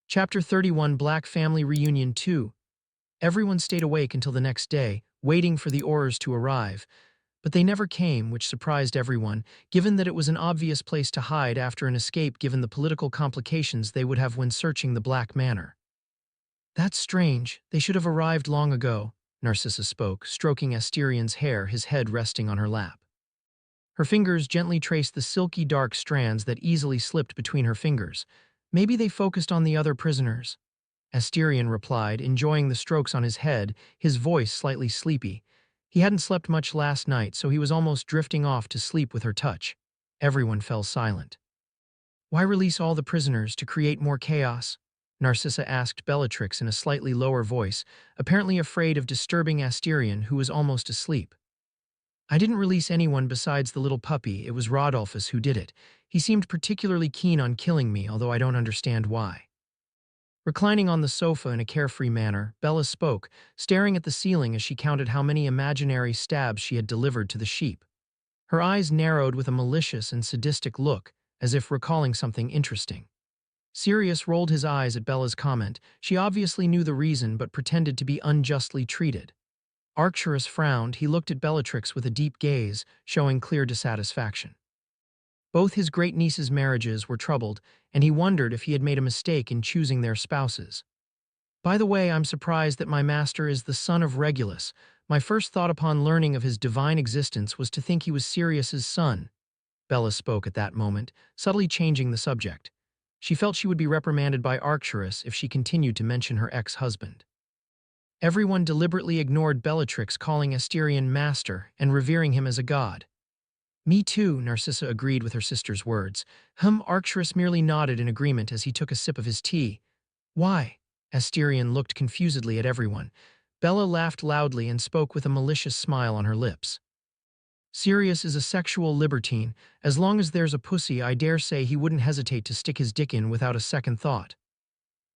Chapter 31 Black Family Reunion 2. Everyone stayed awake until the next day, waiting for the Aurors to arrive, but they never came, which surprised everyone, given that it was an obvious place to hide after an escape given the political complications they would have when searching the Black Manor. That's strange, they should have arrived long ago, Narcissa spoke, stroking Asterion's hair, his head resting on her lap. Her fingers gently traced the silky dark strands that easily slipped between her fingers. Maybe they focused on the other prisoners. Asterion replied, enjoying the strokes on his head, his voice slightly sleepy. He hadn't slept much last night, so he was almost drifting off to sleep with her touch. Everyone fell silent. Why release all the prisoners to create more chaos? Narcissa asked Bellatrix in a slightly lower voice, apparently afraid of disturbing Asterion, who was almost asleep. I didn't release anyone besides the little puppy, it was Rodolphus who did it. He seemed particularly keen on killing me, although I don't understand why. Reclining on the sofa in a carefree manner, Bella spoke, staring at the ceiling as she counted how many imaginary stabs she had delivered to the sheep. Her eyes narrowed with a malicious and sadistic look, as if recalling something interesting. Sirius rolled his eyes at Bella's comment. She obviously knew the reason but pretended to be unjustly treated. Arcturus frowned. He looked at Bellatrix with a deep gaze, showing clear dissatisfaction. Both his great-niece's marriages were troubled, and he wondered if he had made a mistake in choosing their spouses. By the way, I'm surprised that my master is the son of Regulus. My first thought upon learning of his divine existence was to think he was Sirius's son. Bella spoke at that moment, subtly changing the subject. She felt she would be reprimanded by Arcturus if she continued to mention her ex-husband. Everyone deliberately ignored Bellatrix calling Asterion master and revering him as a god. Me too, Narcissa agreed with her sister's words. Arcturus merely nodded in agreement as he took a sip of his tea. Why? Asterion looked confusedly at everyone. Bella laughed loudly and spoke with a malicious smile on her lips. Sirius is a sexual libertine. As long as there's a pussy, I dare say he wouldn't hesitate to stick his dick in without a second thought.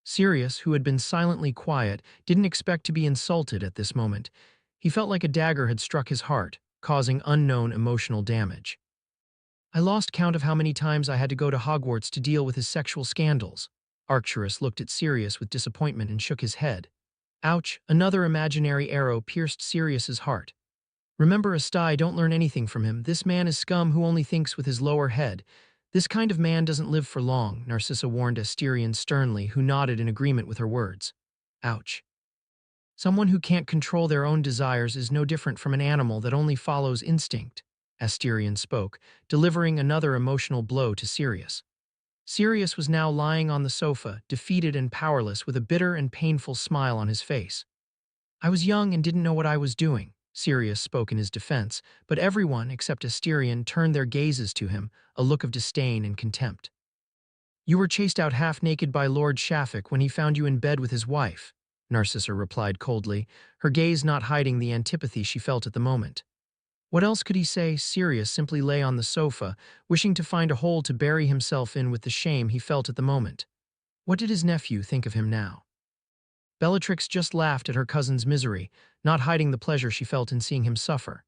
Sirius, who had been silently quiet, didn't expect to be insulted at this moment. He felt like a dagger had struck his heart, causing unknown emotional damage. I lost count of how many times I had to go to Hogwarts to deal with his sexual scandals. Arcturus looked at Sirius with disappointment and shook his head. Ouch, another imaginary arrow pierced Sirius's heart. Remember, Astai, don't learn anything from him. This man is scum who only thinks with his lower head. This kind of man doesn't live for long, Narcissa warned Asterion sternly, who nodded in agreement with her words. Ouch. Someone who can't control their own desires is no different from an animal that only follows instinct, Asterion spoke, delivering another emotional blow to Sirius. Sirius was now lying on the sofa, defeated and powerless, with a bitter and painful smile on his face. I was young and didn't know what I was doing, Sirius spoke in his defense, but everyone, except Asterion, turned their gazes to him, a look of disdain and contempt. You were chased out half-naked by Lord Shafik when he found you in bed with his wife, Narcissa replied coldly, her gaze not hiding the antipathy she felt at the moment. What else could he say? Sirius simply lay on the sofa, wishing to find a hole to bury himself in with the shame he felt at the moment. What did his nephew think of him now? Bellatrix just laughed at her cousin's misery, not hiding the pleasure she felt in seeing him suffer.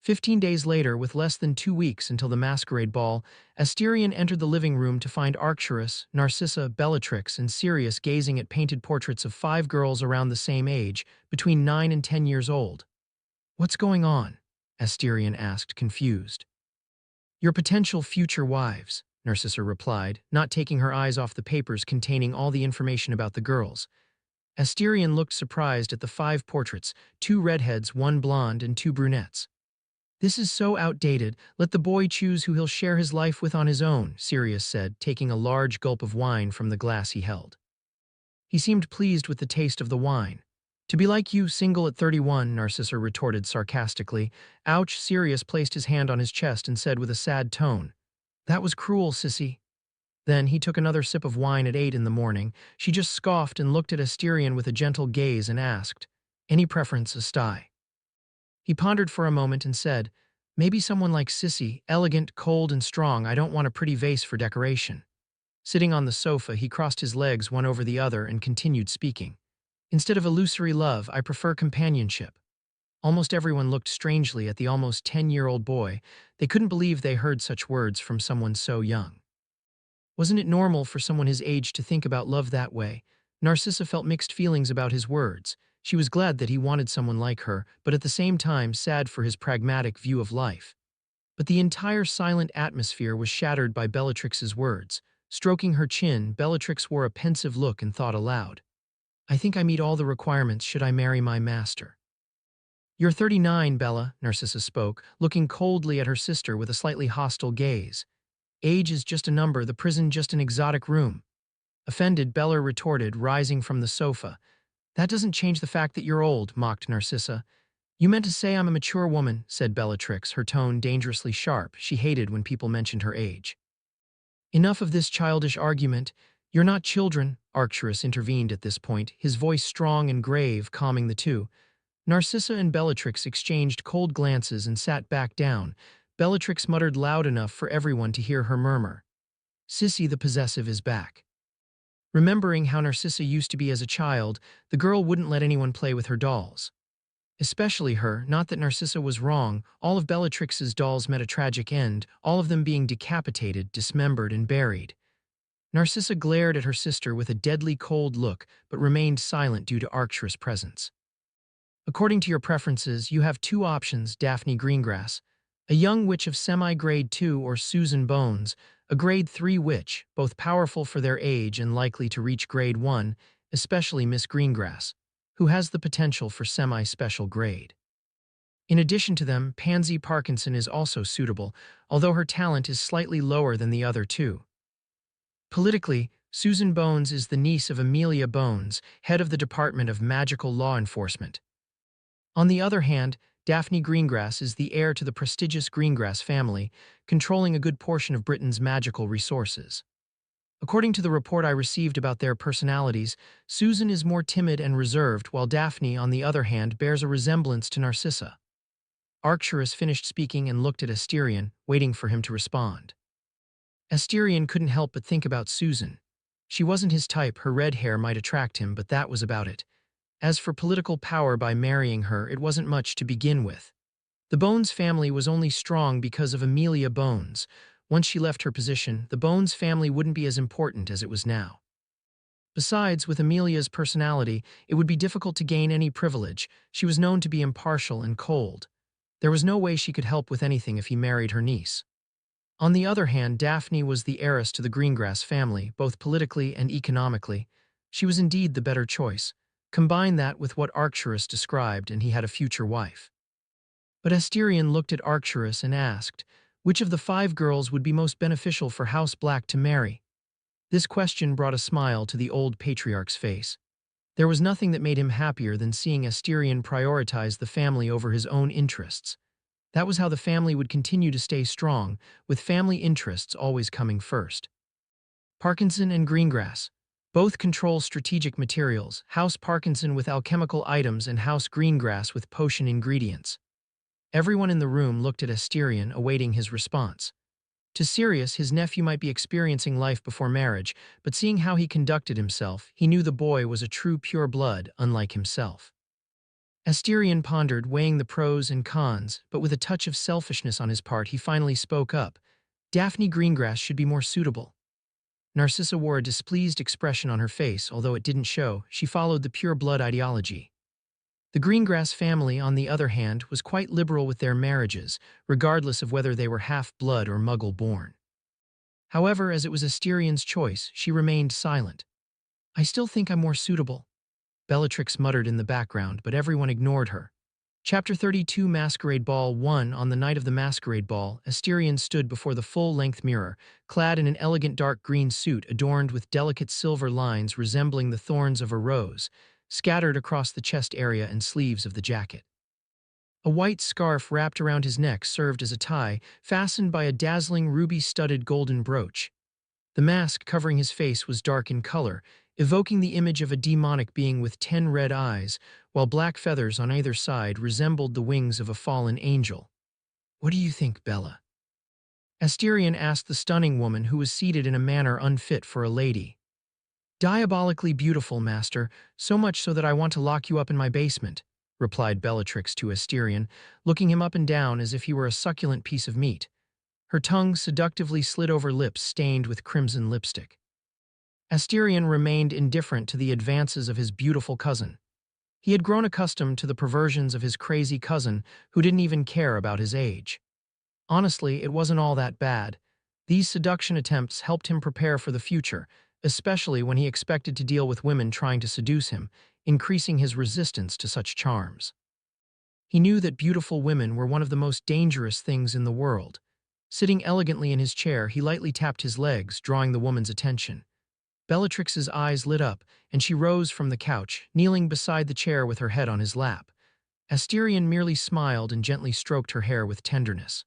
15 days later, with less than 2 weeks until the masquerade ball, Asterion entered the living room to find Arcturus, Narcissa, Bellatrix, and Sirius gazing at painted portraits of 5 girls around the same age, between 9 and 10 years old. What's going on? Asterion asked, confused. Your potential future wives, Narcissa replied, not taking her eyes off the papers containing all the information about the girls. Asterion looked surprised at the 5 portraits, 2 redheads, 1 blonde, and 2 brunettes. This is so outdated. Let the boy choose who he'll share his life with on his own, Sirius said, taking a large gulp of wine from the glass he held. He seemed pleased with the taste of the wine. To be like you, single at 31, Narcissa retorted sarcastically. Ouch, Sirius placed his hand on his chest and said with a sad tone. That was cruel, sissy. Then he took another sip of wine at 8 in the morning. She just scoffed and looked at Asterion with a gentle gaze and asked, Any preference, Astai? He pondered for a moment and said, Maybe someone like Sissy, elegant, cold, and strong. I don't want a pretty vase for decoration. Sitting on the sofa, he crossed his legs one over the other and continued speaking. Instead of illusory love, I prefer companionship. Almost everyone looked strangely at the almost 10-year-old boy. They couldn't believe they heard such words from someone so young. Wasn't it normal for someone his age to think about love that way? Narcissa felt mixed feelings about his words. She was glad that he wanted someone like her, but at the same time sad for his pragmatic view of life. But the entire silent atmosphere was shattered by Bellatrix's words. Stroking her chin, Bellatrix wore a pensive look and thought aloud. I think I meet all the requirements should I marry my master. You're 39, Bella, Narcissa spoke, looking coldly at her sister with a slightly hostile gaze. Age is just a number, the prison just an exotic room. Offended, Bella retorted, rising from the sofa. That doesn't change the fact that you're old, mocked Narcissa. You meant to say I'm a mature woman, said Bellatrix, her tone dangerously sharp. She hated when people mentioned her age. Enough of this childish argument. You're not children, Arcturus intervened at this point, his voice strong and grave, calming the two. Narcissa and Bellatrix exchanged cold glances and sat back down. Bellatrix muttered loud enough for everyone to hear her murmur. Sissy the possessive is back. Remembering how Narcissa used to be as a child, the girl wouldn't let anyone play with her dolls. Especially her, not that Narcissa was wrong, all of Bellatrix's dolls met a tragic end, all of them being decapitated, dismembered, and buried. Narcissa glared at her sister with a deadly cold look, but remained silent due to Arcturus' presence. According to your preferences, you have two options, Daphne Greengrass. A young witch of semi-grade 2 or Susan Bones, a grade 3 witch, both powerful for their age and likely to reach grade 1, especially Miss Greengrass, who has the potential for semi-special grade. In addition to them, Pansy Parkinson is also suitable, although her talent is slightly lower than the other two. Politically, Susan Bones is the niece of Amelia Bones, head of the Department of Magical Law Enforcement. On the other hand, Daphne Greengrass is the heir to the prestigious Greengrass family, controlling a good portion of Britain's magical resources. According to the report I received about their personalities, Susan is more timid and reserved, while Daphne, on the other hand, bears a resemblance to Narcissa. Arcturus finished speaking and looked at Asterion, waiting for him to respond. Asterion couldn't help but think about Susan. She wasn't his type, her red hair might attract him, but that was about it. As for political power by marrying her, it wasn't much to begin with. The Bones family was only strong because of Amelia Bones. Once she left her position, the Bones family wouldn't be as important as it was now. Besides, with Amelia's personality, it would be difficult to gain any privilege. She was known to be impartial and cold. There was no way she could help with anything if he married her niece. On the other hand, Daphne was the heiress to the Greengrass family, both politically and economically. She was indeed the better choice. Combine that with what Arcturus described, and he had a future wife. But Asterion looked at Arcturus and asked, which of the 5 girls would be most beneficial for House Black to marry? This question brought a smile to the old patriarch's face. There was nothing that made him happier than seeing Asterion prioritize the family over his own interests. That was how the family would continue to stay strong, with family interests always coming first. Parkinson and Greengrass. Both control strategic materials, House Parkinson with alchemical items and House Greengrass with potion ingredients. Everyone in the room looked at Asterion, awaiting his response. To Sirius, his nephew might be experiencing life before marriage, but seeing how he conducted himself, he knew the boy was a true pure blood, unlike himself. Asterion pondered, weighing the pros and cons, but with a touch of selfishness on his part, he finally spoke up. Daphne Greengrass should be more suitable. Narcissa wore a displeased expression on her face, although it didn't show. She followed the pure blood ideology. The Greengrass family, on the other hand, was quite liberal with their marriages, regardless of whether they were half-blood or Muggle-born. However, as it was Asterion's choice, she remained silent. I still think I'm more suitable, Bellatrix muttered in the background, but everyone ignored her. Chapter 32 Masquerade Ball 1 On the night of the Masquerade Ball, Asterion stood before the full-length mirror, clad in an elegant dark green suit adorned with delicate silver lines resembling the thorns of a rose, scattered across the chest area and sleeves of the jacket. A white scarf wrapped around his neck served as a tie, fastened by a dazzling ruby-studded golden brooch. The mask covering his face was dark in color, evoking the image of a demonic being with 10 red eyes, while black feathers on either side resembled the wings of a fallen angel. What do you think, Bella? Asterion asked the stunning woman who was seated in a manner unfit for a lady. Diabolically beautiful, master, so much so that I want to lock you up in my basement, replied Bellatrix to Asterion, looking him up and down as if he were a succulent piece of meat. Her tongue seductively slid over lips stained with crimson lipstick. Asterion remained indifferent to the advances of his beautiful cousin. He had grown accustomed to the perversions of his crazy cousin, who didn't even care about his age. Honestly, it wasn't all that bad. These seduction attempts helped him prepare for the future, especially when he expected to deal with women trying to seduce him, increasing his resistance to such charms. He knew that beautiful women were one of the most dangerous things in the world. Sitting elegantly in his chair, he lightly tapped his legs, drawing the woman's attention. Bellatrix's eyes lit up, and she rose from the couch, kneeling beside the chair with her head on his lap. Asterion merely smiled and gently stroked her hair with tenderness.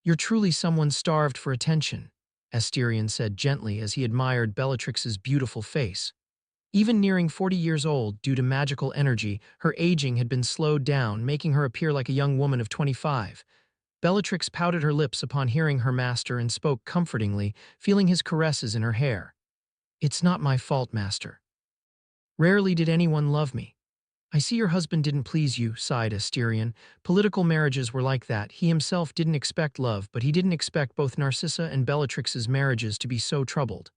"You're truly someone starved for attention," Asterion said gently as he admired Bellatrix's beautiful face. Even nearing 40 years old, due to magical energy, her aging had been slowed down, making her appear like a young woman of 25. Bellatrix pouted her lips upon hearing her master and spoke comfortingly, feeling his caresses in her hair. "It's not my fault, master. Rarely did anyone love me." "I see your husband didn't please you," sighed Asterion. Political marriages were like that. He himself didn't expect love, but he didn't expect both Narcissa and Bellatrix's marriages to be so troubled.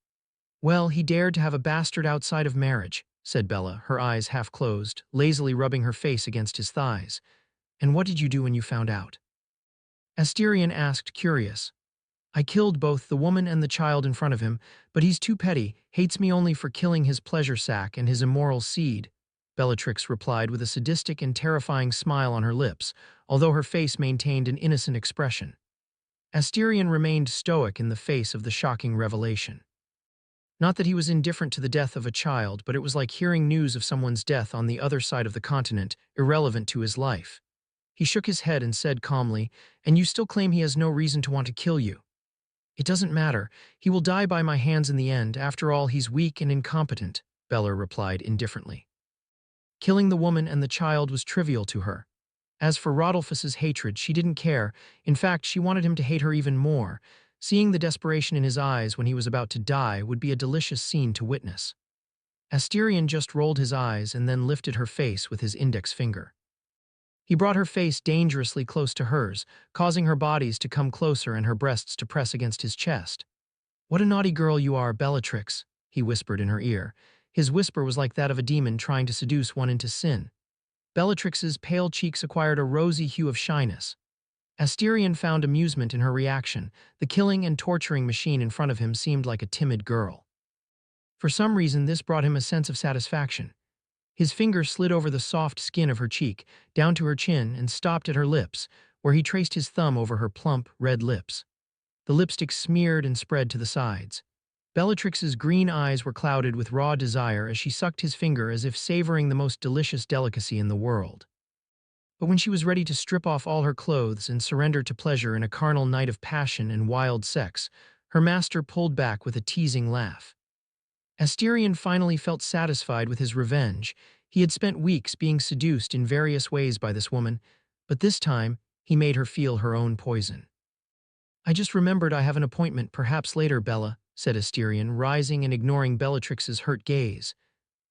"Well, he dared to have a bastard outside of marriage," said Bella, her eyes half closed, lazily rubbing her face against his thighs. "And what did you do when you found out?" Asterion asked, curious. "I killed both the woman and the child in front of him, but he's too petty, hates me only for killing his pleasure sac and his immoral seed," Bellatrix replied with a sadistic and terrifying smile on her lips, although her face maintained an innocent expression. Asterion remained stoic in the face of the shocking revelation. Not that he was indifferent to the death of a child, but it was like hearing news of someone's death on the other side of the continent, irrelevant to his life. He shook his head and said calmly, "And you still claim he has no reason to want to kill you?" "It doesn't matter. He will die by my hands in the end. After all, he's weak and incompetent," Bella replied indifferently. Killing the woman and the child was trivial to her. As for Rodolphus's hatred, she didn't care. In fact, she wanted him to hate her even more. Seeing the desperation in his eyes when he was about to die would be a delicious scene to witness. Asterion just rolled his eyes and then lifted her face with his index finger. He brought her face dangerously close to hers, causing her bodies to come closer and her breasts to press against his chest. "What a naughty girl you are, Bellatrix," he whispered in her ear. His whisper was like that of a demon trying to seduce one into sin. Bellatrix's pale cheeks acquired a rosy hue of shyness. Asterion found amusement in her reaction. The killing and torturing machine in front of him seemed like a timid girl. For some reason, this brought him a sense of satisfaction. His finger slid over the soft skin of her cheek, down to her chin, and stopped at her lips, where he traced his thumb over her plump, red lips. The lipstick smeared and spread to the sides. Bellatrix's green eyes were clouded with raw desire as she sucked his finger as if savoring the most delicious delicacy in the world. But when she was ready to strip off all her clothes and surrender to pleasure in a carnal night of passion and wild sex, her master pulled back with a teasing laugh. Asterion finally felt satisfied with his revenge. He had spent weeks being seduced in various ways by this woman, but this time he made her feel her own poison. "I just remembered I have an appointment, perhaps later, Bella," said Asterion, rising and ignoring Bellatrix's hurt gaze.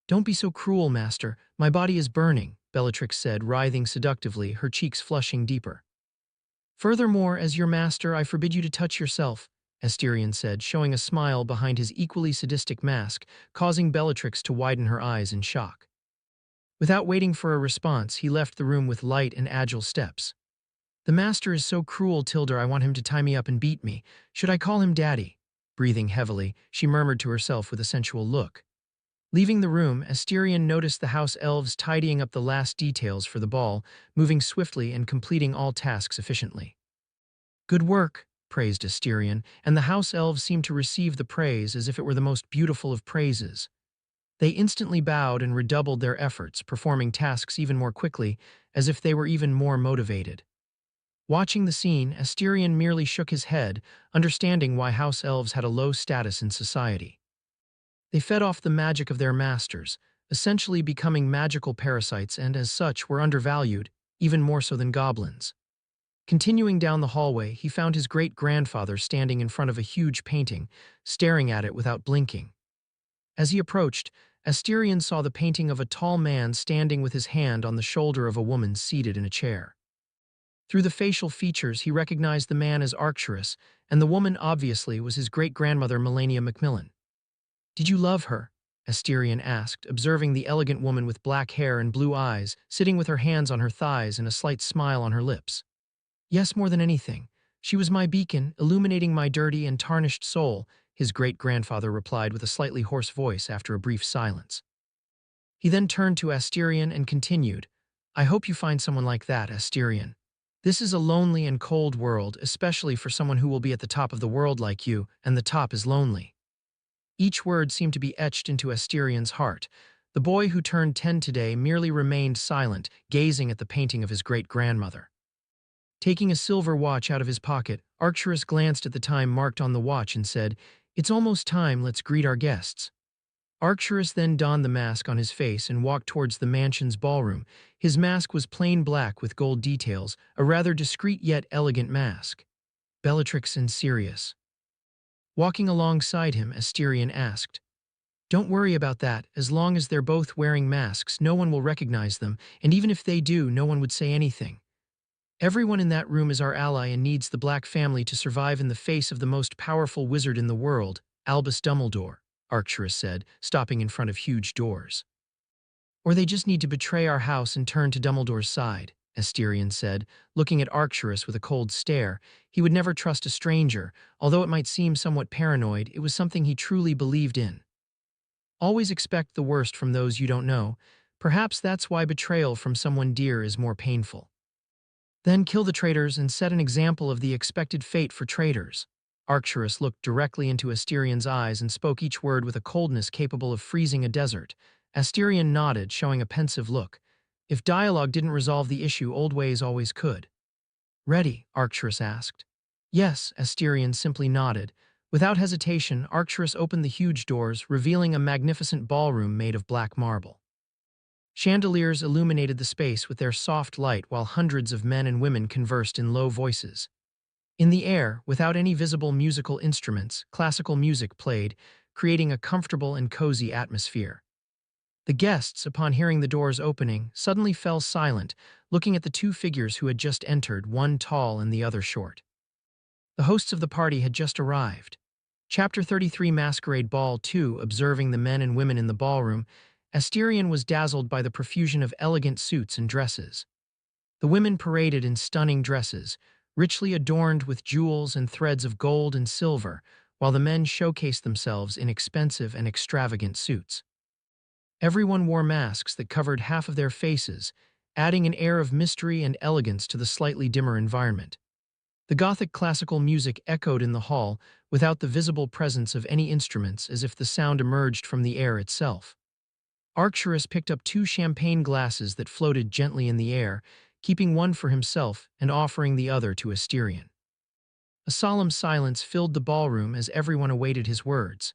"Don't be so cruel, master. My body is burning," Bellatrix said, writhing seductively, her cheeks flushing deeper. "Furthermore, as your master, I forbid you to touch yourself," Asterion said, showing a smile behind his equally sadistic mask, causing Bellatrix to widen her eyes in shock. Without waiting for a response, he left the room with light and agile steps. "The master is so cruel, Tilda, I want him to tie me up and beat me. Should I call him Daddy?" Breathing heavily, she murmured to herself with a sensual look. Leaving the room, Asterion noticed the house elves tidying up the last details for the ball, moving swiftly and completing all tasks efficiently. "Good work," praised Asterion, and the house elves seemed to receive the praise as if it were the most beautiful of praises. They instantly bowed and redoubled their efforts, performing tasks even more quickly, as if they were even more motivated. Watching the scene, Asterion merely shook his head, understanding why house elves had a low status in society. They fed off the magic of their masters, essentially becoming magical parasites, and as such were undervalued, even more so than goblins. Continuing down the hallway, he found his great-grandfather standing in front of a huge painting, staring at it without blinking. As he approached, Asterion saw the painting of a tall man standing with his hand on the shoulder of a woman seated in a chair. Through the facial features, he recognized the man as Arcturus, and the woman, obviously, was his great-grandmother Melania Macmillan. "Did you love her?" Asterion asked, observing the elegant woman with black hair and blue eyes, sitting with her hands on her thighs and a slight smile on her lips. "Yes, more than anything. She was my beacon, illuminating my dirty and tarnished soul," his great-grandfather replied with a slightly hoarse voice after a brief silence. He then turned to Asterion and continued, "I hope you find someone like that, Asterion. This is a lonely and cold world, especially for someone who will be at the top of the world like you, and the top is lonely." Each word seemed to be etched into Asterion's heart. The boy who turned 10 today merely remained silent, gazing at the painting of his great-grandmother. Taking a silver watch out of his pocket, Arcturus glanced at the time marked on the watch and said, "It's almost time, let's greet our guests." Arcturus then donned the mask on his face and walked towards the mansion's ballroom. His mask was plain black with gold details, a rather discreet yet elegant mask. Bellatrix and Sirius. Walking alongside him, Asterion asked, "Don't worry about that. As long as they're both wearing masks, no one will recognize them, and even if they do, no one would say anything. Everyone in that room is our ally and needs the Black family to survive in the face of the most powerful wizard in the world, Albus Dumbledore," Arcturus said, stopping in front of huge doors. "Or they just need to betray our house and turn to Dumbledore's side," Asterion said, looking at Arcturus with a cold stare. He would never trust a stranger. Although it might seem somewhat paranoid, it was something he truly believed in. Always expect the worst from those you don't know. Perhaps that's why betrayal from someone dear is more painful. Then kill the traitors and set an example of the expected fate for traitors. Arcturus looked directly into Asterion's eyes and spoke each word with a coldness capable of freezing a desert. Asterion nodded, showing a pensive look. If dialogue didn't resolve the issue, old ways always could. "Ready?" Arcturus asked. "Yes," Asterion simply nodded. Without hesitation, Arcturus opened the huge doors, revealing a magnificent ballroom made of black marble. Chandeliers illuminated the space with their soft light while hundreds of men and women conversed in low voices. In the air, without any visible musical instruments, classical music played, creating a comfortable and cozy atmosphere. The guests, upon hearing the doors opening, suddenly fell silent, looking at the two figures who had just entered, one tall and the other short. The hosts of the party had just arrived. Chapter 33 Masquerade Ball 2. Observing the men and women in the ballroom, Asterion was dazzled by the profusion of elegant suits and dresses. The women paraded in stunning dresses, richly adorned with jewels and threads of gold and silver, while the men showcased themselves in expensive and extravagant suits. Everyone wore masks that covered half of their faces, adding an air of mystery and elegance to the slightly dimmer environment. The Gothic classical music echoed in the hall without the visible presence of any instruments, as if the sound emerged from the air itself. Arcturus picked up 2 champagne glasses that floated gently in the air, keeping one for himself and offering the other to Asterion. A solemn silence filled the ballroom as everyone awaited his words.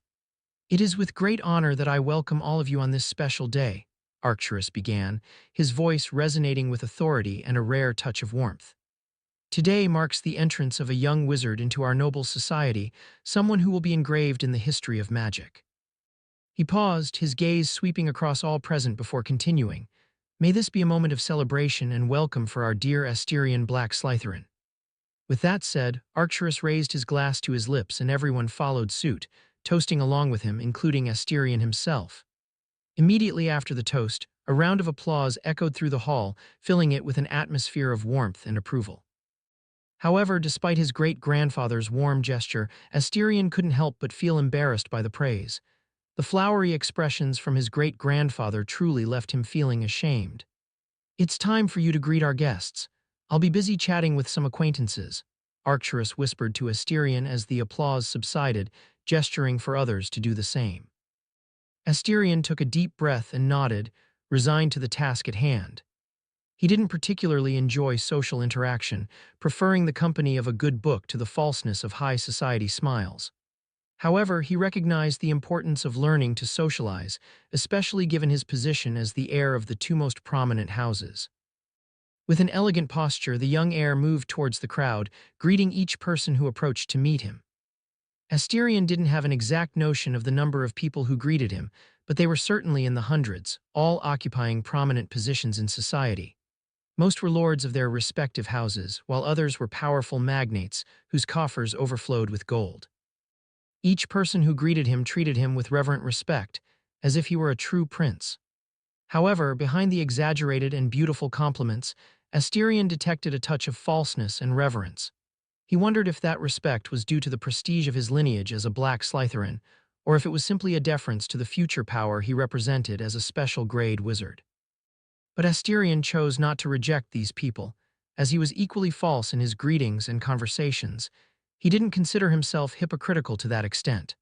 "It is with great honor that I welcome all of you on this special day," Arcturus began, his voice resonating with authority and a rare touch of warmth. "Today marks the entrance of a young wizard into our noble society, someone who will be engraved in the history of magic." He paused, his gaze sweeping across all present before continuing. "May this be a moment of celebration and welcome for our dear Asterion Black Slytherin." With that said, Arcturus raised his glass to his lips and everyone followed suit, toasting along with him, including Asterion himself. Immediately after the toast, a round of applause echoed through the hall, filling it with an atmosphere of warmth and approval. However, despite his great-grandfather's warm gesture, Asterion couldn't help but feel embarrassed by the praise. The flowery expressions from his great-grandfather truly left him feeling ashamed. "It's time for you to greet our guests. I'll be busy chatting with some acquaintances," Arcturus whispered to Asterion as the applause subsided, gesturing for others to do the same. Asterion took a deep breath and nodded, resigned to the task at hand. He didn't particularly enjoy social interaction, preferring the company of a good book to the falseness of high society smiles. However, he recognized the importance of learning to socialize, especially given his position as the heir of the 2 most prominent houses. With an elegant posture, the young heir moved towards the crowd, greeting each person who approached to meet him. Asterion didn't have an exact notion of the number of people who greeted him, but they were certainly in the hundreds, all occupying prominent positions in society. Most were lords of their respective houses, while others were powerful magnates whose coffers overflowed with gold. Each person who greeted him treated him with reverent respect, as if he were a true prince. However, behind the exaggerated and beautiful compliments, Asterion detected a touch of falseness and reverence. He wondered if that respect was due to the prestige of his lineage as a Black Slytherin, or if it was simply a deference to the future power he represented as a special grade wizard. But Asterion chose not to reject these people, as he was equally false in his greetings and conversations. He didn't consider himself hypocritical to that extent.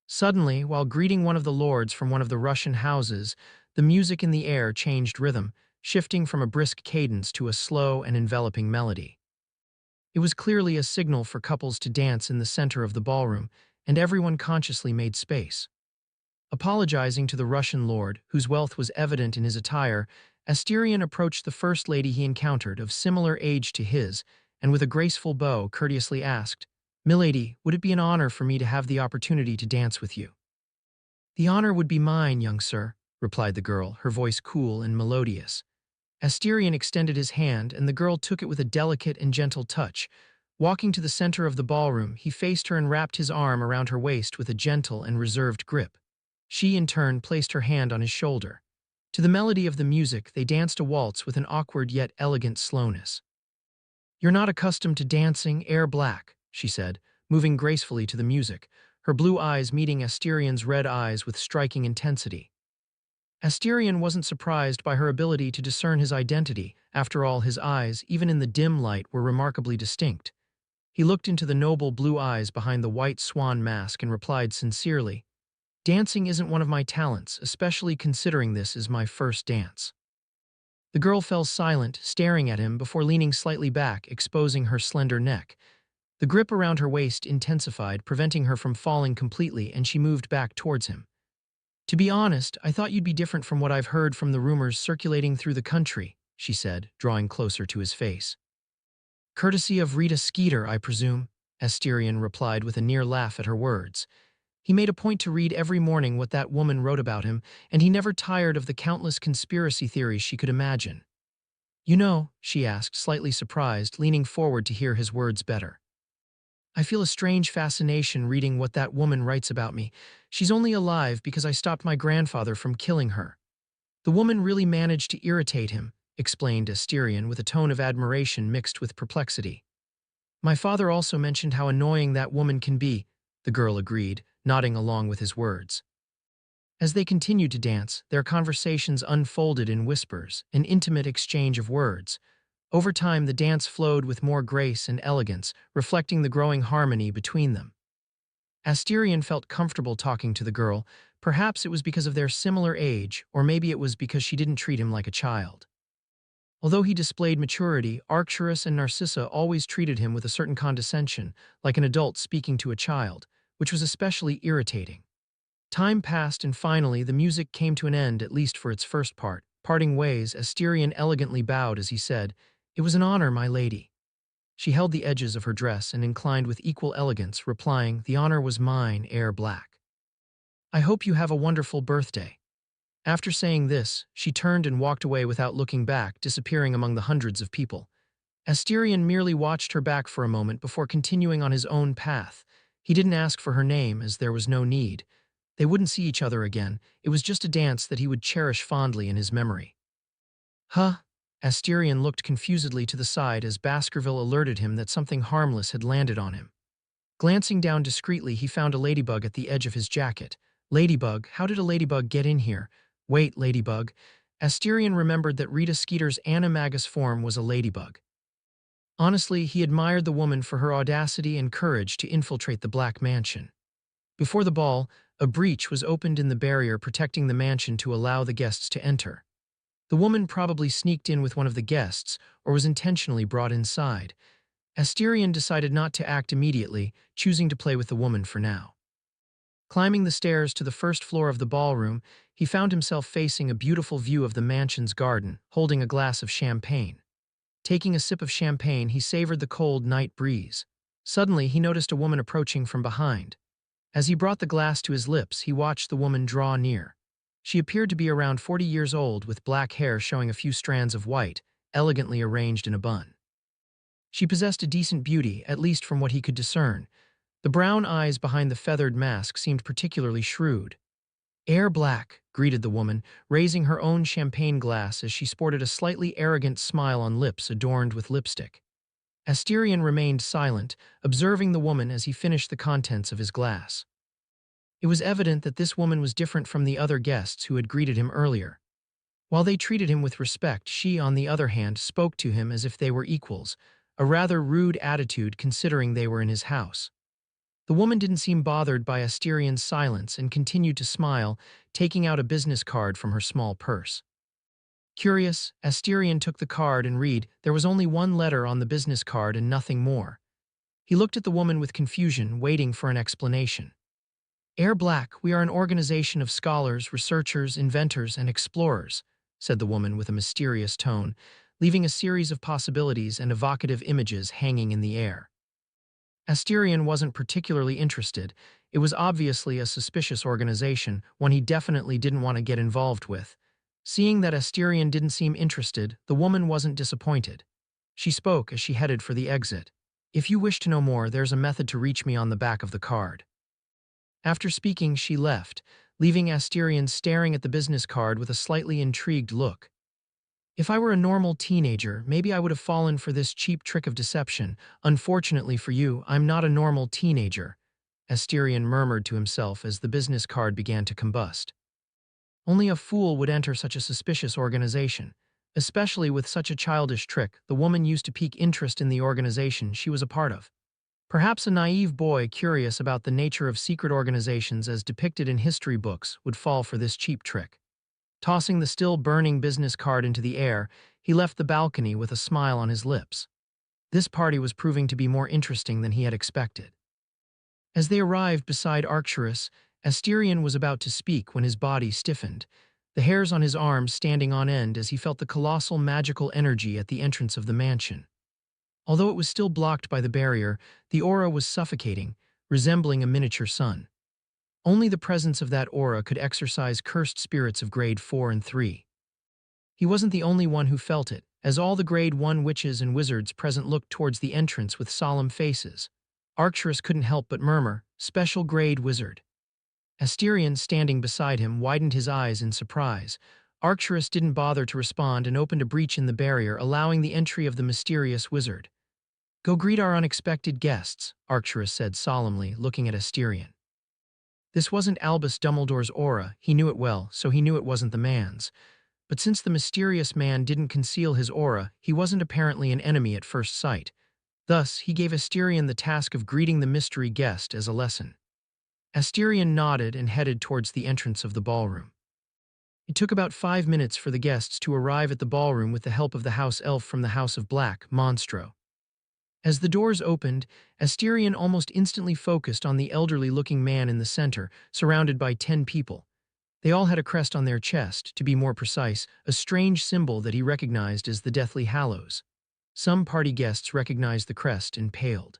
Suddenly, while greeting one of the lords from one of the Russian houses, the music in the air changed rhythm, shifting from a brisk cadence to a slow and enveloping melody. It was clearly a signal for couples to dance in the center of the ballroom, and everyone consciously made space. Apologizing to the Russian lord, whose wealth was evident in his attire, Asterion approached the first lady he encountered, of similar age to his, and with a graceful bow courteously asked, "Milady, would it be an honor for me to have the opportunity to dance with you?" "The honor would be mine, young sir," replied the girl, her voice cool and melodious. Asterion extended his hand, and the girl took it with a delicate and gentle touch. Walking to the center of the ballroom, he faced her and wrapped his arm around her waist with a gentle and reserved grip. She, in turn, placed her hand on his shoulder. To the melody of the music, they danced a waltz with an awkward yet elegant slowness. "You're not accustomed to dancing, Air Black," she said, moving gracefully to the music, her blue eyes meeting Asterion's red eyes with striking intensity. Asterion wasn't surprised by her ability to discern his identity. After all, his eyes, even in the dim light, were remarkably distinct. He looked into the noble blue eyes behind the white swan mask and replied sincerely, "Dancing isn't one of my talents, especially considering this is my first dance." The girl fell silent, staring at him before leaning slightly back, exposing her slender neck. The grip around her waist intensified, preventing her from falling completely, and she moved back towards him. "To be honest, I thought you'd be different from what I've heard from the rumors circulating through the country," she said, drawing closer to his face. "Courtesy of Rita Skeeter, I presume," Asterion replied with a near laugh at her words. He made a point to read every morning what that woman wrote about him, and he never tired of the countless conspiracy theories she could imagine. "You know," she asked, slightly surprised, leaning forward to hear his words better, "I feel a strange fascination reading what that woman writes about me. She's only alive because I stopped my grandfather from killing her." "The woman really managed to irritate him," explained Asterion with a tone of admiration mixed with perplexity. "My father also mentioned how annoying that woman can be," the girl agreed, nodding along with his words. As they continued to dance, their conversations unfolded in whispers, an intimate exchange of words. Over time, the dance flowed with more grace and elegance, reflecting the growing harmony between them. Asterion felt comfortable talking to the girl. Perhaps it was because of their similar age, or maybe it was because she didn't treat him like a child. Although he displayed maturity, Arcturus and Narcissa always treated him with a certain condescension, like an adult speaking to a child, which was especially irritating. Time passed, and finally the music came to an end, at least for its first part. Parting ways, Asterion elegantly bowed as he said, "It was an honor, my lady." She held the edges of her dress and inclined with equal elegance, replying, "The honor was mine, Air Black. I hope you have a wonderful birthday." After saying this, she turned and walked away without looking back, disappearing among the hundreds of people. Asterion merely watched her back for a moment before continuing on his own path. He didn't ask for her name, as there was no need. They wouldn't see each other again. It was just a dance that he would cherish fondly in his memory. "Huh?" Asterion looked confusedly to the side as Baskerville alerted him that something harmless had landed on him. Glancing down discreetly, he found a ladybug at the edge of his jacket. "Ladybug? How did a ladybug get in here?" "Wait, ladybug." Asterion remembered that Rita Skeeter's animagus form was a ladybug. Honestly, he admired the woman for her audacity and courage to infiltrate the Black Mansion. Before the ball, a breach was opened in the barrier protecting the mansion to allow the guests to enter. The woman probably sneaked in with one of the guests or was intentionally brought inside. Asterion decided not to act immediately, choosing to play with the woman for now. Climbing the stairs to the first floor of the ballroom, he found himself facing a beautiful view of the mansion's garden, holding a glass of champagne. Taking a sip of champagne, he savored the cold night breeze. Suddenly, he noticed a woman approaching from behind. As he brought the glass to his lips, he watched the woman draw near. She appeared to be around 40 years old, with black hair showing a few strands of white, elegantly arranged in a bun. She possessed a decent beauty, at least from what he could discern. The brown eyes behind the feathered mask seemed particularly shrewd. "Air Black," greeted the woman, raising her own champagne glass as she sported a slightly arrogant smile on lips adorned with lipstick. Asterion remained silent, observing the woman as he finished the contents of his glass. It was evident that this woman was different from the other guests who had greeted him earlier. While they treated him with respect, she, on the other hand, spoke to him as if they were equals, a rather rude attitude considering they were in his house. The woman didn't seem bothered by Asterion's silence and continued to smile, taking out a business card from her small purse. Curious, Asterion took the card and read. There was only one letter on the business card and nothing more. He looked at the woman with confusion, waiting for an explanation. "Air Black, we are an organization of scholars, researchers, inventors, and explorers," said the woman with a mysterious tone, leaving a series of possibilities and evocative images hanging in the air. Asterion wasn't particularly interested. It was obviously a suspicious organization, one he definitely didn't want to get involved with. Seeing that Asterion didn't seem interested, the woman wasn't disappointed. She spoke as she headed for the exit. "If you wish to know more, there's a method to reach me on the back of the card." After speaking, she left, leaving Asterion staring at the business card with a slightly intrigued look. "If I were a normal teenager, maybe I would have fallen for this cheap trick of deception. Unfortunately for you, I'm not a normal teenager," Asterion murmured to himself as the business card began to combust. Only a fool would enter such a suspicious organization. Especially with such a childish trick, the woman used to pique interest in the organization she was a part of. Perhaps a naive boy curious about the nature of secret organizations as depicted in history books would fall for this cheap trick. Tossing the still-burning business card into the air, he left the balcony with a smile on his lips. This party was proving to be more interesting than he had expected. As they arrived beside Arcturus, Asterion was about to speak when his body stiffened, the hairs on his arms standing on end as he felt the colossal magical energy at the entrance of the mansion. Although it was still blocked by the barrier, the aura was suffocating, resembling a miniature sun. Only the presence of that aura could exorcise cursed spirits of grade 4 and 3. He wasn't the only one who felt it, as all the grade 1 witches and wizards present looked towards the entrance with solemn faces. Arcturus couldn't help but murmur, "Special grade wizard." Asterion, standing beside him, widened his eyes in surprise. Arcturus didn't bother to respond and opened a breach in the barrier, allowing the entry of the mysterious wizard. "Go greet our unexpected guests," Arcturus said solemnly, looking at Asterion. This wasn't Albus Dumbledore's aura, he knew it well, so he knew it wasn't the man's. But since the mysterious man didn't conceal his aura, he wasn't apparently an enemy at first sight. Thus, he gave Asterion the task of greeting the mystery guest as a lesson. Asterion nodded and headed towards the entrance of the ballroom. It took about 5 minutes for the guests to arrive at the ballroom with the help of the house elf from the House of Black, Monstro. As the doors opened, Asterion almost instantly focused on the elderly-looking man in the center, surrounded by 10 people. They all had a crest on their chest, to be more precise, a strange symbol that he recognized as the Deathly Hallows. Some party guests recognized the crest and paled.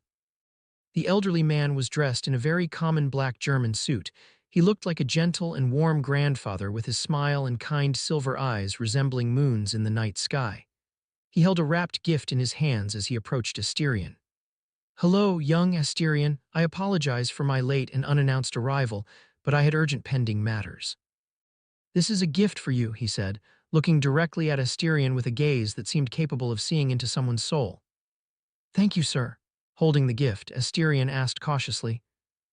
The elderly man was dressed in a very common black German suit. He looked like a gentle and warm grandfather with his smile and kind silver eyes resembling moons in the night sky. He held a wrapped gift in his hands as he approached Asterion. "Hello, young Asterion. I apologize for my late and unannounced arrival, but I had urgent pending matters." "This is a gift for you," he said, looking directly at Asterion with a gaze that seemed capable of seeing into someone's soul. "Thank you, sir." Holding the gift, Asterion asked cautiously.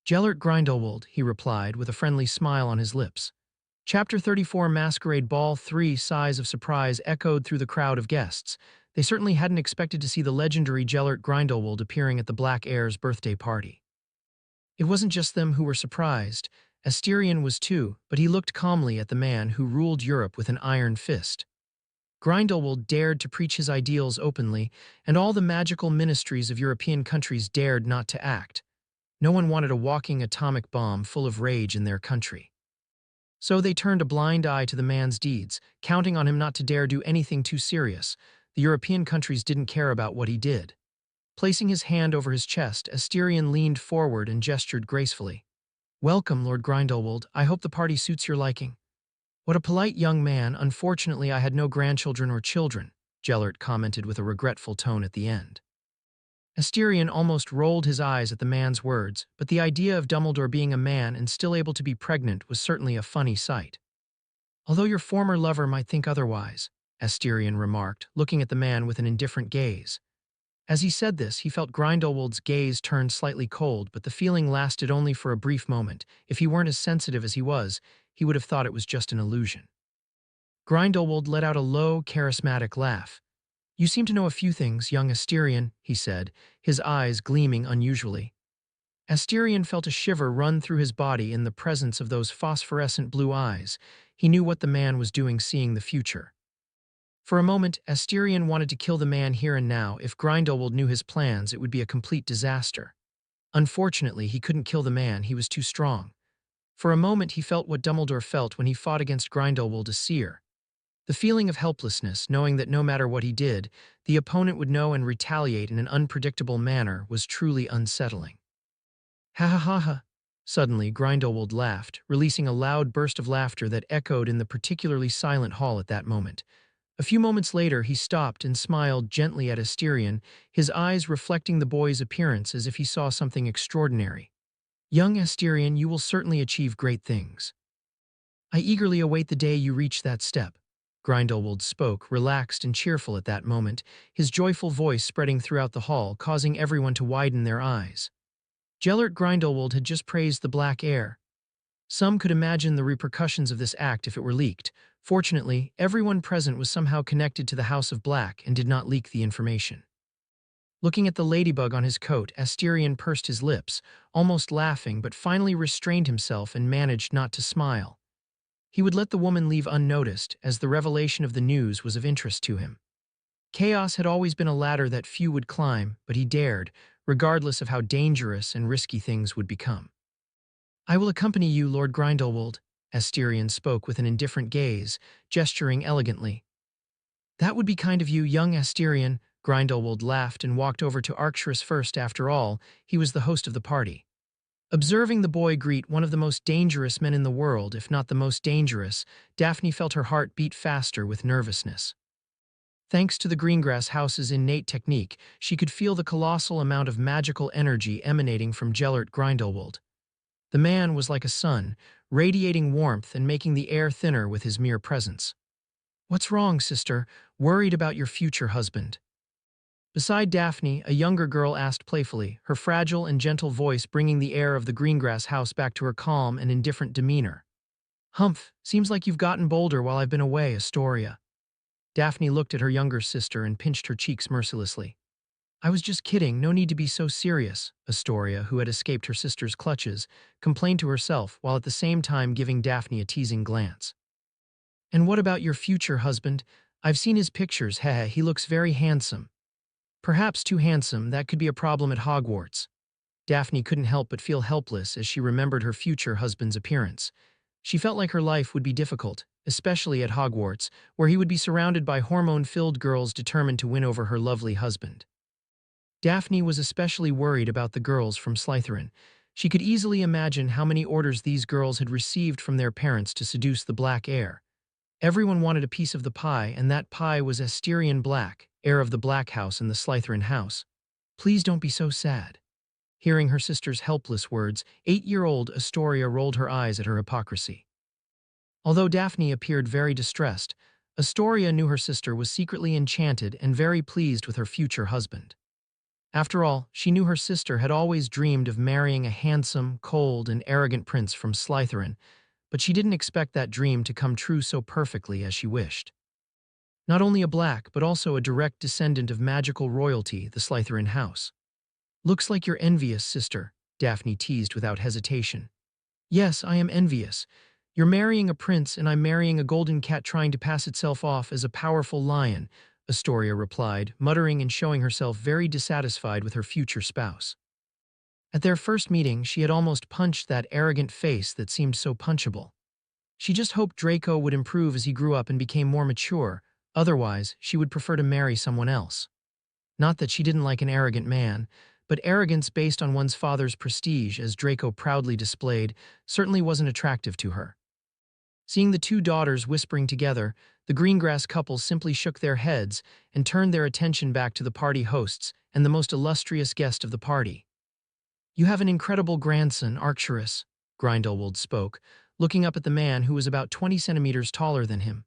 "Gellert Grindelwald," he replied with a friendly smile on his lips. Chapter 34 Masquerade Ball 3 Sighs of surprise echoed through the crowd of guests. They certainly hadn't expected to see the legendary Gellert Grindelwald appearing at the Black Heir's birthday party. It wasn't just them who were surprised. Asterion was too, but he looked calmly at the man who ruled Europe with an iron fist. Grindelwald dared to preach his ideals openly, and all the magical ministries of European countries dared not to act. No one wanted a walking atomic bomb full of rage in their country. So they turned a blind eye to the man's deeds, counting on him not to dare do anything too serious. The European countries didn't care about what he did. Placing his hand over his chest, Asterion leaned forward and gestured gracefully. "Welcome, Lord Grindelwald. I hope the party suits your liking." "What a polite young man. Unfortunately, I had no grandchildren or children." Gellert commented with a regretful tone at the end. Asterion almost rolled his eyes at the man's words, but the idea of Dumbledore being a man and still able to be pregnant was certainly a funny sight. Although your former lover might think otherwise, Asterion remarked, looking at the man with an indifferent gaze. As he said this, he felt Grindelwald's gaze turn slightly cold, but the feeling lasted only for a brief moment. If he weren't as sensitive as he was, he would have thought it was just an illusion. Grindelwald let out a low, charismatic laugh. "You seem to know a few things, young Asterion," he said, his eyes gleaming unusually. Asterion felt a shiver run through his body in the presence of those phosphorescent blue eyes. He knew what the man was doing, seeing the future. For a moment, Asterion wanted to kill the man here and now. If Grindelwald knew his plans, it would be a complete disaster. Unfortunately, he couldn't kill the man, he was too strong. For a moment, he felt what Dumbledore felt when he fought against Grindelwald as seer. The feeling of helplessness, knowing that no matter what he did, the opponent would know and retaliate in an unpredictable manner, was truly unsettling. Ha ha ha ha! Suddenly, Grindelwald laughed, releasing a loud burst of laughter that echoed in the particularly silent hall at that moment. A few moments later, he stopped and smiled gently at Asterion, his eyes reflecting the boy's appearance as if he saw something extraordinary. "Young Asterion, you will certainly achieve great things. I eagerly await the day you reach that step." Grindelwald spoke, relaxed and cheerful at that moment, his joyful voice spreading throughout the hall, causing everyone to widen their eyes. Gellert Grindelwald had just praised the black air. Some could imagine the repercussions of this act if it were leaked. Fortunately, everyone present was somehow connected to the House of Black and did not leak the information. Looking at the ladybug on his coat, Asterion pursed his lips, almost laughing, but finally restrained himself and managed not to smile. He would let the woman leave unnoticed, as the revelation of the news was of interest to him. Chaos had always been a ladder that few would climb, but he dared, regardless of how dangerous and risky things would become. "I will accompany you, Lord Grindelwald," Asterion spoke with an indifferent gaze, gesturing elegantly. "That would be kind of you, young Asterion." Grindelwald laughed and walked over to Arcturus first. After all, he was the host of the party. Observing the boy greet one of the most dangerous men in the world, if not the most dangerous, Daphne felt her heart beat faster with nervousness. Thanks to the Greengrass House's innate technique, she could feel the colossal amount of magical energy emanating from Gellert Grindelwald. The man was like a sun, radiating warmth and making the air thinner with his mere presence. "What's wrong, sister? Worried about your future husband?" Beside Daphne, a younger girl asked playfully, her fragile and gentle voice bringing the air of the Greengrass House back to her calm and indifferent demeanor. "Humph, seems like you've gotten bolder while I've been away, Astoria." Daphne looked at her younger sister and pinched her cheeks mercilessly. "I was just kidding, no need to be so serious," Astoria, who had escaped her sister's clutches, complained to herself while at the same time giving Daphne a teasing glance. "And what about your future husband? I've seen his pictures, heh, he looks very handsome." "Perhaps too handsome, that could be a problem at Hogwarts." Daphne couldn't help but feel helpless as she remembered her future husband's appearance. She felt like her life would be difficult, especially at Hogwarts, where he would be surrounded by hormone-filled girls determined to win over her lovely husband. Daphne was especially worried about the girls from Slytherin. She could easily imagine how many orders these girls had received from their parents to seduce the Black Heir. Everyone wanted a piece of the pie, and that pie was Asterion Black, heir of the Black House and the Slytherin House. "Please don't be so sad." Hearing her sister's helpless words, 8-year-old Astoria rolled her eyes at her hypocrisy. Although Daphne appeared very distressed, Astoria knew her sister was secretly enchanted and very pleased with her future husband. After all, she knew her sister had always dreamed of marrying a handsome, cold, and arrogant prince from Slytherin, but she didn't expect that dream to come true so perfectly as she wished. Not only a Black, but also a direct descendant of magical royalty, the Slytherin house. "Looks like you're envious, sister," Daphne teased without hesitation. "Yes, I am envious. You're marrying a prince and I'm marrying a golden cat trying to pass itself off as a powerful lion," Astoria replied, muttering and showing herself very dissatisfied with her future spouse. At their first meeting, she had almost punched that arrogant face that seemed so punchable. She just hoped Draco would improve as he grew up and became more mature, otherwise she would prefer to marry someone else. Not that she didn't like an arrogant man, but arrogance based on one's father's prestige, as Draco proudly displayed, certainly wasn't attractive to her. Seeing the two daughters whispering together, the Greengrass couple simply shook their heads and turned their attention back to the party hosts and the most illustrious guest of the party. "You have an incredible grandson, Arcturus," Grindelwald spoke, looking up at the man who was about 20 centimeters taller than him.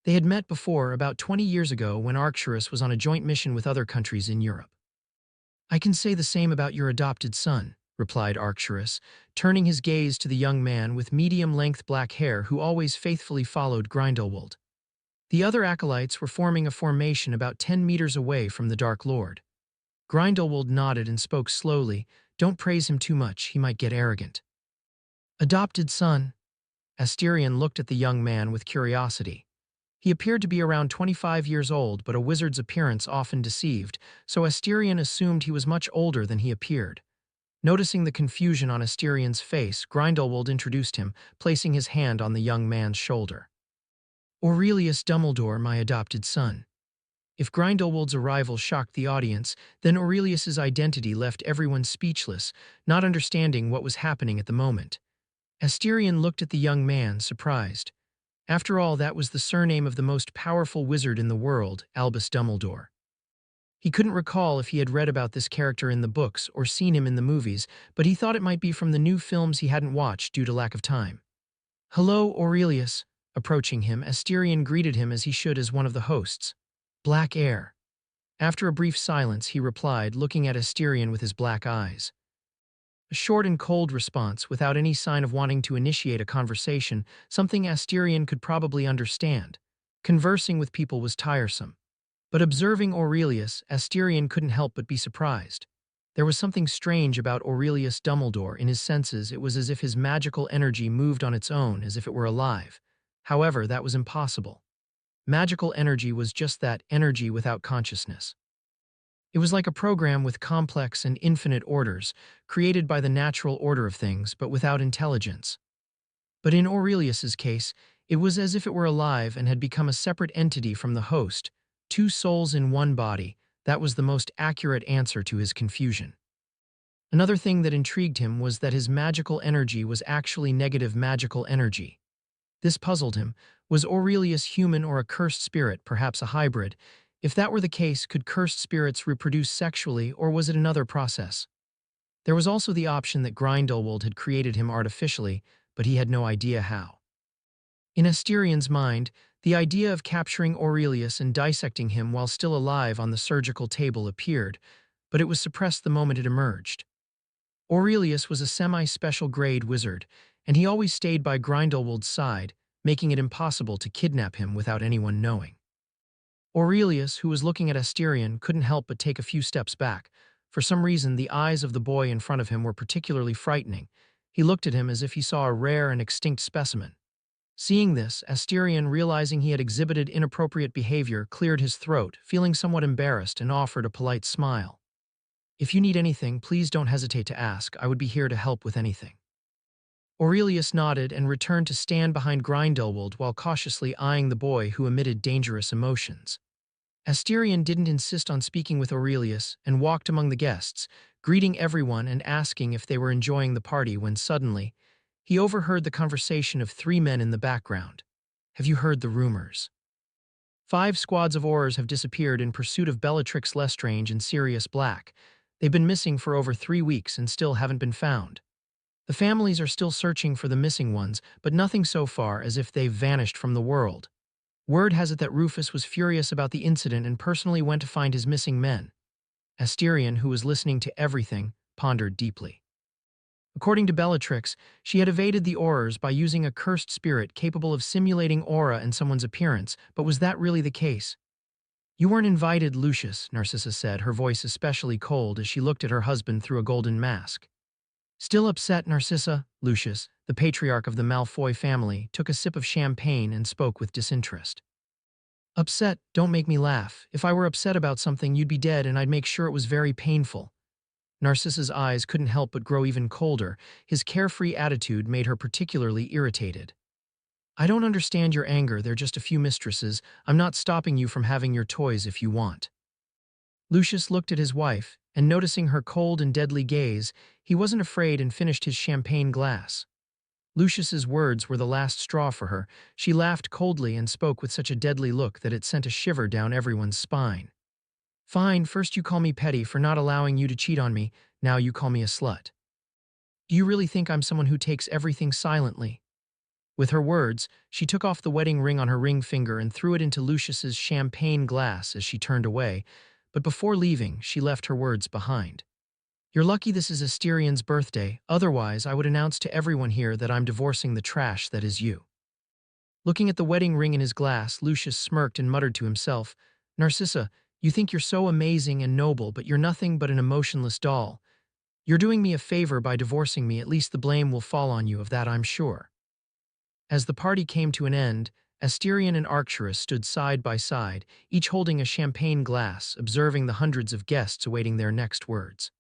They had met before, about 20 years ago, when Arcturus was on a joint mission with other countries in Europe. "I can say the same about your adopted son," replied Arcturus, turning his gaze to the young man with medium-length black hair who always faithfully followed Grindelwald. The other acolytes were forming a formation about 10 meters away from the Dark Lord. Grindelwald nodded and spoke slowly. "Don't praise him too much, he might get arrogant." "Adopted son?" Asterion looked at the young man with curiosity. He appeared to be around 25 years old, but a wizard's appearance often deceived, so Asterion assumed he was much older than he appeared. Noticing the confusion on Asterion's face, Grindelwald introduced him, placing his hand on the young man's shoulder. "Aurelius Dumbledore, my adopted son." If Grindelwald's arrival shocked the audience, then Aurelius's identity left everyone speechless, not understanding what was happening at the moment. Asterion looked at the young man, surprised. After all, that was the surname of the most powerful wizard in the world, Albus Dumbledore. He couldn't recall if he had read about this character in the books or seen him in the movies, but he thought it might be from the new films he hadn't watched due to lack of time. "Hello, Aurelius." Approaching him, Asterion greeted him as he should as one of the hosts. "Black air." After a brief silence, he replied, looking at Asterion with his black eyes. A short and cold response, without any sign of wanting to initiate a conversation, something Asterion could probably understand. Conversing with people was tiresome. But observing Aurelius, Asterion couldn't help but be surprised. There was something strange about Aurelius Dumbledore. In his senses, it was as if his magical energy moved on its own, as if it were alive. However, that was impossible. Magical energy was just that, energy without consciousness. It was like a program with complex and infinite orders, created by the natural order of things, but without intelligence. But in Aurelius's case, it was as if it were alive and had become a separate entity from the host, two souls in one body. That was the most accurate answer to his confusion. Another thing that intrigued him was that his magical energy was actually negative magical energy. This puzzled him. Was Aurelius human or a cursed spirit, perhaps a hybrid? If that were the case, could cursed spirits reproduce sexually, or was it another process? There was also the option that Grindelwald had created him artificially, but he had no idea how. In Asterion's mind, the idea of capturing Aurelius and dissecting him while still alive on the surgical table appeared, but it was suppressed the moment it emerged. Aurelius was a semi-special grade wizard, and he always stayed by Grindelwald's side, making it impossible to kidnap him without anyone knowing. Aurelius, who was looking at Asterion, couldn't help but take a few steps back. For some reason, the eyes of the boy in front of him were particularly frightening. He looked at him as if he saw a rare and extinct specimen. Seeing this, Asterion, realizing he had exhibited inappropriate behavior, cleared his throat, feeling somewhat embarrassed, and offered a polite smile. "If you need anything, please don't hesitate to ask. I would be here to help with anything." Aurelius nodded and returned to stand behind Grindelwald while cautiously eyeing the boy who emitted dangerous emotions. Asterion didn't insist on speaking with Aurelius and walked among the guests, greeting everyone and asking if they were enjoying the party when suddenly, he overheard the conversation of three men in the background. "Have you heard the rumors? 5 squads of Aurors have disappeared in pursuit of Bellatrix Lestrange and Sirius Black. They've been missing for over 3 weeks and still haven't been found. The families are still searching for the missing ones, but nothing so far, as if they've vanished from the world. Word has it that Rufus was furious about the incident and personally went to find his missing men." Asterion, who was listening to everything, pondered deeply. According to Bellatrix, she had evaded the Aurors by using a cursed spirit capable of simulating aura and someone's appearance, but was that really the case? "You weren't invited, Lucius," Narcissa said, her voice especially cold as she looked at her husband through a golden mask. Still upset, Narcissa, Lucius, the patriarch of the Malfoy family, took a sip of champagne and spoke with disinterest. "Upset? Don't make me laugh. If I were upset about something, you'd be dead and I'd make sure it was very painful." Narcissa's eyes couldn't help but grow even colder. His carefree attitude made her particularly irritated. "I don't understand your anger. They're just a few mistresses. I'm not stopping you from having your toys if you want." Lucius looked at his wife, and noticing her cold and deadly gaze, he wasn't afraid and finished his champagne glass. Lucius's words were the last straw for her. She laughed coldly and spoke with such a deadly look that it sent a shiver down everyone's spine. Fine, first you call me petty for not allowing you to cheat on me, now you call me a slut. Do you really think I'm someone who takes everything silently? With her words, she took off the wedding ring on her ring finger and threw it into Lucius's champagne glass as she turned away, but before leaving, she left her words behind. You're lucky this is Asterion's birthday, otherwise I would announce to everyone here that I'm divorcing the trash that is you. Looking at the wedding ring in his glass, Lucius smirked and muttered to himself, Narcissa, you think you're so amazing and noble, but you're nothing but an emotionless doll. You're doing me a favor by divorcing me, at least the blame will fall on you, of that I'm sure. As the party came to an end, Asterion and Arcturus stood side by side, each holding a champagne glass, observing the hundreds of guests awaiting their next words.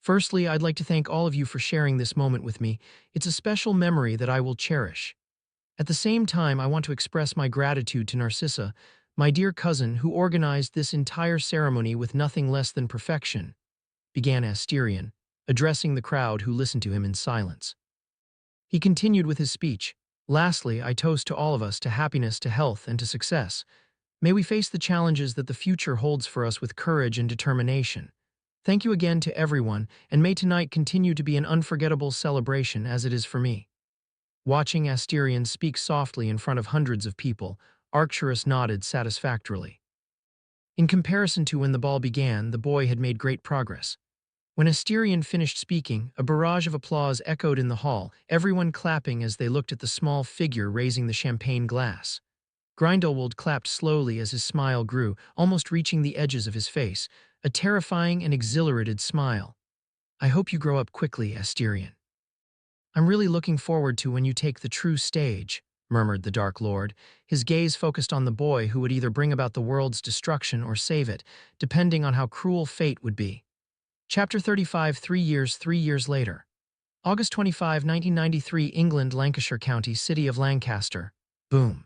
Firstly, I'd like to thank all of you for sharing this moment with me. It's a special memory that I will cherish. At the same time, I want to express my gratitude to Narcissa, my dear cousin, who organized this entire ceremony with nothing less than perfection, began Asterion, addressing the crowd who listened to him in silence. He continued with his speech. Lastly, I toast to all of us to happiness, to health, and to success. May we face the challenges that the future holds for us with courage and determination. Thank you again to everyone, and may tonight continue to be an unforgettable celebration as it is for me. Watching Asterion speak softly in front of hundreds of people, Arcturus nodded satisfactorily. In comparison to when the ball began, the boy had made great progress. When Asterion finished speaking, a barrage of applause echoed in the hall, everyone clapping as they looked at the small figure raising the champagne glass. Grindelwald clapped slowly as his smile grew, almost reaching the edges of his face, a terrifying and exhilarated smile. I hope you grow up quickly, Asterion. I'm really looking forward to when you take the true stage, murmured the Dark Lord, his gaze focused on the boy who would either bring about the world's destruction or save it, depending on how cruel fate would be. Chapter 35, 3 years later. August 25, 1993, England, Lancashire County, city of Lancaster. Boom.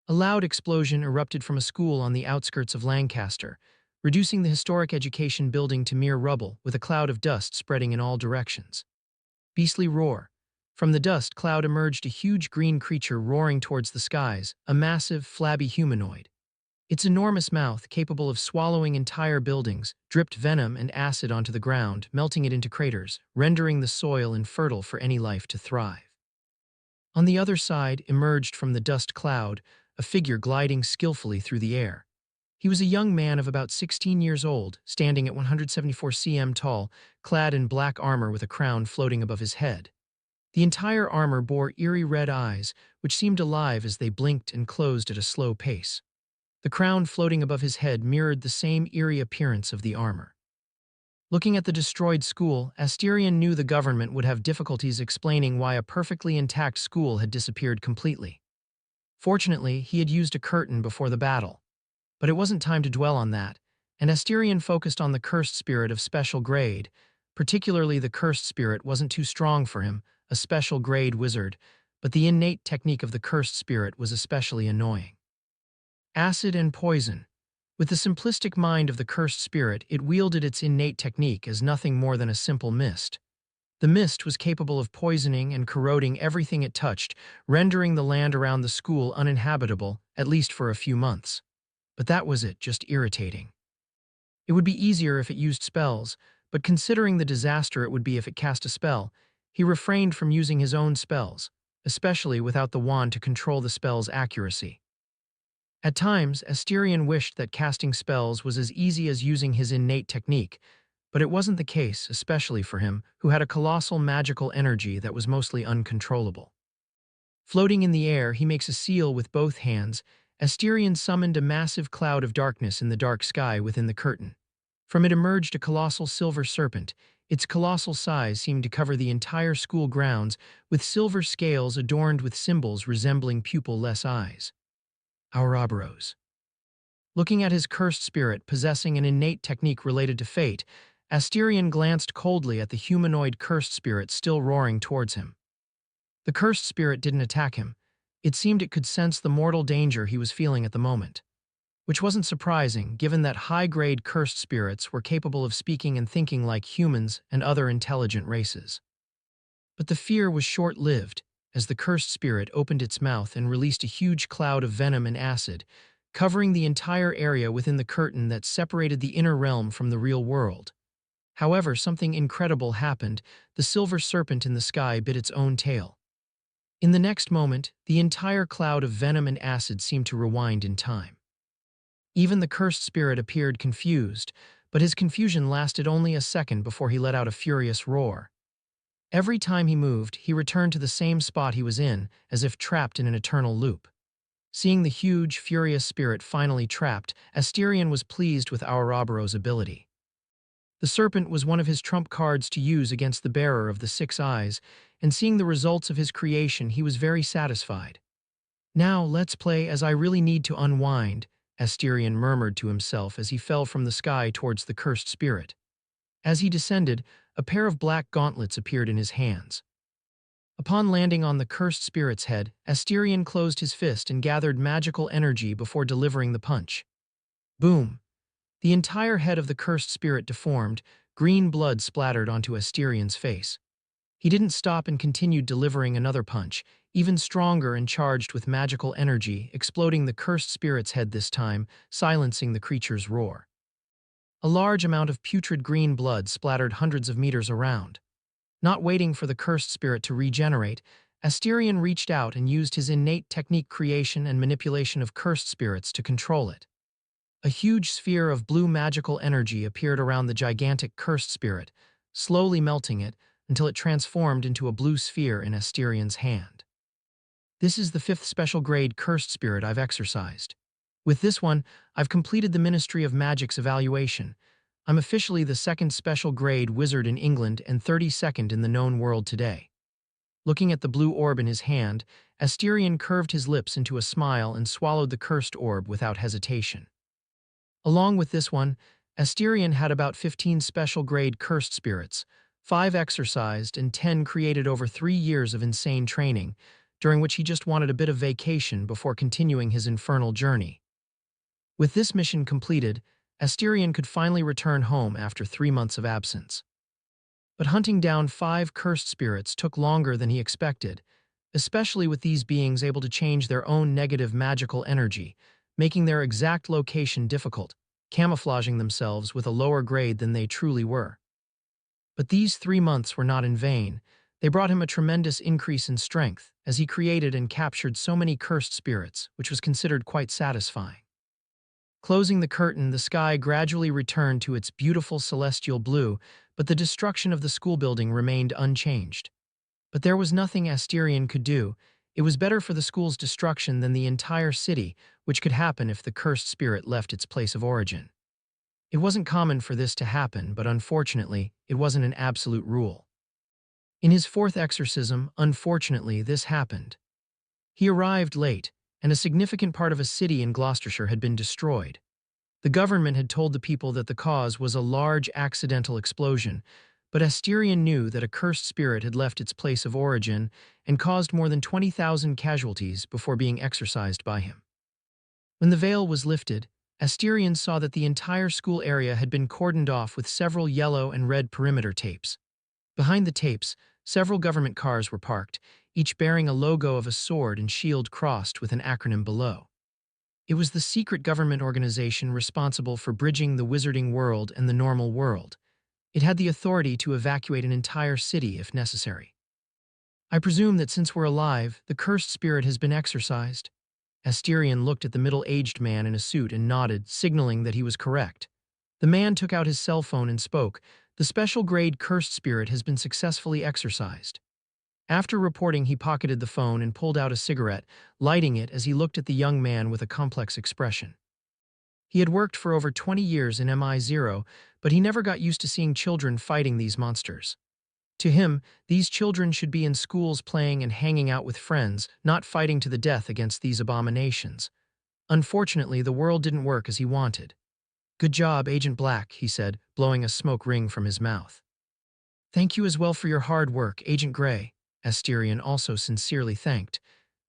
A loud explosion erupted from a school on the outskirts of Lancaster, reducing the historic education building to mere rubble, with a cloud of dust spreading in all directions. Beastly roar. From the dust cloud emerged a huge green creature roaring towards the skies, a massive, flabby humanoid. Its enormous mouth, capable of swallowing entire buildings, dripped venom and acid onto the ground, melting it into craters, rendering the soil infertile for any life to thrive. On the other side, emerged from the dust cloud, a figure gliding skillfully through the air. He was a young man of about 16 years old, standing at 174 cm tall, clad in black armor with a crown floating above his head. The entire armor bore eerie red eyes, which seemed alive as they blinked and closed at a slow pace. The crown floating above his head mirrored the same eerie appearance of the armor. Looking at the destroyed school, Asterion knew the government would have difficulties explaining why a perfectly intact school had disappeared completely. Fortunately, he had used a curtain before the battle. But it wasn't time to dwell on that, and Asterion focused on the cursed spirit of special grade. Particularly, the cursed spirit wasn't too strong for him, a special grade wizard, but the innate technique of the cursed spirit was especially annoying. Acid and poison. With the simplistic mind of the cursed spirit, it wielded its innate technique as nothing more than a simple mist. The mist was capable of poisoning and corroding everything it touched, rendering the land around the school uninhabitable, at least for a few months. But that was it, just irritating. It would be easier if it used spells, but considering the disaster it would be if it cast a spell, he refrained from using his own spells, especially without the wand to control the spell's accuracy. At times, Asterion wished that casting spells was as easy as using his innate technique, but it wasn't the case, especially for him, who had a colossal magical energy that was mostly uncontrollable. Floating in the air, he makes a seal with both hands. Asterion summoned a massive cloud of darkness in the dark sky within the curtain. From it emerged a colossal silver serpent. Its colossal size seemed to cover the entire school grounds, with silver scales adorned with symbols resembling pupil-less eyes. Ouroboros. Looking at his cursed spirit possessing an innate technique related to fate, Asterion glanced coldly at the humanoid cursed spirit still roaring towards him. The cursed spirit didn't attack him. It seemed it could sense the mortal danger he was feeling at the moment, which wasn't surprising given that high-grade cursed spirits were capable of speaking and thinking like humans and other intelligent races. But the fear was short-lived, as the cursed spirit opened its mouth and released a huge cloud of venom and acid, covering the entire area within the curtain that separated the inner realm from the real world. However, something incredible happened. The silver serpent in the sky bit its own tail. In the next moment, the entire cloud of venom and acid seemed to rewind in time. Even the cursed spirit appeared confused, but his confusion lasted only a second before he let out a furious roar. Every time he moved, he returned to the same spot he was in, as if trapped in an eternal loop. Seeing the huge, furious spirit finally trapped, Asterion was pleased with Ouroboros' ability. The serpent was one of his trump cards to use against the bearer of the six eyes, and seeing the results of his creation, he was very satisfied. "Now, let's play, as I really need to unwind," Asterion murmured to himself as he fell from the sky towards the cursed spirit. As he descended, a pair of black gauntlets appeared in his hands. Upon landing on the cursed spirit's head, Asterion closed his fist and gathered magical energy before delivering the punch. Boom! The entire head of the cursed spirit deformed, green blood splattered onto Asterion's face. He didn't stop and continued delivering another punch, even stronger and charged with magical energy, exploding the cursed spirit's head this time, silencing the creature's roar. A large amount of putrid green blood splattered hundreds of meters around. Not waiting for the cursed spirit to regenerate, Asterion reached out and used his innate technique creation and manipulation of cursed spirits to control it. A huge sphere of blue magical energy appeared around the gigantic cursed spirit, slowly melting it until it transformed into a blue sphere in Asterion's hand. "This is the 5th special grade cursed spirit I've exorcised. With this one, I've completed the Ministry of Magic's evaluation. I'm officially the 2nd special grade wizard in England and 32nd in the known world today." Looking at the blue orb in his hand, Asterion curved his lips into a smile and swallowed the cursed orb without hesitation. Along with this one, Asterion had about 15 special grade cursed spirits, 5 exorcised and 10 created over 3 years of insane training, during which he just wanted a bit of vacation before continuing his infernal journey. With this mission completed, Asterion could finally return home after 3 months of absence. But hunting down 5 cursed spirits took longer than he expected, especially with these beings able to change their own negative magical energy, making their exact location difficult, camouflaging themselves with a lower grade than they truly were. But these 3 months were not in vain. They brought him a tremendous increase in strength, as he created and captured so many cursed spirits, which was considered quite satisfying. Closing the curtain, the sky gradually returned to its beautiful celestial blue, but the destruction of the school building remained unchanged. But there was nothing Asterion could do. It was better for the school's destruction than the entire city, which could happen if the cursed spirit left its place of origin. It wasn't common for this to happen, but unfortunately, it wasn't an absolute rule. In his 4th exorcism, unfortunately, this happened. He arrived late, and a significant part of a city in Gloucestershire had been destroyed. The government had told the people that the cause was a large accidental explosion, but Asterion knew that a cursed spirit had left its place of origin and caused more than 20,000 casualties before being exorcised by him. When the veil was lifted, Asterion saw that the entire school area had been cordoned off with several yellow and red perimeter tapes. Behind the tapes, several government cars were parked, each bearing a logo of a sword and shield crossed with an acronym below. It was the secret government organization responsible for bridging the wizarding world and the normal world. It had the authority to evacuate an entire city if necessary. "I presume that since we're alive, the cursed spirit has been exorcised." Asterion looked at the middle-aged man in a suit and nodded, signaling that he was correct. The man took out his cell phone and spoke. "The special-grade cursed spirit has been successfully exorcised." After reporting, he pocketed the phone and pulled out a cigarette, lighting it as he looked at the young man with a complex expression. He had worked for over 20 years in MI0, but he never got used to seeing children fighting these monsters. To him, these children should be in schools playing and hanging out with friends, not fighting to the death against these abominations. Unfortunately, the world didn't work as he wanted. "Good job, Agent Black," he said, blowing a smoke ring from his mouth. "Thank you as well for your hard work, Agent Gray," Asterion also sincerely thanked.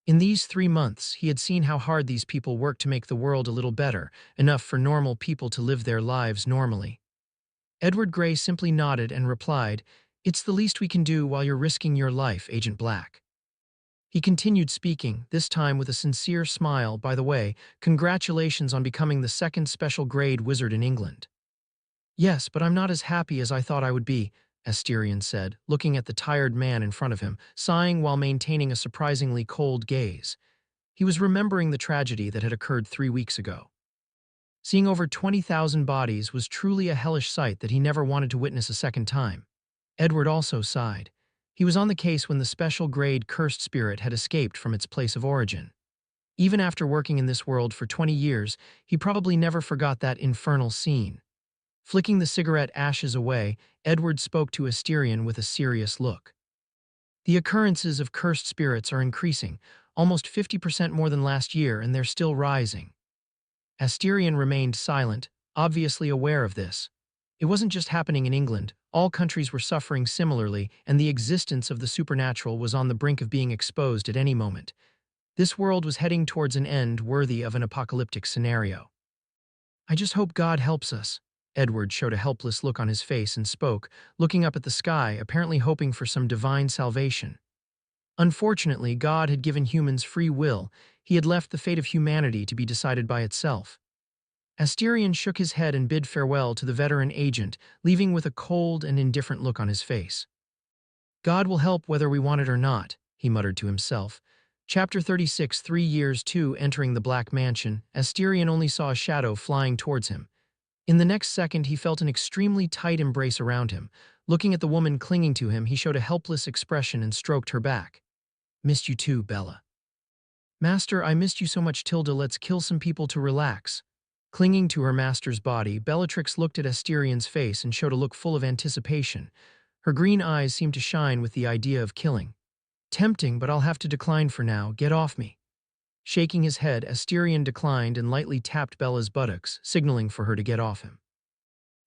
In these 3 months, he had seen how hard these people worked to make the world a little better, enough for normal people to live their lives normally. Edward Gray simply nodded and replied, It's the least we can do while you're risking your life, Agent Black. He continued speaking, this time with a sincere smile. By the way, congratulations on becoming the second special grade wizard in England. Yes, but I'm not as happy as I thought I would be, Asterion said, looking at the tired man in front of him, sighing while maintaining a surprisingly cold gaze. He was remembering the tragedy that had occurred 3 weeks ago. Seeing over 20,000 bodies was truly a hellish sight that he never wanted to witness a second time. Edward also sighed. He was on the case when the special grade cursed spirit had escaped from its place of origin. Even after working in this world for 20 years, he probably never forgot that infernal scene. Flicking the cigarette ashes away, Edward spoke to Asterion with a serious look. The occurrences of cursed spirits are increasing, almost 50% more than last year, and they're still rising. Asterion remained silent, obviously aware of this. It wasn't just happening in England, all countries were suffering similarly, and the existence of the supernatural was on the brink of being exposed at any moment. This world was heading towards an end worthy of an apocalyptic scenario. I just hope God helps us. Edward showed a helpless look on his face and spoke, looking up at the sky, apparently hoping for some divine salvation. Unfortunately, God had given humans free will. He had left the fate of humanity to be decided by itself. Asterion shook his head and bid farewell to the veteran agent, leaving with a cold and indifferent look on his face. God will help whether we want it or not, he muttered to himself. Chapter 36. 3 years 2. Entering the Black Mansion, Asterion only saw a shadow flying towards him. In the next second, he felt an extremely tight embrace around him. Looking at the woman clinging to him, he showed a helpless expression and stroked her back. Missed you too, Bella. Master, I missed you so much. Tilda, let's kill some people to relax. Clinging to her master's body, Bellatrix looked at Asterion's face and showed a look full of anticipation. Her green eyes seemed to shine with the idea of killing. Tempting, but I'll have to decline for now. Get off me. Shaking his head, Asterion declined and lightly tapped Bella's buttocks, signaling for her to get off him.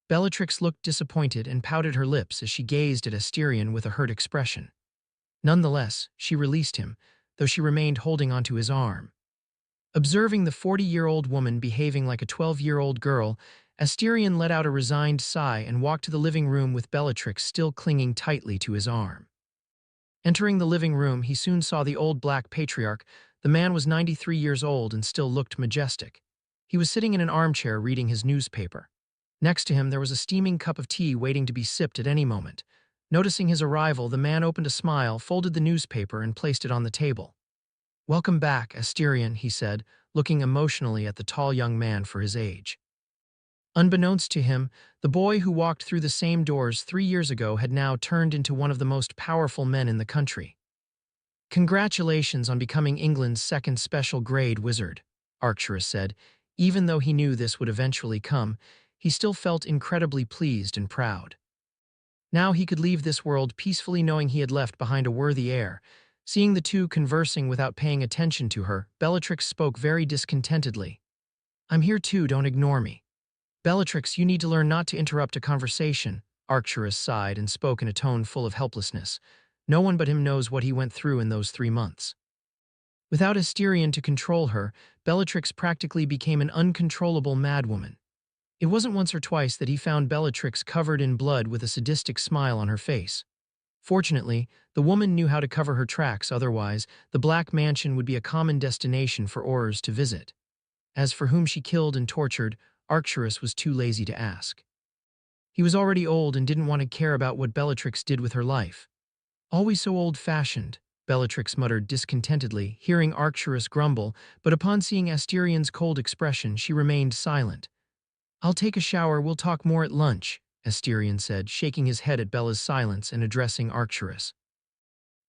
Bellatrix looked disappointed and pouted her lips as she gazed at Asterion with a hurt expression. Nonetheless, she released him, though she remained holding onto his arm. Observing the 40-year-old woman behaving like a 12-year-old girl, Asterion let out a resigned sigh and walked to the living room with Bellatrix still clinging tightly to his arm. Entering the living room, he soon saw the old Black Patriarch. The man was 93 years old and still looked majestic. He was sitting in an armchair reading his newspaper. Next to him, there was a steaming cup of tea waiting to be sipped at any moment. Noticing his arrival, the man opened a smile, folded the newspaper, and placed it on the table. Welcome back, Asterion, he said, looking emotionally at the tall young man for his age. Unbeknownst to him, the boy who walked through the same doors 3 years ago had now turned into one of the most powerful men in the country. Congratulations on becoming England's second special grade wizard, Arcturus said. Even though he knew this would eventually come, he still felt incredibly pleased and proud. Now he could leave this world peacefully knowing he had left behind a worthy heir. Seeing the two conversing without paying attention to her, Bellatrix spoke very discontentedly. I'm here too, don't ignore me. Bellatrix, you need to learn not to interrupt a conversation, Arcturus sighed and spoke in a tone full of helplessness. No one but him knows what he went through in those 3 months. Without Asterion to control her, Bellatrix practically became an uncontrollable madwoman. It wasn't once or twice that he found Bellatrix covered in blood with a sadistic smile on her face. Fortunately, the woman knew how to cover her tracks, otherwise, the Black Mansion would be a common destination for Aurors to visit. As for whom she killed and tortured, Arcturus was too lazy to ask. He was already old and didn't want to care about what Bellatrix did with her life. Always so old-fashioned, Bellatrix muttered discontentedly, hearing Arcturus grumble, but upon seeing Asterion's cold expression, she remained silent. I'll take a shower, we'll talk more at lunch, Asterion said, shaking his head at Bella's silence and addressing Arcturus.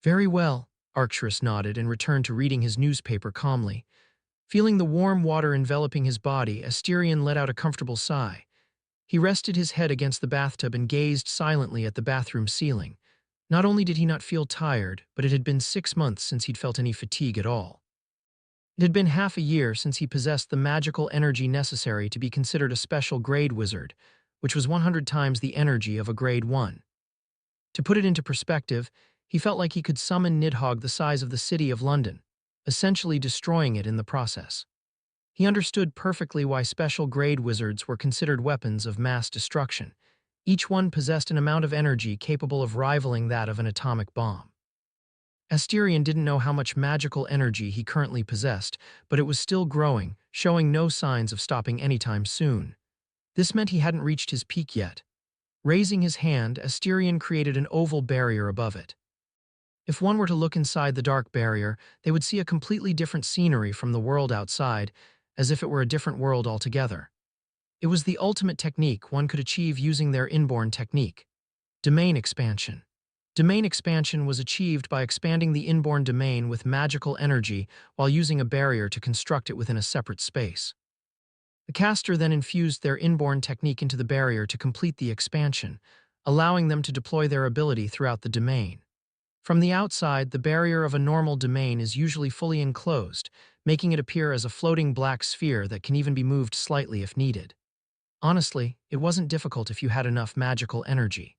Very well, Arcturus nodded and returned to reading his newspaper calmly. Feeling the warm water enveloping his body, Asterion let out a comfortable sigh. He rested his head against the bathtub and gazed silently at the bathroom ceiling. Not only did he not feel tired, but it had been 6 months since he'd felt any fatigue at all. It had been half a year since he possessed the magical energy necessary to be considered a special grade wizard, which was 100 times the energy of a grade 1. To put it into perspective, he felt like he could summon Nidhogg the size of the city of London, essentially destroying it in the process. He understood perfectly why special grade wizards were considered weapons of mass destruction. Each one possessed an amount of energy capable of rivaling that of an atomic bomb. Asterion didn't know how much magical energy he currently possessed, but it was still growing, showing no signs of stopping anytime soon. This meant he hadn't reached his peak yet. Raising his hand, Asterion created an oval barrier above it. If one were to look inside the dark barrier, they would see a completely different scenery from the world outside, as if it were a different world altogether. It was the ultimate technique one could achieve using their inborn technique. Domain expansion. Domain expansion was achieved by expanding the inborn domain with magical energy while using a barrier to construct it within a separate space. The caster then infused their inborn technique into the barrier to complete the expansion, allowing them to deploy their ability throughout the domain. From the outside, the barrier of a normal domain is usually fully enclosed, making it appear as a floating black sphere that can even be moved slightly if needed. Honestly, it wasn't difficult if you had enough magical energy.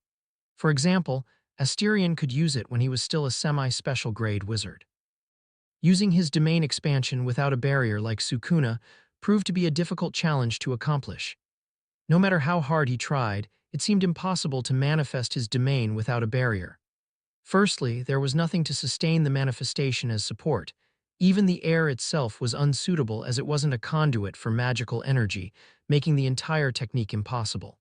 For example, Asterion could use it when he was still a semi-special grade wizard. Using his domain expansion without a barrier like Sukuna proved to be a difficult challenge to accomplish. No matter how hard he tried, it seemed impossible to manifest his domain without a barrier. Firstly, there was nothing to sustain the manifestation as support. Even the air itself was unsuitable as it wasn't a conduit for magical energy, making the entire technique impossible.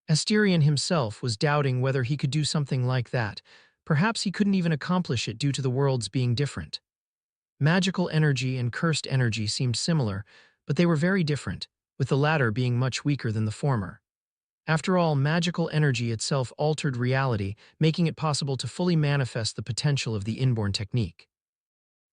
Asterion himself was doubting whether he could do something like that. Perhaps he couldn't even accomplish it due to the worlds being different. Magical energy and cursed energy seemed similar, but they were very different, with the latter being much weaker than the former. After all, magical energy itself altered reality, making it possible to fully manifest the potential of the inborn technique.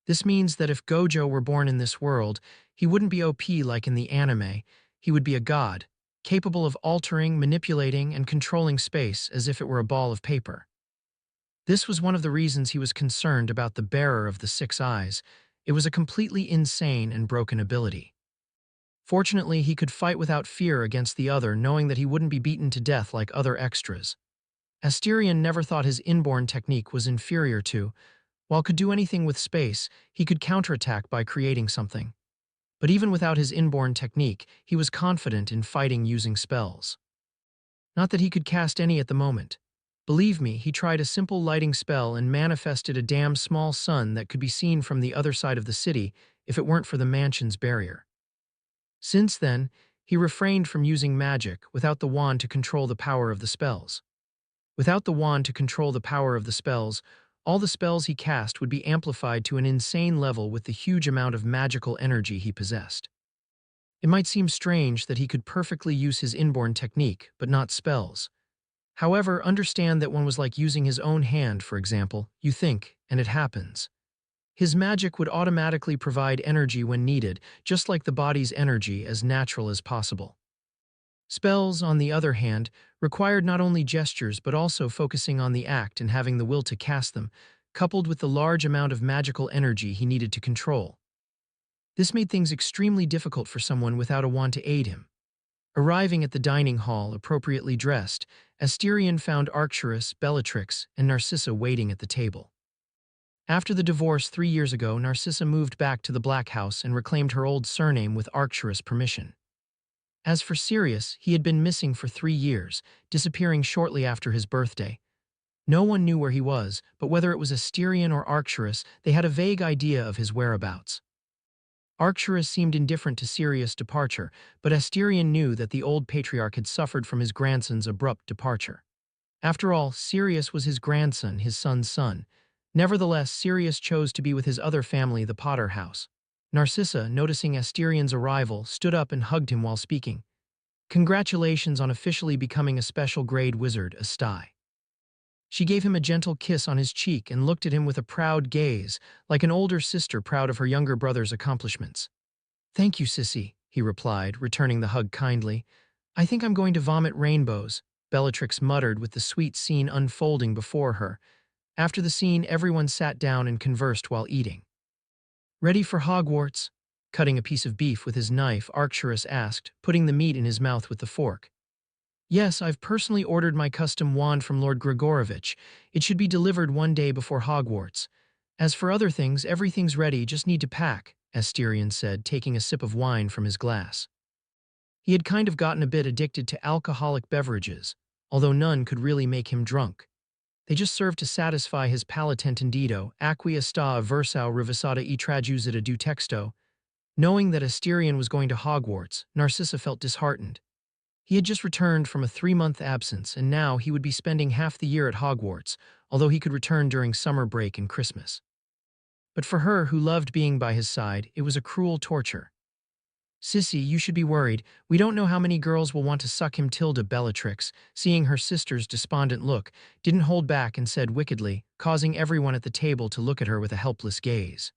This means that if Gojo were born in this world, he wouldn't be OP like in the anime. He would be a god, capable of altering, manipulating, and controlling space as if it were a ball of paper. This was one of the reasons he was concerned about the bearer of the six eyes. It was a completely insane and broken ability. Fortunately, he could fight without fear against the other, knowing that he wouldn't be beaten to death like other extras. Asterion never thought his inborn technique was inferior to. While could do anything with space, he could counterattack by creating something. But even without his inborn technique, he was confident in fighting using spells. Not that he could cast any at the moment. Believe me, he tried a simple lighting spell and manifested a damn small sun that could be seen from the other side of the city if it weren't for the mansion's barrier. Since then, he refrained from using magic without the wand to control the power of the spells. Without the wand to control the power of the spells, all the spells he cast would be amplified to an insane level with the huge amount of magical energy he possessed. It might seem strange that he could perfectly use his inborn technique, but not spells. However, understand that one was like using his own hand, for example. You think, and it happens. His magic would automatically provide energy when needed, just like the body's energy, as natural as possible. Spells, on the other hand, required not only gestures but also focusing on the act and having the will to cast them, coupled with the large amount of magical energy he needed to control. This made things extremely difficult for someone without a wand to aid him. Arriving at the dining hall, appropriately dressed, Asterion found Arcturus, Bellatrix, and Narcissa waiting at the table. After the divorce 3 years ago, Narcissa moved back to the Black House and reclaimed her old surname with Arcturus' permission. As for Sirius, he had been missing for 3 years, disappearing shortly after his birthday. No one knew where he was, but whether it was Asterion or Arcturus, they had a vague idea of his whereabouts. Arcturus seemed indifferent to Sirius' departure, but Asterion knew that the old patriarch had suffered from his grandson's abrupt departure. After all, Sirius was his grandson, his son's son. Nevertheless, Sirius chose to be with his other family, the Potter House. Narcissa, noticing Asterion's arrival, stood up and hugged him while speaking. Congratulations on officially becoming a special grade wizard, Astai. She gave him a gentle kiss on his cheek and looked at him with a proud gaze, like an older sister proud of her younger brother's accomplishments. Thank you, Sissy, he replied, returning the hug kindly. I think I'm going to vomit rainbows, Bellatrix muttered with the sweet scene unfolding before her. After the scene, everyone sat down and conversed while eating. Ready for Hogwarts? Cutting a piece of beef with his knife, Arcturus asked, putting the meat in his mouth with the fork. Yes, I've personally ordered my custom wand from Lord Grigorovich. It should be delivered one day before Hogwarts. As for other things, everything's ready, just need to pack, Asterion said, taking a sip of wine from his glass. He had kind of gotten a bit addicted to alcoholic beverages. although none could really make him drunk. They just served to satisfy his palatentendido, acquia sta versao revisata e traducita du texto. Knowing that Asterion was going to Hogwarts, Narcissa felt disheartened. He had just returned from a 3-month absence, and now he would be spending half the year at Hogwarts, although he could return during summer break and Christmas. But for her, who loved being by his side, it was a cruel torture. "Sissy, you should be worried. We don't know how many girls will want to suck him." Tilda Bellatrix, seeing her sister's despondent look, didn't hold back and said wickedly, causing everyone at the table to look at her with a helpless gaze.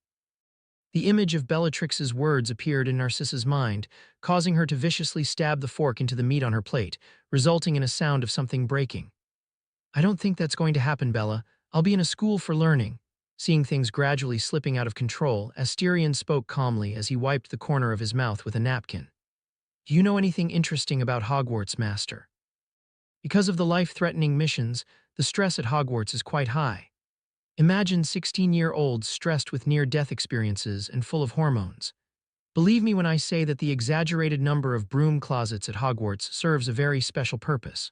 The image of Bellatrix's words appeared in Narcissa's mind, causing her to viciously stab the fork into the meat on her plate, resulting in a sound of something breaking. "I don't think that's going to happen, Bella. I'll be in a school for learning." Seeing things gradually slipping out of control, Asterion spoke calmly as he wiped the corner of his mouth with a napkin. "Do you know anything interesting about Hogwarts, Master?" Because of the life-threatening missions, the stress at Hogwarts is quite high. Imagine 16-year-olds stressed with near-death experiences and full of hormones. Believe me when I say that the exaggerated number of broom closets at Hogwarts serves a very special purpose.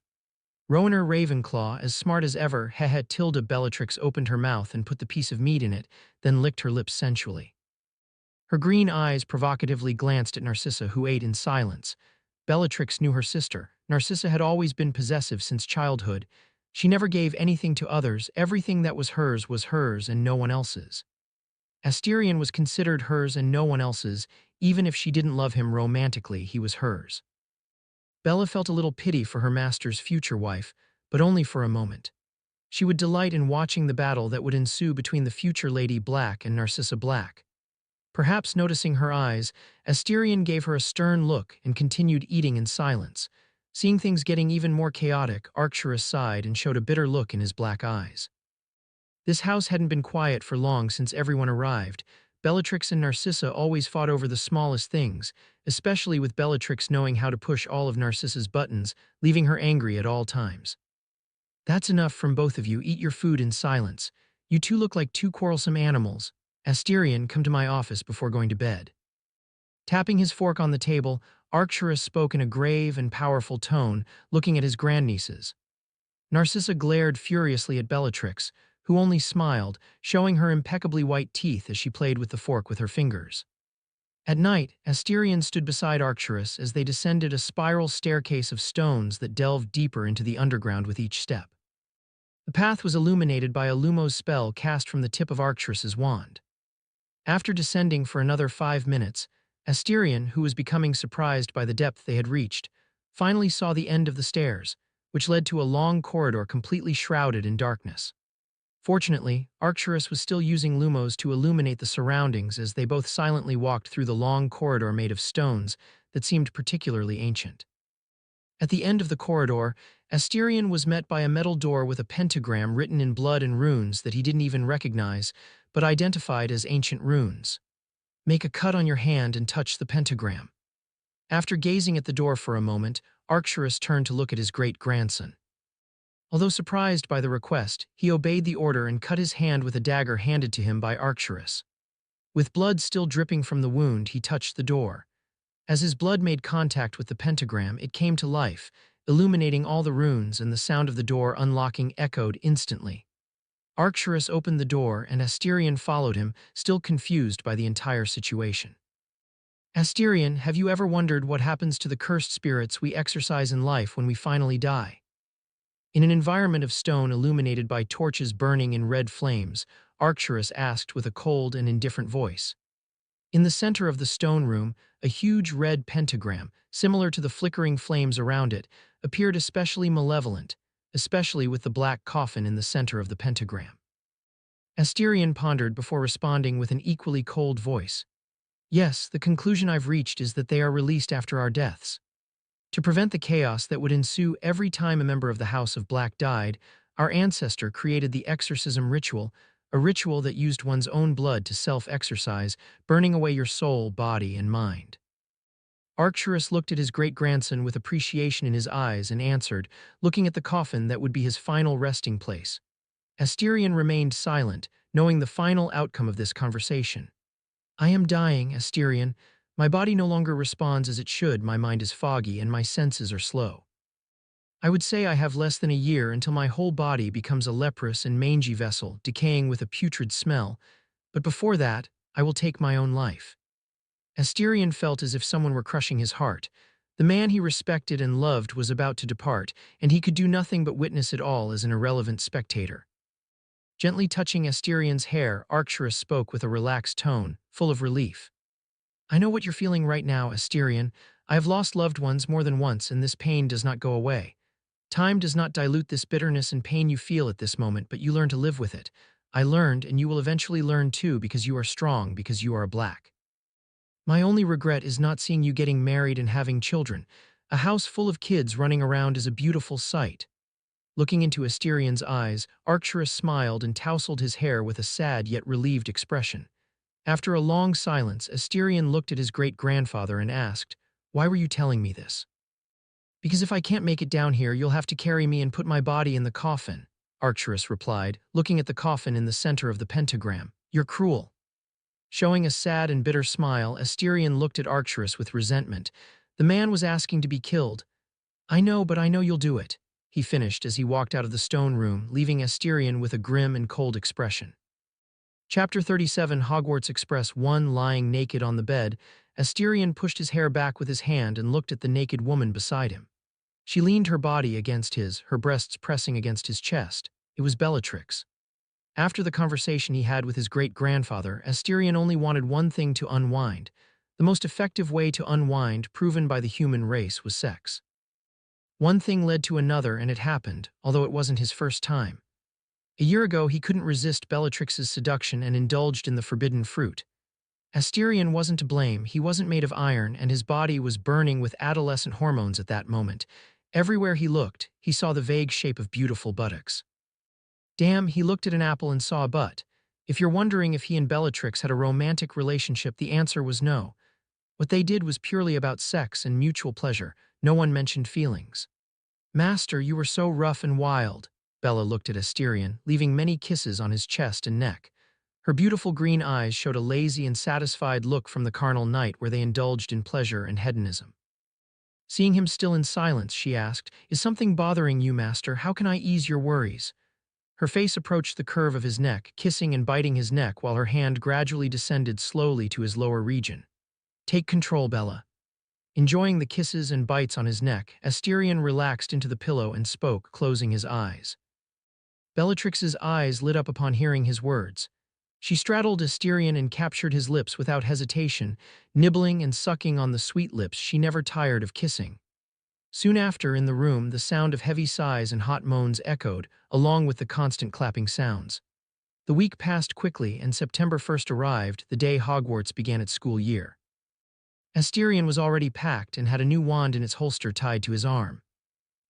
Rowena Ravenclaw, as smart as ever, Tilda Bellatrix opened her mouth and put the piece of meat in it, then licked her lips sensually. Her green eyes provocatively glanced at Narcissa, who ate in silence. Bellatrix knew her sister. Narcissa had always been possessive since childhood. She never gave anything to others. Everything that was hers and no one else's. Asterion was considered hers and no one else's. Even if she didn't love him romantically, he was hers. Bella felt a little pity for her master's future wife, but only for a moment. She would delight in watching the battle that would ensue between the future Lady Black and Narcissa Black. Perhaps noticing her eyes, Asterion gave her a stern look and continued eating in silence. Seeing things getting even more chaotic, Arcturus sighed and showed a bitter look in his black eyes. This house hadn't been quiet for long since everyone arrived. Bellatrix and Narcissa always fought over the smallest things, especially with Bellatrix knowing how to push all of Narcissa's buttons, leaving her angry at all times. "That's enough from both of you. Eat your food in silence. You two look like two quarrelsome animals. Asterion, come to my office before going to bed." Tapping his fork on the table, Arcturus spoke in a grave and powerful tone, looking at his grandnieces. Narcissa glared furiously at Bellatrix, who only smiled, showing her impeccably white teeth as she played with the fork with her fingers. At night, Asterion stood beside Arcturus as they descended a spiral staircase of stones that delved deeper into the underground with each step. The path was illuminated by a Lumos spell cast from the tip of Arcturus's wand. After descending for another 5 minutes, Asterion, who was becoming surprised by the depth they had reached, finally saw the end of the stairs, which led to a long corridor completely shrouded in darkness. Fortunately, Arcturus was still using Lumos to illuminate the surroundings as they both silently walked through the long corridor made of stones that seemed particularly ancient. At the end of the corridor, Asterion was met by a metal door with a pentagram written in blood and runes that he didn't even recognize, but identified as ancient runes. "Make a cut on your hand and touch the pentagram." After gazing at the door for a moment, Arcturus turned to look at his great-grandson. Although surprised by the request, he obeyed the order and cut his hand with a dagger handed to him by Arcturus. With blood still dripping from the wound, he touched the door. As his blood made contact with the pentagram, it came to life, illuminating all the runes, and the sound of the door unlocking echoed instantly. Arcturus opened the door, and Asterion followed him, still confused by the entire situation. "Asterion, have you ever wondered what happens to the cursed spirits we exorcise in life when we finally die?" In an environment of stone illuminated by torches burning in red flames, Arcturus asked with a cold and indifferent voice. In the center of the stone room, a huge red pentagram, similar to the flickering flames around it, appeared especially malevolent, especially with the black coffin in the center of the pentagram. Asterion pondered before responding with an equally cold voice. "Yes, the conclusion I've reached is that they are released after our deaths. To prevent the chaos that would ensue every time a member of the House of Black died, our ancestor created the exorcism ritual, a ritual that used one's own blood to self-exorcise, burning away your soul, body, and mind." Arcturus looked at his great-grandson with appreciation in his eyes and answered, looking at the coffin that would be his final resting place. Asterion remained silent, knowing the final outcome of this conversation. "I am dying, Asterion. My body no longer responds as it should, my mind is foggy, and my senses are slow." I would say I have less than a year until my whole body becomes a leprous and mangy vessel, decaying with a putrid smell, but before that, I will take my own life. Asterion felt as if someone were crushing his heart. The man he respected and loved was about to depart, and he could do nothing but witness it all as an irrelevant spectator. Gently touching Asterion's hair, Arcturus spoke with a relaxed tone, full of relief. I know what you're feeling right now, Asterion. I have lost loved ones more than once, and this pain does not go away. Time does not dilute this bitterness and pain you feel at this moment, but you learn to live with it. I learned, and you will eventually learn too, because you are strong, because you are black. My only regret is not seeing you getting married and having children. A house full of kids running around is a beautiful sight. Looking into Asterion's eyes, Arcturus smiled and tousled his hair with a sad yet relieved expression. After a long silence, Asterion looked at his great-grandfather and asked, "Why were you telling me this?" "Because if I can't make it down here, you'll have to carry me and put my body in the coffin," Arcturus replied, looking at the coffin in the center of the pentagram. "You're cruel." Showing a sad and bitter smile, Asterion looked at Arcturus with resentment. The man was asking to be killed. "I know, but I know you'll do it," he finished as he walked out of the stone room, leaving Asterion with a grim and cold expression. Chapter 37 Hogwarts Express 1 Lying naked on the bed, Asterion pushed his hair back with his hand and looked at the naked woman beside him. She leaned her body against his, her breasts pressing against his chest. It was Bellatrix. After the conversation he had with his great-grandfather, Asterion only wanted one thing to unwind. The most effective way to unwind, proven by the human race, was sex. One thing led to another, and it happened, although it wasn't his first time. A year ago, he couldn't resist Bellatrix's seduction and indulged in the forbidden fruit. Asterion wasn't to blame, he wasn't made of iron, and his body was burning with adolescent hormones at that moment. Everywhere he looked, he saw the vague shape of beautiful buttocks. Damn, he looked at an apple and saw a butt. If you're wondering if he and Bellatrix had a romantic relationship, the answer was no. What they did was purely about sex and mutual pleasure. No one mentioned feelings. "Master, you were so rough and wild." Bella looked at Asterion, leaving many kisses on his chest and neck. Her beautiful green eyes showed a lazy and satisfied look from the carnal night where they indulged in pleasure and hedonism. Seeing him still in silence, she asked, "Is something bothering you, Master? How can I ease your worries?" Her face approached the curve of his neck, kissing and biting his neck while her hand gradually descended slowly to his lower region. "Take control, Bella." Enjoying the kisses and bites on his neck, Asterion relaxed into the pillow and spoke, closing his eyes. Bellatrix's eyes lit up upon hearing his words. She straddled Asterion and captured his lips without hesitation, nibbling and sucking on the sweet lips she never tired of kissing. Soon after, in the room, the sound of heavy sighs and hot moans echoed, along with the constant clapping sounds. The week passed quickly, and September 1st arrived, the day Hogwarts began its school year. Asterion was already packed and had a new wand in its holster tied to his arm.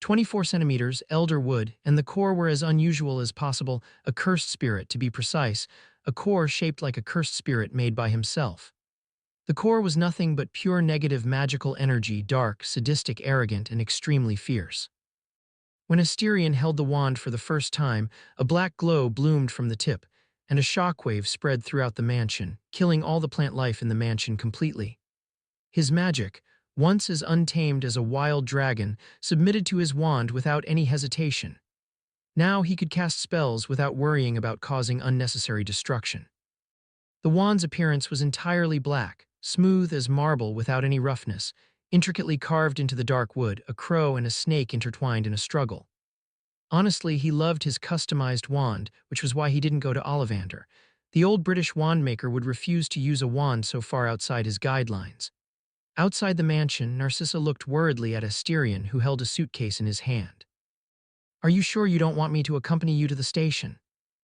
24 centimeters, elder wood, and the core were as unusual as possible, a cursed spirit to be precise, a core shaped like a cursed spirit made by himself. The core was nothing but pure negative magical energy, dark, sadistic, arrogant, and extremely fierce. When Asterion held the wand for the first time, a black glow bloomed from the tip, and a shockwave spread throughout the mansion, killing all the plant life in the mansion completely. His magic, once as untamed as a wild dragon, submitted to his wand without any hesitation. Now he could cast spells without worrying about causing unnecessary destruction. The wand's appearance was entirely black, smooth as marble without any roughness, intricately carved into the dark wood, a crow and a snake intertwined in a struggle. Honestly, he loved his customized wand, which was why he didn't go to Ollivander. The old British wandmaker would refuse to use a wand so far outside his guidelines. Outside the mansion, Narcissa looked worriedly at Asterion, who held a suitcase in his hand. "Are you sure you don't want me to accompany you to the station?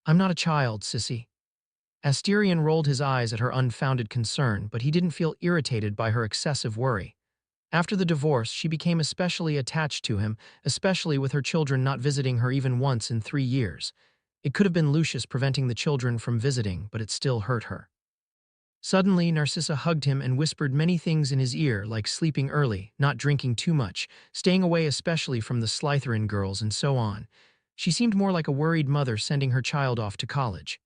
I'm not a child, sissy." Asterion rolled his eyes at her unfounded concern, but he didn't feel irritated by her excessive worry. After the divorce, she became especially attached to him, especially with her children not visiting her even once in 3 years. It could have been Lucius preventing the children from visiting, but it still hurt her. Suddenly, Narcissa hugged him and whispered many things in his ear, like sleeping early, not drinking too much, staying away especially from the Slytherin girls, and so on. She seemed more like a worried mother sending her child off to college.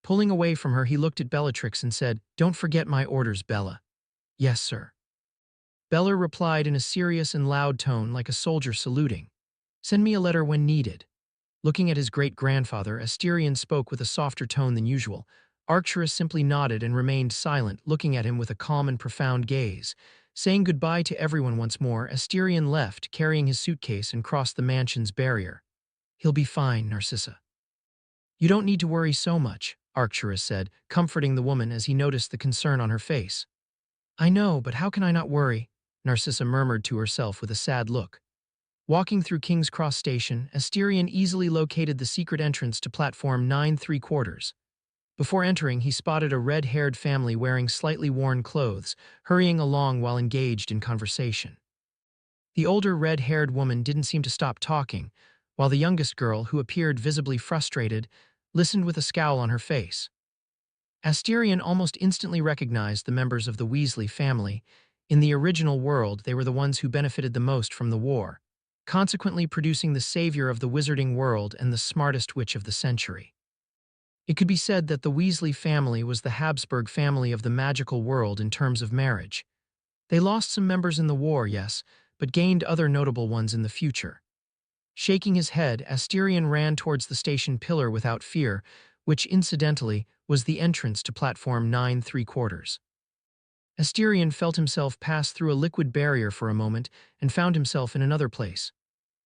Pulling away from her, he looked at Bellatrix and said, "Don't forget my orders, Bella." "Yes, sir." Bella replied in a serious and loud tone, like a soldier saluting. Send me a letter when needed. Looking at his great-grandfather, Asterion spoke with a softer tone than usual. Arcturus simply nodded and remained silent, looking at him with a calm and profound gaze. Saying goodbye to everyone once more, Asterion left, carrying his suitcase, and crossed the mansion's barrier. He'll be fine, Narcissa. You don't need to worry so much, Arcturus said, comforting the woman as he noticed the concern on her face. I know, but how can I not worry? Narcissa murmured to herself with a sad look. Walking through King's Cross Station, Asterion easily located the secret entrance to platform 9¾ Before entering, he spotted a red-haired family wearing slightly worn clothes, hurrying along while engaged in conversation. The older red-haired woman didn't seem to stop talking, while the youngest girl, who appeared visibly frustrated, listened with a scowl on her face. Asterion almost instantly recognized the members of the Weasley family. In the original world, they were the ones who benefited the most from the war, consequently producing the savior of the wizarding world and the smartest witch of the century. It could be said that the Weasley family was the Habsburg family of the magical world in terms of marriage. They lost some members in the war, yes, but gained other notable ones in the future. Shaking his head, Asterion ran towards the station pillar without fear, which, incidentally, was the entrance to platform 9¾ Asterion felt himself pass through a liquid barrier for a moment and found himself in another place.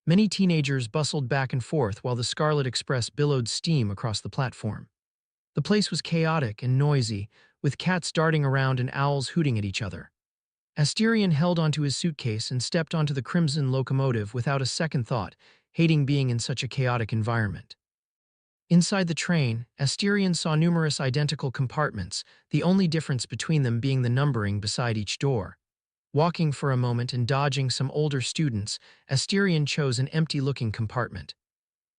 Many teenagers bustled back and forth while the Scarlet Express billowed steam across the platform. The place was chaotic and noisy, with cats darting around and owls hooting at each other. Asterion held onto his suitcase and stepped onto the crimson locomotive without a second thought, hating being in such a chaotic environment. Inside the train, Asterion saw numerous identical compartments, the only difference between them being the numbering beside each door. Walking for a moment and dodging some older students, Asterion chose an empty-looking compartment.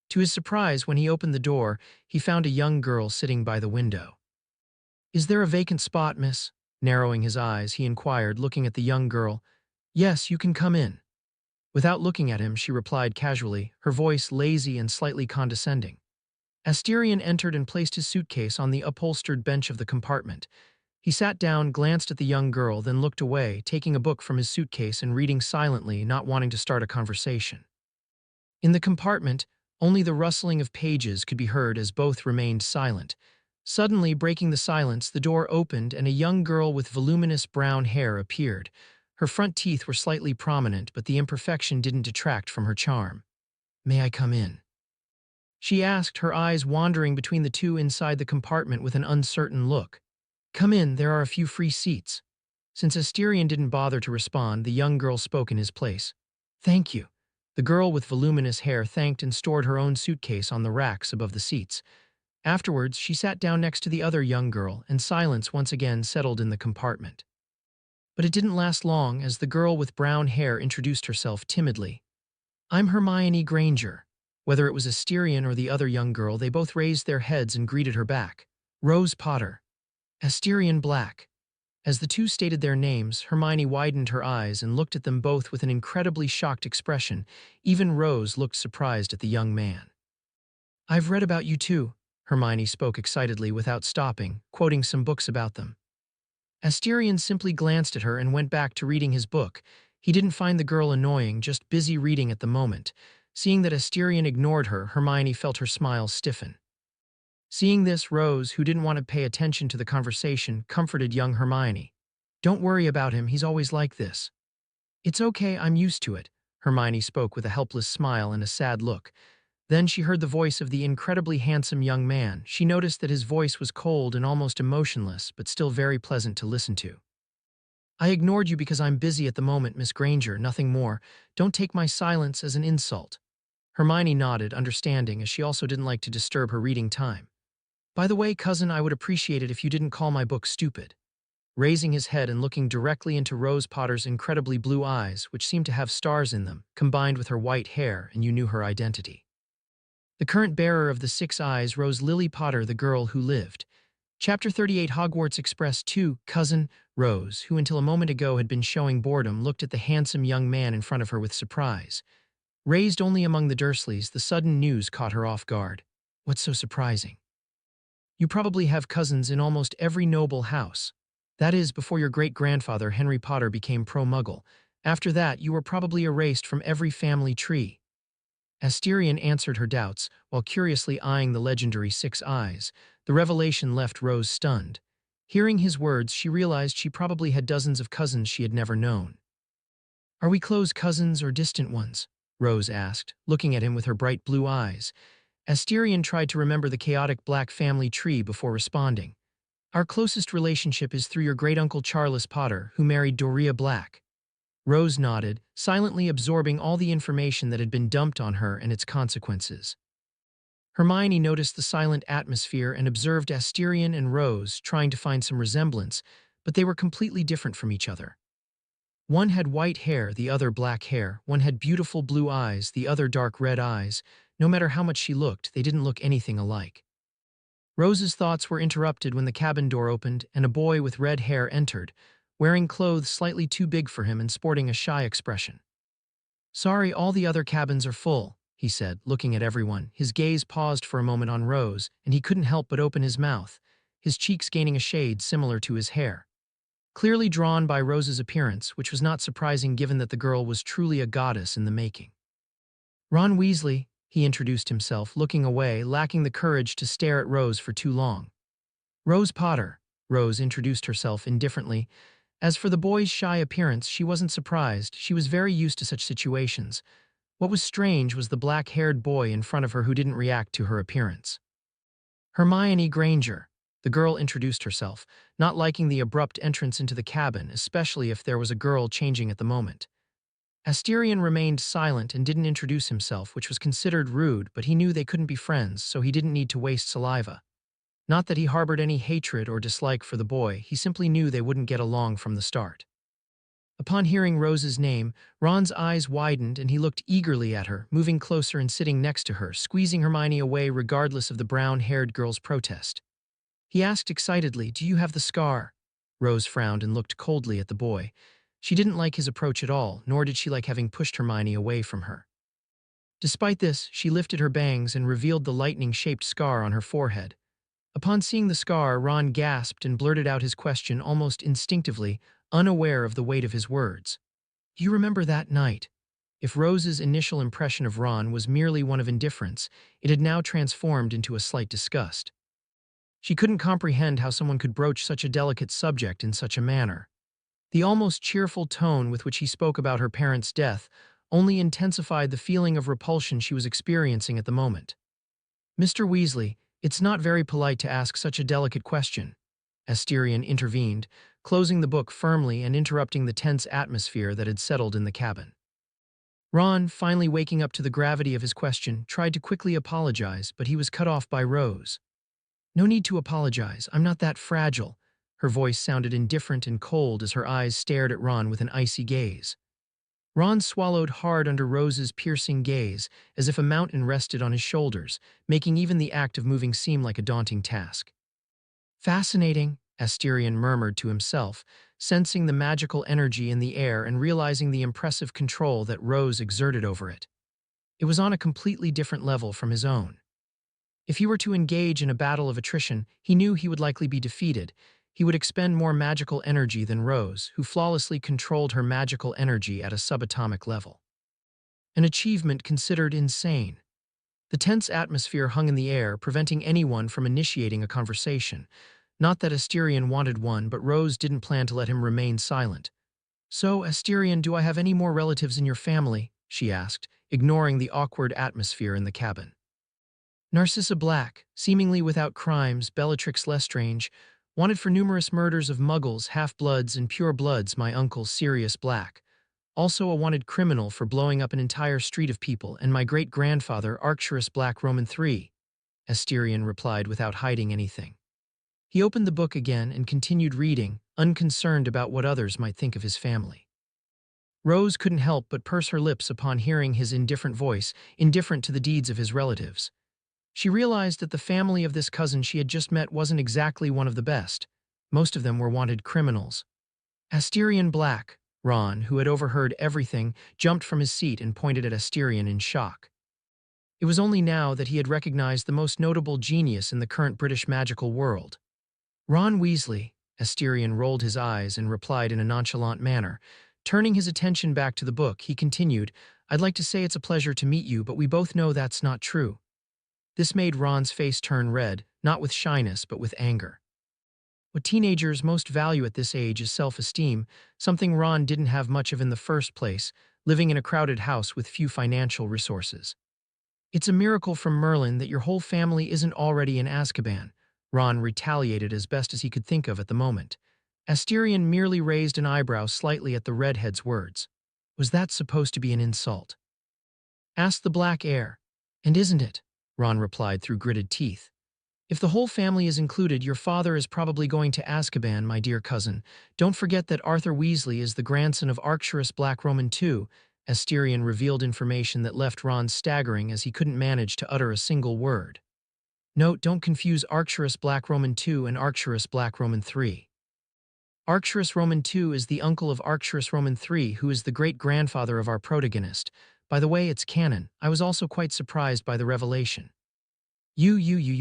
To his surprise, when he opened the door, he found a young girl sitting by the window. "Is there a vacant spot, miss?" Narrowing his eyes, he inquired, looking at the young girl. "Yes, you can come in." Without looking at him, she replied casually, her voice lazy and slightly condescending. Asterion entered and placed his suitcase on the upholstered bench of the compartment. He sat down, glanced at the young girl, then looked away, taking a book from his suitcase and reading silently, not wanting to start a conversation. In the compartment, only the rustling of pages could be heard as both remained silent. Suddenly, breaking the silence, the door opened and a young girl with voluminous brown hair appeared. Her front teeth were slightly prominent, but the imperfection didn't detract from her charm. "May I come in?" she asked, her eyes wandering between the two inside the compartment with an uncertain look. "Come in, there are a few free seats." Since Asterion didn't bother to respond, the young girl spoke in his place. "Thank you." The girl with voluminous hair thanked and stored her own suitcase on the racks above the seats. Afterwards, she sat down next to the other young girl, and silence once again settled in the compartment. But it didn't last long, as the girl with brown hair introduced herself timidly. "I'm Hermione Granger." Whether it was Asterion or the other young girl, they both raised their heads and greeted her back. "Rose Potter." "Asterion Black." As the two stated their names, Hermione widened her eyes and looked at them both with an incredibly shocked expression. Even Rose looked surprised at the young man. "I've read about you too," Hermione spoke excitedly without stopping, quoting some books about them. Asterion simply glanced at her and went back to reading his book. He didn't find the girl annoying, just busy reading at the moment. Seeing that Asterion ignored her, Hermione felt her smile stiffen. Seeing this, Rose, who didn't want to pay attention to the conversation, comforted young Hermione. "Don't worry about him, he's always like this." "It's okay, I'm used to it," Hermione spoke with a helpless smile and a sad look. Then she heard the voice of the incredibly handsome young man. She noticed that his voice was cold and almost emotionless, but still very pleasant to listen to. "I ignored you because I'm busy at the moment, Miss Granger, nothing more. Don't take my silence as an insult." Hermione nodded, understanding, as she also didn't like to disturb her reading time. "By the way, cousin, I would appreciate it if you didn't call my book stupid." Raising his head and looking directly into Rose Potter's incredibly blue eyes, which seemed to have stars in them, combined with her white hair, and you knew her identity. The current bearer of the 6 eyes, Rose Lily Potter, the girl who lived. Chapter 38, Hogwarts Express 2. Cousin Rose, who until a moment ago had been showing boredom, looked at the handsome young man in front of her with surprise. Raised only among the Dursleys, the sudden news caught her off guard. "What's so surprising?" "You probably have cousins in almost every noble house. That is, before your great-grandfather Henry Potter became pro-Muggle. After that, you were probably erased from every family tree." Asterion answered her doubts, while curiously eyeing the legendary six eyes. The revelation left Rose stunned. Hearing his words, she realized she probably had dozens of cousins she had never known. "Are we close cousins or distant ones?" Rose asked, looking at him with her bright blue eyes. Asterion tried to remember the chaotic Black family tree before responding. "Our closest relationship is through your great-uncle Charles Potter, who married Doria Black." Rose nodded, silently absorbing all the information that had been dumped on her and its consequences. Hermione noticed the silent atmosphere and observed Asterion and Rose trying to find some resemblance, but they were completely different from each other. One had white hair, the other black hair. One had beautiful blue eyes, the other dark red eyes. No matter how much she looked, they didn't look anything alike. Rose's thoughts were interrupted when the cabin door opened and a boy with red hair entered, wearing clothes slightly too big for him and sporting a shy expression. "Sorry, all the other cabins are full," he said, looking at everyone. His gaze paused for a moment on Rose, and he couldn't help but open his mouth, his cheeks gaining a shade similar to his hair. Clearly drawn by Rose's appearance, which was not surprising given that the girl was truly a goddess in the making. "Ron Weasley," he introduced himself, looking away, lacking the courage to stare at Rose for too long. "Rose Potter," Rose introduced herself indifferently. As for the boy's shy appearance, she wasn't surprised. She was very used to such situations. What was strange was the black-haired boy in front of her who didn't react to her appearance. "Hermione Granger," the girl introduced herself, not liking the abrupt entrance into the cabin, especially if there was a girl changing at the moment. Asterion remained silent and didn't introduce himself, which was considered rude, but he knew they couldn't be friends, so he didn't need to waste saliva. Not that he harbored any hatred or dislike for the boy, he simply knew they wouldn't get along from the start. Upon hearing Rose's name, Ron's eyes widened and he looked eagerly at her, moving closer and sitting next to her, squeezing Hermione away regardless of the brown-haired girl's protest. He asked excitedly, "Do you have the scar?" Rose frowned and looked coldly at the boy. She didn't like his approach at all, nor did she like having pushed Hermione away from her. Despite this, she lifted her bangs and revealed the lightning-shaped scar on her forehead. Upon seeing the scar, Ron gasped and blurted out his question almost instinctively, unaware of the weight of his words. "Do you remember that night?" If Rose's initial impression of Ron was merely one of indifference, it had now transformed into a slight disgust. She couldn't comprehend how someone could broach such a delicate subject in such a manner. The almost cheerful tone with which he spoke about her parents' death only intensified the feeling of repulsion she was experiencing at the moment. "Mr. Weasley, it's not very polite to ask such a delicate question," Asterion intervened, closing the book firmly and interrupting the tense atmosphere that had settled in the cabin. Ron, finally waking up to the gravity of his question, tried to quickly apologize, but he was cut off by Rose. "No need to apologize, I'm not that fragile." Her voice sounded indifferent and cold as her eyes stared at Ron with an icy gaze. Ron swallowed hard under Rose's piercing gaze, as if a mountain rested on his shoulders, making even the act of moving seem like a daunting task. "Fascinating," Asterion murmured to himself, sensing the magical energy in the air and realizing the impressive control that Rose exerted over it. It was on a completely different level from his own. If he were to engage in a battle of attrition, he knew he would likely be defeated. He would expend more magical energy than Rose, who flawlessly controlled her magical energy at a subatomic level. An achievement considered insane. The tense atmosphere hung in the air, preventing anyone from initiating a conversation. Not that Asterion wanted one, but Rose didn't plan to let him remain silent. "So, Asterion, do I have any more relatives in your family?" she asked, ignoring the awkward atmosphere in the cabin. "Narcissa Black, seemingly without crimes, Bellatrix Lestrange, wanted for numerous murders of muggles, half-bloods, and pure-bloods, my uncle Sirius Black. Also a wanted criminal for blowing up an entire street of people, and my great-grandfather Arcturus Black Roman III," Asterion replied without hiding anything. He opened the book again and continued reading, unconcerned about what others might think of his family. Rose couldn't help but purse her lips upon hearing his indifferent voice, indifferent to the deeds of his relatives. She realized that the family of this cousin she had just met wasn't exactly one of the best. Most of them were wanted criminals. Asterion Black, Ron, who had overheard everything, jumped from his seat and pointed at Asterion in shock. It was only now that he had recognized the most notable genius in the current British magical world. "Ron Weasley," Asterion rolled his eyes and replied in a nonchalant manner, Turning his attention back to the book, he continued, "I'd like to say it's a pleasure to meet you, but we both know that's not true." This made Ron's face turn red, not with shyness, but with anger. What teenagers most value at this age is self-esteem, something Ron didn't have much of in the first place, living in a crowded house with few financial resources. "It's a miracle from Merlin that your whole family isn't already in Azkaban," Ron retaliated as best as he could think of at the moment. Asterion merely raised an eyebrow slightly at the redhead's words. Was that supposed to be an insult? Asked the black heir. "And isn't it?" Ron replied through gritted teeth. "If the whole family is included, your father is probably going to Azkaban, my dear cousin. Don't forget that Arthur Weasley is the grandson of Arcturus Black Roman II." Asterion revealed information that left Ron staggering as he couldn't manage to utter a single word. Note, don't confuse Arcturus Black Roman II and Arcturus Black Roman III. Arcturus Roman II is the uncle of Arcturus Roman III, who is the great-grandfather of our protagonist. By the way, it's canon. I was also quite surprised by the revelation. You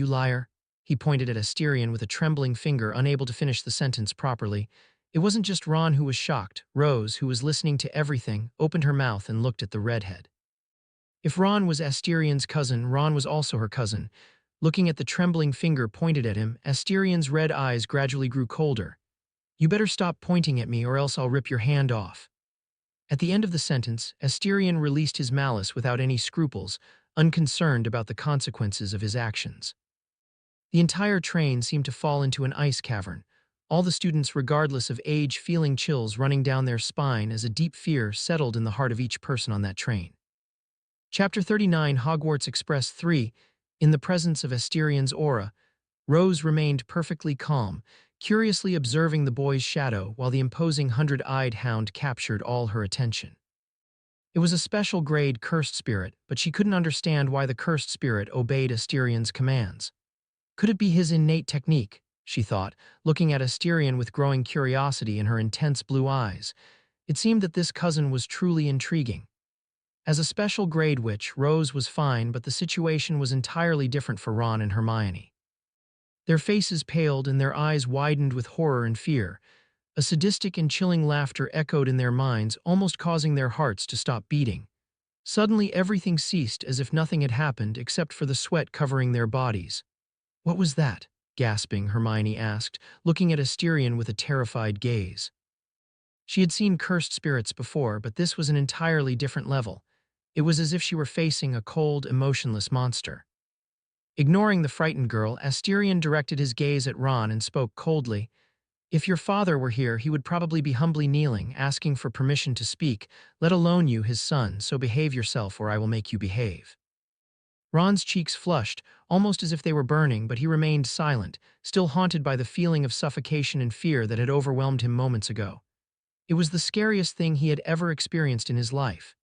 liar." He pointed at Asterion with a trembling finger, unable to finish the sentence properly. It wasn't just Ron who was shocked. Rose, who was listening to everything, opened her mouth and looked at the redhead. If Ron was Asterion's cousin, Ron was also her cousin. Looking at the trembling finger pointed at him, Asterion's red eyes gradually grew colder. "You better stop pointing at me or else I'll rip your hand off." At the end of the sentence, Asterion released his malice without any scruples, unconcerned about the consequences of his actions. The entire train seemed to fall into an ice cavern, all the students regardless of age feeling chills running down their spine as a deep fear settled in the heart of each person on that train. Chapter 39, Hogwarts Express 3. In the presence of Asterion's aura, Rose remained perfectly calm, curiously observing the boy's shadow while the imposing hundred-eyed hound captured all her attention. It was a special grade cursed spirit, but she couldn't understand why the cursed spirit obeyed Asterion's commands. Could it be his innate technique, she thought, looking at Asterion with growing curiosity in her intense blue eyes. It seemed that this cousin was truly intriguing. As a special grade witch, Rose was fine, but the situation was entirely different for Ron and Hermione. Their faces paled and their eyes widened with horror and fear. A sadistic and chilling laughter echoed in their minds, almost causing their hearts to stop beating. Suddenly everything ceased as if nothing had happened except for the sweat covering their bodies. "What was that?" gasping, Hermione asked, looking at Asterion with a terrified gaze. She had seen cursed spirits before, but this was an entirely different level. It was as if she were facing a cold, emotionless monster. Ignoring the frightened girl, Asterion directed his gaze at Ron and spoke coldly. "If your father were here, he would probably be humbly kneeling, asking for permission to speak, let alone you, his son, so behave yourself or I will make you behave." Ron's cheeks flushed, almost as if they were burning, but he remained silent, still haunted by the feeling of suffocation and fear that had overwhelmed him moments ago. It was the scariest thing he had ever experienced in his life.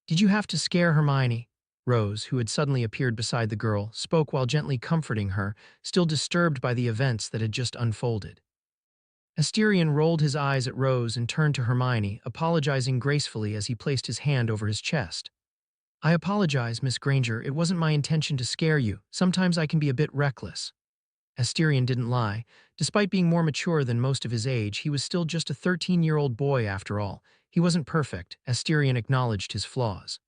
"Did you have to scare Hermione?" Rose, who had suddenly appeared beside the girl, spoke while gently comforting her, still disturbed by the events that had just unfolded. Asterion rolled his eyes at Rose and turned to Hermione, apologizing gracefully as he placed his hand over his chest. "I apologize, Miss Granger. It wasn't my intention to scare you. Sometimes I can be a bit reckless." Asterion didn't lie. Despite being more mature than most of his age, he was still just a 13-year-old boy after all. He wasn't perfect. Asterion acknowledged his flaws.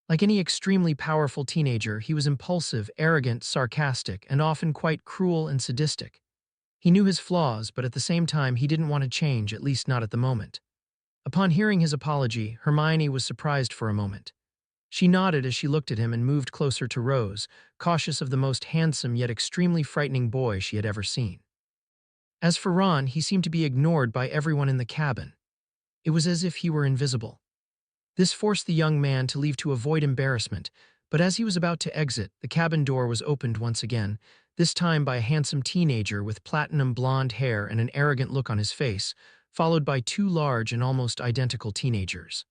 Like any extremely powerful teenager, he was impulsive, arrogant, sarcastic, and often quite cruel and sadistic. He knew his flaws, but at the same time he didn't want to change, at least not at the moment. Upon hearing his apology, Hermione was surprised for a moment. She nodded as she looked at him and moved closer to Rose, cautious of the most handsome yet extremely frightening boy she had ever seen. As for Ron, he seemed to be ignored by everyone in the cabin. It was as if he were invisible. This forced the young man to leave to avoid embarrassment, but as he was about to exit, the cabin door was opened once again, this time by a handsome teenager with platinum blonde hair and an arrogant look on his face, followed by two large and almost identical teenagers.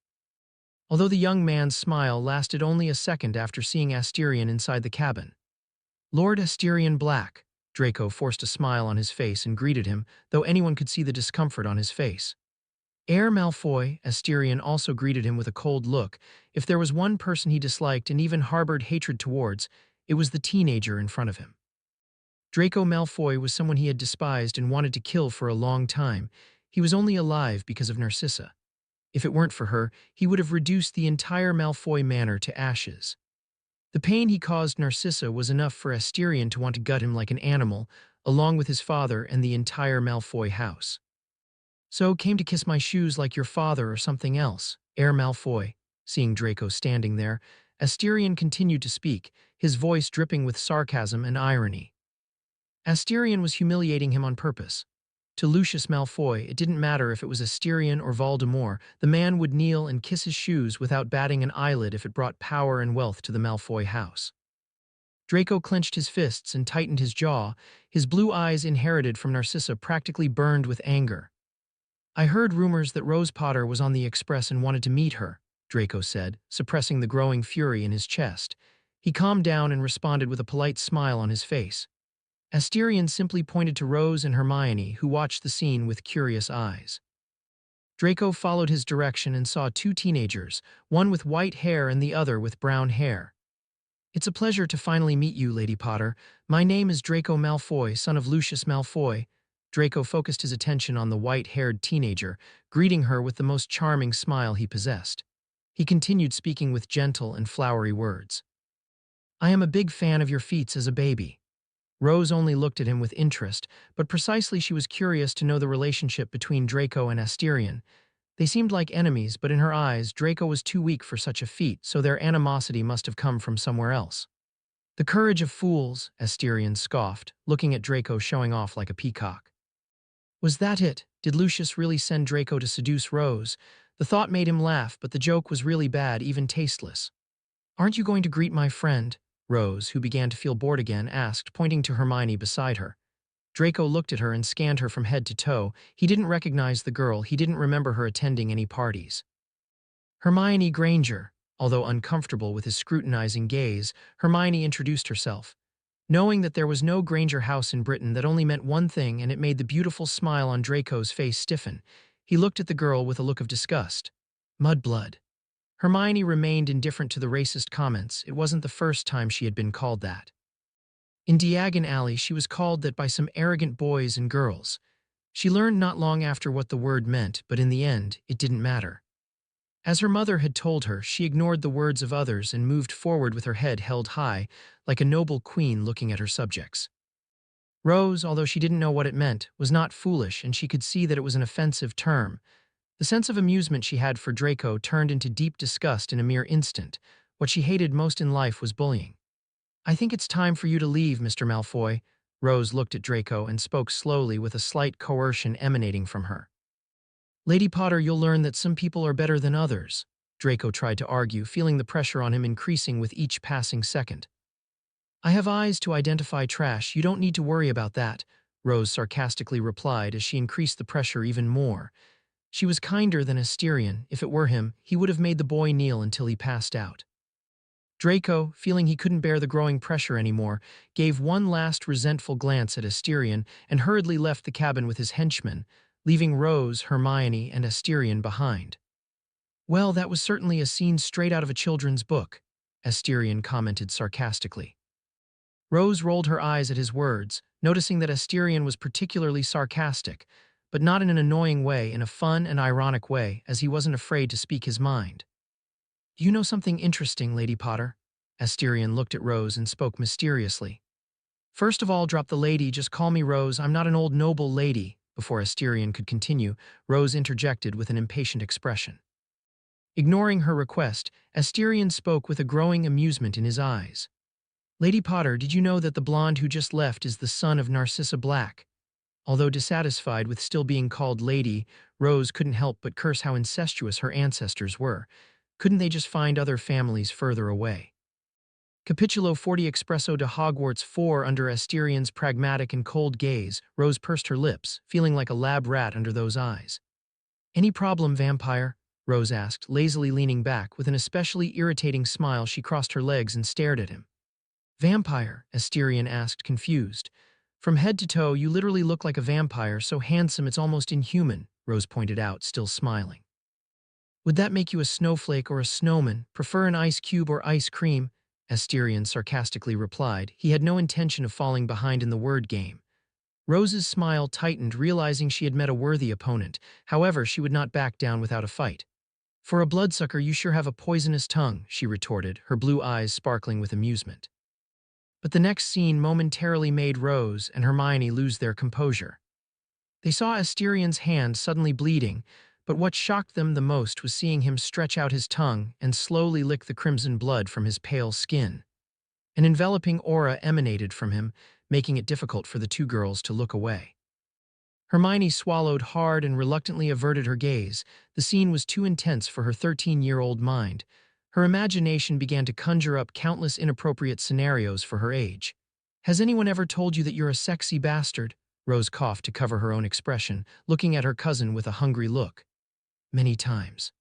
Although the young man's smile lasted only a second after seeing Asterion inside the cabin. "Lord Asterion Black." Draco forced a smile on his face and greeted him, though anyone could see the discomfort on his face. "Heir Malfoy." Asterion also greeted him with a cold look. If there was one person he disliked and even harbored hatred towards, it was the teenager in front of him. Draco Malfoy was someone he had despised and wanted to kill for a long time. He was only alive because of Narcissa. If it weren't for her, he would have reduced the entire Malfoy manor to ashes. The pain he caused Narcissa was enough for Asterion to want to gut him like an animal, along with his father and the entire Malfoy house. So came to kiss my shoes like your father or something else, Heir Malfoy. Seeing Draco standing there, Asterion continued to speak, his voice dripping with sarcasm and irony. Asterion was humiliating him on purpose. To Lucius Malfoy, it didn't matter if it was Asterion or Voldemort, the man would kneel and kiss his shoes without batting an eyelid if it brought power and wealth to the Malfoy house. Draco clenched his fists and tightened his jaw, his blue eyes inherited from Narcissa practically burned with anger. I heard rumors that Rose Potter was on the express and wanted to meet her, Draco said, suppressing the growing fury in his chest. He calmed down and responded with a polite smile on his face. Asterion simply pointed to Rose and Hermione, who watched the scene with curious eyes. Draco followed his direction and saw two teenagers, one with white hair and the other with brown hair. It's a pleasure to finally meet you, Lady Potter. My name is Draco Malfoy, son of Lucius Malfoy. Draco focused his attention on the white-haired teenager, greeting her with the most charming smile he possessed. He continued speaking with gentle and flowery words. I am a big fan of your feats as a baby. Rose only looked at him with interest, but precisely she was curious to know the relationship between Draco and Asterion. They seemed like enemies, but in her eyes, Draco was too weak for such a feat, so their animosity must have come from somewhere else. The courage of fools, Asterion scoffed, looking at Draco showing off like a peacock. Was that it? Did Lucius really send Draco to seduce Rose? The thought made him laugh, but the joke was really bad, even tasteless. Aren't you going to greet my friend? Rose, who began to feel bored again, asked, pointing to Hermione beside her. Draco looked at her and scanned her from head to toe. He didn't recognize the girl, he didn't remember her attending any parties. Hermione Granger. Although uncomfortable with his scrutinizing gaze, Hermione introduced herself. Knowing that there was no Granger house in Britain, that only meant one thing, and it made the beautiful smile on Draco's face stiffen. He looked at the girl with a look of disgust. Mudblood. Hermione remained indifferent to the racist comments. It wasn't the first time she had been called that. In Diagon Alley, she was called that by some arrogant boys and girls. She learned not long after what the word meant, but in the end, it didn't matter. As her mother had told her, she ignored the words of others and moved forward with her head held high, like a noble queen looking at her subjects. Rose, although she didn't know what it meant, was not foolish, and she could see that it was an offensive term. The sense of amusement she had for Draco turned into deep disgust in a mere instant. What she hated most in life was bullying. I think it's time for you to leave, Mr. Malfoy. Rose looked at Draco and spoke slowly with a slight coercion emanating from her. Lady Potter, you'll learn that some people are better than others, Draco tried to argue, feeling the pressure on him increasing with each passing second. I have eyes to identify trash, you don't need to worry about that, Rose sarcastically replied as she increased the pressure even more. She was kinder than Asterion. If it were him, he would have made the boy kneel until he passed out. Draco, feeling he couldn't bear the growing pressure anymore, gave one last resentful glance at Asterion and hurriedly left the cabin with his henchmen, leaving Rose, Hermione, and Asterion behind. Well, that was certainly a scene straight out of a children's book, Asterion commented sarcastically. Rose rolled her eyes at his words, noticing that Asterion was particularly sarcastic, but not in an annoying way, in a fun and ironic way, as he wasn't afraid to speak his mind. You know something interesting, Lady Potter? Asterion looked at Rose and spoke mysteriously. First of all, drop the lady, just call me Rose, I'm not an old noble lady. Before Asterion could continue, Rose interjected with an impatient expression. Ignoring her request, Asterion spoke with a growing amusement in his eyes. Lady Potter, did you know that the blonde who just left is the son of Narcissa Black? Although dissatisfied with still being called Lady, Rose couldn't help but curse how incestuous her ancestors were. Couldn't they just find other families further away? Capitulo 40 Expresso de Hogwarts 4. Under Asterion's pragmatic and cold gaze, Rose pursed her lips, feeling like a lab rat under those eyes. Any problem, vampire? Rose asked, lazily leaning back. With an especially irritating smile, she crossed her legs and stared at him. Vampire? Asterion asked, confused. From head to toe, you literally look like a vampire, so handsome it's almost inhuman, Rose pointed out, still smiling. Would that make you a snowflake or a snowman? Prefer an ice cube or ice cream? Asterion sarcastically replied. He had no intention of falling behind in the word game. Rose's smile tightened, realizing she had met a worthy opponent. However, she would not back down without a fight. For a bloodsucker, you sure have a poisonous tongue, she retorted, her blue eyes sparkling with amusement. But the next scene momentarily made Rose and Hermione lose their composure. They saw Asterion's hand suddenly bleeding, but what shocked them the most was seeing him stretch out his tongue and slowly lick the crimson blood from his pale skin. An enveloping aura emanated from him, making it difficult for the two girls to look away. Hermione swallowed hard and reluctantly averted her gaze. The scene was too intense for her 13-year-old mind. Her imagination began to conjure up countless inappropriate scenarios for her age. "Has anyone ever told you that you're a sexy bastard?" Rose coughed to cover her own expression, looking at her cousin with a hungry look. "Many times.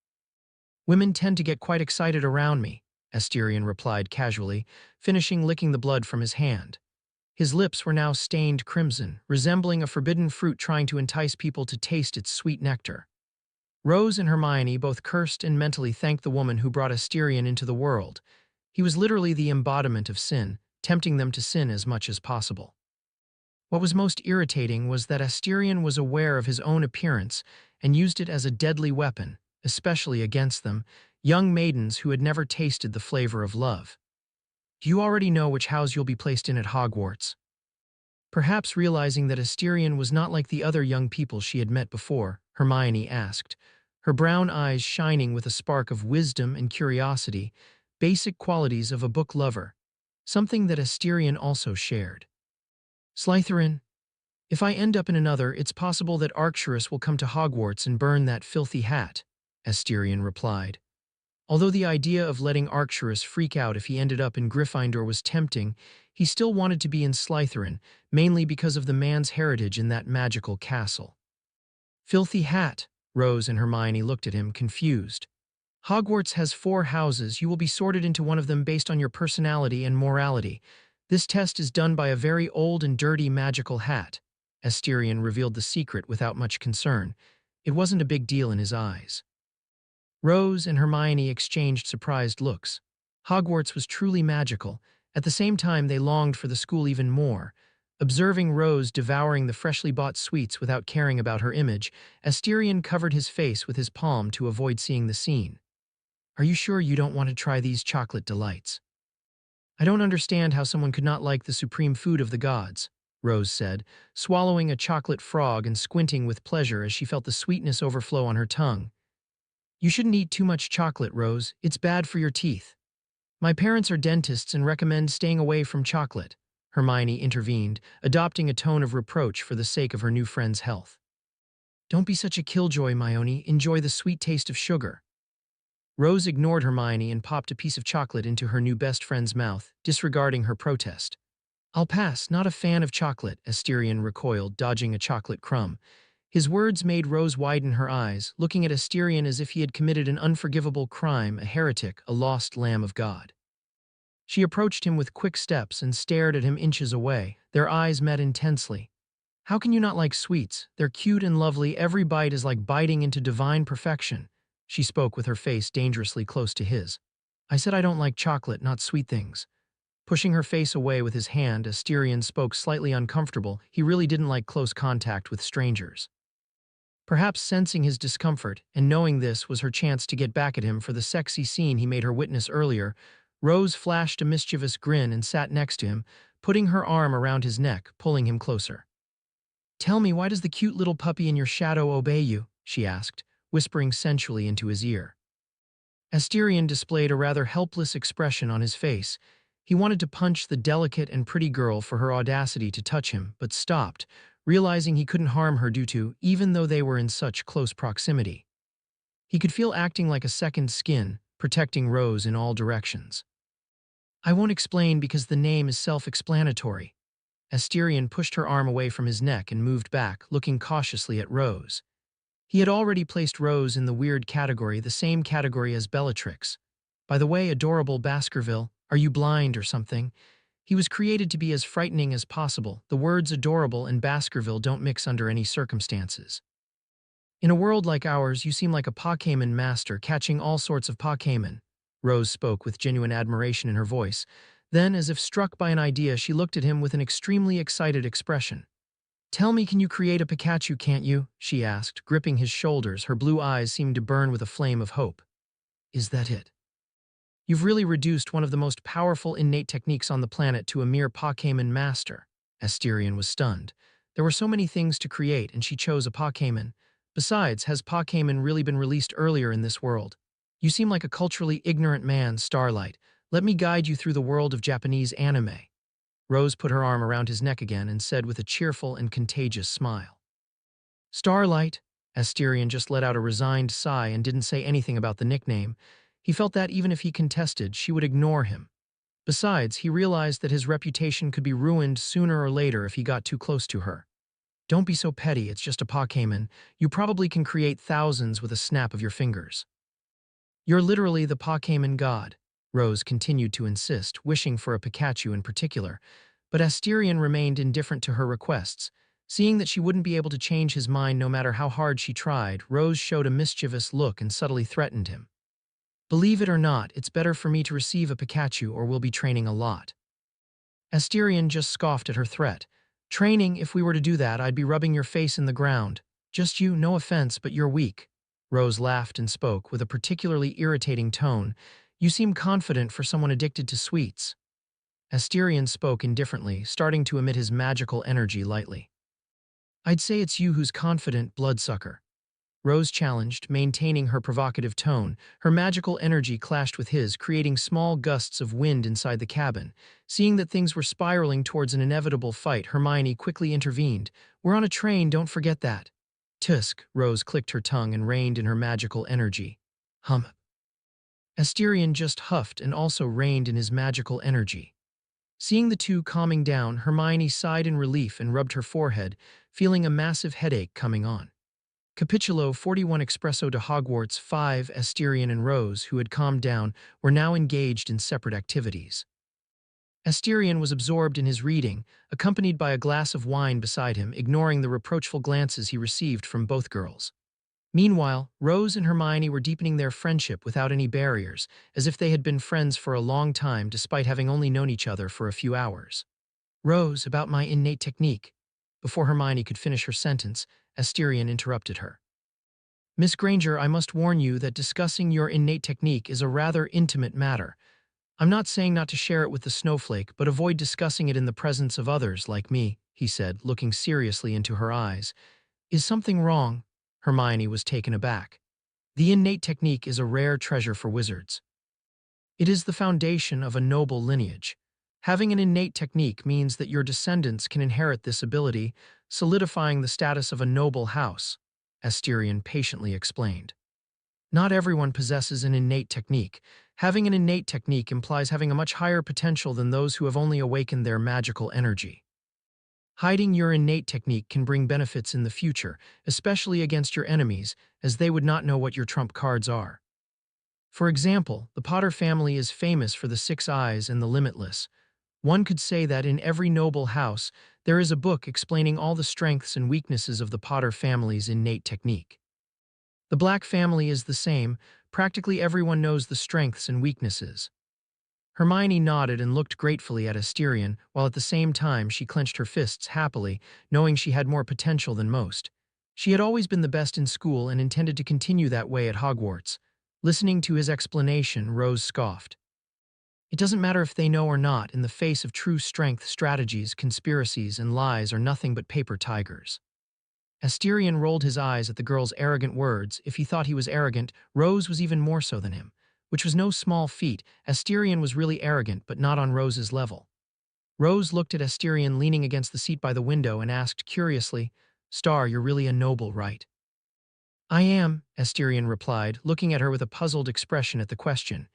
Women tend to get quite excited around me," Asterion replied casually, finishing licking the blood from his hand. His lips were now stained crimson, resembling a forbidden fruit trying to entice people to taste its sweet nectar. Rose and Hermione both cursed and mentally thanked the woman who brought Asterion into the world. He was literally the embodiment of sin, tempting them to sin as much as possible. What was most irritating was that Asterion was aware of his own appearance and used it as a deadly weapon, especially against them, young maidens who had never tasted the flavor of love. "Do you already know which house you'll be placed in at Hogwarts?" Perhaps realizing that Asterion was not like the other young people she had met before, Hermione asked, her brown eyes shining with a spark of wisdom and curiosity, basic qualities of a book lover, something that Asterion also shared. "Slytherin. If I end up in another, it's possible that Arcturus will come to Hogwarts and burn that filthy hat," Asterion replied. Although the idea of letting Arcturus freak out if he ended up in Gryffindor was tempting, he still wanted to be in Slytherin, mainly because of the man's heritage in that magical castle. "Filthy hat," Rose and Hermione looked at him, confused. "Hogwarts has 4 houses. You will be sorted into one of them based on your personality and morality. This test is done by a very old and dirty magical hat." Asterion revealed the secret without much concern. It wasn't a big deal in his eyes. Rose and Hermione exchanged surprised looks. Hogwarts was truly magical. At the same time, they longed for the school even more. Observing Rose devouring the freshly bought sweets without caring about her image, Asterion covered his face with his palm to avoid seeing the scene. "Are you sure you don't want to try these chocolate delights?" "I don't understand how someone could not like the supreme food of the gods," Rose said, swallowing a chocolate frog and squinting with pleasure as she felt the sweetness overflow on her tongue. "You shouldn't eat too much chocolate, Rose. It's bad for your teeth." "My parents are dentists and recommend staying away from chocolate," Hermione intervened, adopting a tone of reproach for the sake of her new friend's health. "Don't be such a killjoy, Myoni. Enjoy the sweet taste of sugar." Rose ignored Hermione and popped a piece of chocolate into her new best friend's mouth, disregarding her protest. "I'll pass, not a fan of chocolate," Asterion recoiled, dodging a chocolate crumb. His words made Rose widen her eyes, looking at Asterion as if he had committed an unforgivable crime, a heretic, a lost lamb of God. She approached him with quick steps and stared at him inches away. Their eyes met intensely. "How can you not like sweets? They're cute and lovely. Every bite is like biting into divine perfection." She spoke with her face dangerously close to his. "I said I don't like chocolate, not sweet things." Pushing her face away with his hand, Asterion spoke slightly uncomfortable. He really didn't like close contact with strangers. Perhaps sensing his discomfort, and knowing this was her chance to get back at him for the sexy scene he made her witness earlier, Rose flashed a mischievous grin and sat next to him, putting her arm around his neck, pulling him closer. "Tell me, why does the cute little puppy in your shadow obey you?" she asked, whispering sensually into his ear. Asterion displayed a rather helpless expression on his face. He wanted to punch the delicate and pretty girl for her audacity to touch him, but stopped, realizing he couldn't harm her even though they were in such close proximity. He could feel acting like a second skin, protecting Rose in all directions. "I won't explain because the name is self-explanatory." Asterion pushed her arm away from his neck and moved back, looking cautiously at Rose. He had already placed Rose in the weird category, the same category as Bellatrix. "By the way, adorable Baskerville, are you blind or something?" He was created to be as frightening as possible. The words adorable and Baskerville don't mix under any circumstances. "In a world like ours, you seem like a Pokémon master, catching all sorts of Pokémon." Rose spoke with genuine admiration in her voice. Then, as if struck by an idea, she looked at him with an extremely excited expression. "Tell me, can you create a Pikachu, can't you?" she asked, gripping his shoulders. Her blue eyes seemed to burn with a flame of hope. Is that it? You've really reduced one of the most powerful innate techniques on the planet to a mere Pokemon master. Asterion was stunned. There were so many things to create, and she chose a Pokemon. Besides, has Pokemon really been released earlier in this world? You seem like a culturally ignorant man, Starlight. Let me guide you through the world of Japanese anime. Rose put her arm around his neck again and said with a cheerful and contagious smile. Starlight? Asterion just let out a resigned sigh and didn't say anything about the nickname. He felt that even if he contested, she would ignore him. Besides, he realized that his reputation could be ruined sooner or later if he got too close to her. Don't be so petty, it's just a Pokemon. You probably can create thousands with a snap of your fingers. You're literally the Pokemon god, Rose continued to insist, wishing for a Pikachu in particular, but Asterion remained indifferent to her requests. Seeing that she wouldn't be able to change his mind no matter how hard she tried, Rose showed a mischievous look and subtly threatened him. Believe it or not, it's better for me to receive a Pikachu or we'll be training a lot. Asterion just scoffed at her threat. Training, if we were to do that, I'd be rubbing your face in the ground. Just you, no offense, but you're weak. Rose laughed and spoke with a particularly irritating tone. You seem confident for someone addicted to sweets. Asterion spoke indifferently, starting to emit his magical energy lightly. I'd say it's you who's confident, bloodsucker. Rose challenged, maintaining her provocative tone. Her magical energy clashed with his, creating small gusts of wind inside the cabin. Seeing that things were spiraling towards an inevitable fight, Hermione quickly intervened. We're on a train, don't forget that. Tusk, Rose clicked her tongue and reined in her magical energy. Asterion just huffed and also reined in his magical energy. Seeing the two calming down, Hermione sighed in relief and rubbed her forehead, feeling a massive headache coming on. Capitulo 41 Espresso to Hogwarts 5 Asterion and Rose, who had calmed down, were now engaged in separate activities. Asterion was absorbed in his reading, accompanied by a glass of wine beside him, ignoring the reproachful glances he received from both girls. Meanwhile, Rose and Hermione were deepening their friendship without any barriers, as if they had been friends for a long time despite having only known each other for a few hours. Rose, about my innate technique. Before Hermione could finish her sentence, Asterion interrupted her. Miss Granger, I must warn you that discussing your innate technique is a rather intimate matter. I'm not saying not to share it with the snowflake, but avoid discussing it in the presence of others like me, he said, looking seriously into her eyes. Is something wrong? Hermione was taken aback. The innate technique is a rare treasure for wizards. It is the foundation of a noble lineage. Having an innate technique means that your descendants can inherit this ability, solidifying the status of a noble house, Asterion patiently explained. Not everyone possesses an innate technique. Having an innate technique implies having a much higher potential than those who have only awakened their magical energy. Hiding your innate technique can bring benefits in the future, especially against your enemies, as they would not know what your trump cards are. For example, the Potter family is famous for the 6 eyes and the limitless. One could say that in every noble house, there is a book explaining all the strengths and weaknesses of the Potter family's innate technique. The Black family is the same. Practically everyone knows the strengths and weaknesses. Hermione nodded and looked gratefully at Asterion, while at the same time she clenched her fists happily, knowing she had more potential than most. She had always been the best in school and intended to continue that way at Hogwarts. Listening to his explanation, Rose scoffed. It doesn't matter if they know or not, in the face of true strength, strategies, conspiracies, and lies are nothing but paper tigers. Asterion rolled his eyes at the girl's arrogant words. If he thought he was arrogant, Rose was even more so than him, which was no small feat. Asterion was really arrogant, but not on Rose's level. Rose looked at Asterion leaning against the seat by the window and asked curiously, Star, you're really a noble, right? I am, Asterion replied, looking at her with a puzzled expression at the question.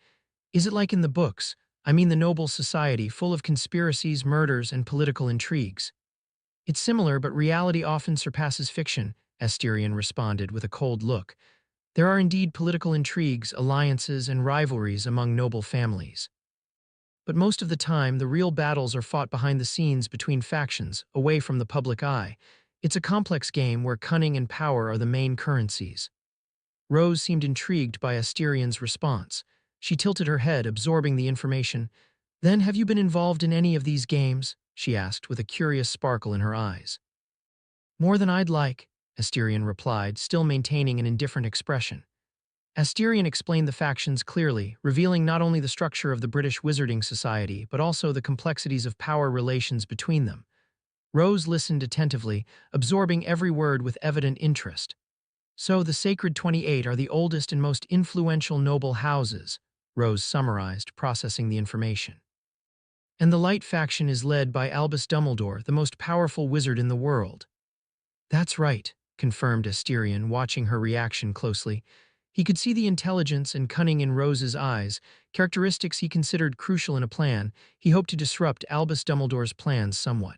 Is it like in the books? I mean the noble society, full of conspiracies, murders, and political intrigues. It's similar, but reality often surpasses fiction, Asterion responded with a cold look. There are indeed political intrigues, alliances, and rivalries among noble families. But most of the time, the real battles are fought behind the scenes between factions, away from the public eye. It's a complex game where cunning and power are the main currencies. Rose seemed intrigued by Asterion's response. She tilted her head, absorbing the information. Then, have you been involved in any of these games? She asked, with a curious sparkle in her eyes. More than I'd like, Asterion replied, still maintaining an indifferent expression. Asterion explained the factions clearly, revealing not only the structure of the British Wizarding Society, but also the complexities of power relations between them. Rose listened attentively, absorbing every word with evident interest. So the Sacred 28 are the oldest and most influential noble houses, Rose summarized, processing the information. And the Light faction is led by Albus Dumbledore, the most powerful wizard in the world. That's right, confirmed Asterion, watching her reaction closely. He could see the intelligence and cunning in Rose's eyes, characteristics he considered crucial in a plan. He hoped to disrupt Albus Dumbledore's plans somewhat.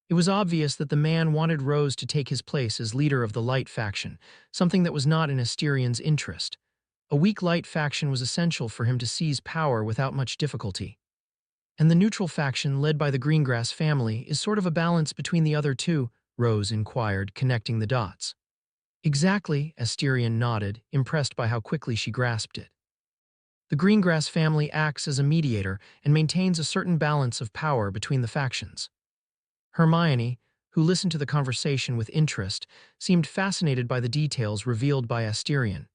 It was obvious that the man wanted Rose to take his place as leader of the Light faction, something that was not in Asterion's interest. A weak Light faction was essential for him to seize power without much difficulty. And the neutral faction, led by the Greengrass family, is sort of a balance between the other two, Rose inquired, connecting the dots. Exactly, Asterion nodded, impressed by how quickly she grasped it. The Greengrass family acts as a mediator and maintains a certain balance of power between the factions. Hermione, who listened to the conversation with interest, seemed fascinated by the details revealed by Asterion.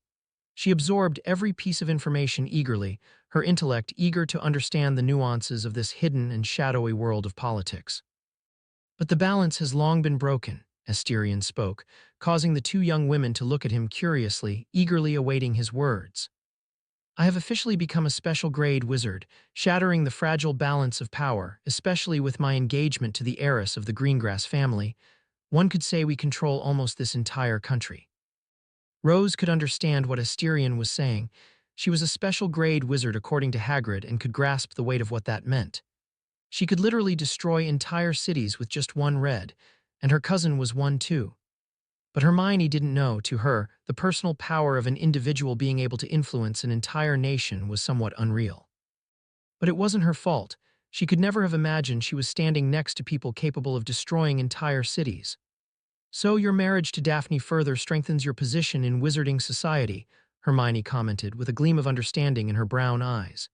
She absorbed every piece of information eagerly, her intellect eager to understand the nuances of this hidden and shadowy world of politics. But the balance has long been broken, Asterion spoke, causing the two young women to look at him curiously, eagerly awaiting his words. I have officially become a special grade wizard, shattering the fragile balance of power, especially with my engagement to the heiress of the Greengrass family. One could say we control almost this entire country. Rose could understand what Asterion was saying. She was a special grade wizard according to Hagrid and could grasp the weight of what that meant. She could literally destroy entire cities with just one red, and her cousin was one too. But Hermione didn't know, to her, the personal power of an individual being able to influence an entire nation was somewhat unreal. But it wasn't her fault. She could never have imagined she was standing next to people capable of destroying entire cities. So your marriage to Daphne further strengthens your position in Wizarding Society, Hermione commented, with a gleam of understanding in her brown eyes.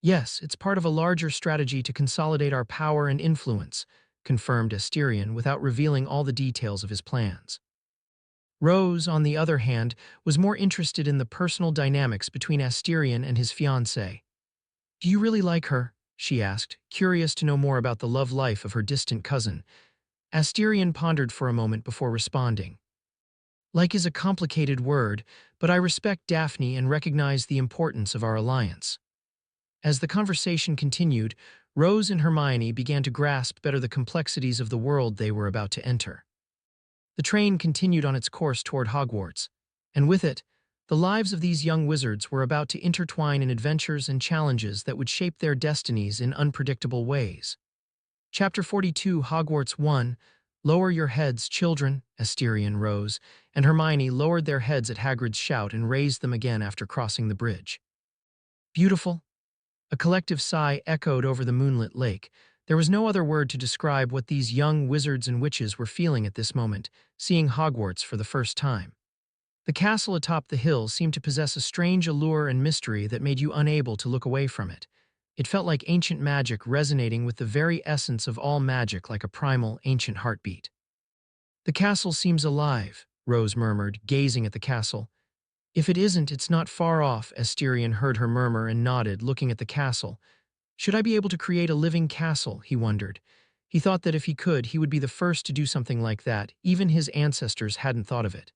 Yes, it's part of a larger strategy to consolidate our power and influence, confirmed Asterion without revealing all the details of his plans. Rose, on the other hand, was more interested in the personal dynamics between Asterion and his fiancée. Do you really like her? She asked, curious to know more about the love life of her distant cousin. Asterion pondered for a moment before responding. Like is a complicated word, but I respect Daphne and recognize the importance of our alliance. As the conversation continued, Rose and Hermione began to grasp better the complexities of the world they were about to enter. The train continued on its course toward Hogwarts, and with it, the lives of these young wizards were about to intertwine in adventures and challenges that would shape their destinies in unpredictable ways. Chapter 42, Hogwarts 1, Lower your heads, children, Asterion rose, and Hermione lowered their heads at Hagrid's shout and raised them again after crossing the bridge. Beautiful? A collective sigh echoed over the moonlit lake. There was no other word to describe what these young wizards and witches were feeling at this moment, seeing Hogwarts for the first time. The castle atop the hill seemed to possess a strange allure and mystery that made you unable to look away from it. It felt like ancient magic resonating with the very essence of all magic, like a primal, ancient heartbeat. The castle seems alive, Rose murmured, gazing at the castle. If it isn't, it's not far off, Asterion heard her murmur and nodded, looking at the castle. Should I be able to create a living castle, he wondered. He thought that if he could, he would be the first to do something like that. Even his ancestors hadn't thought of it.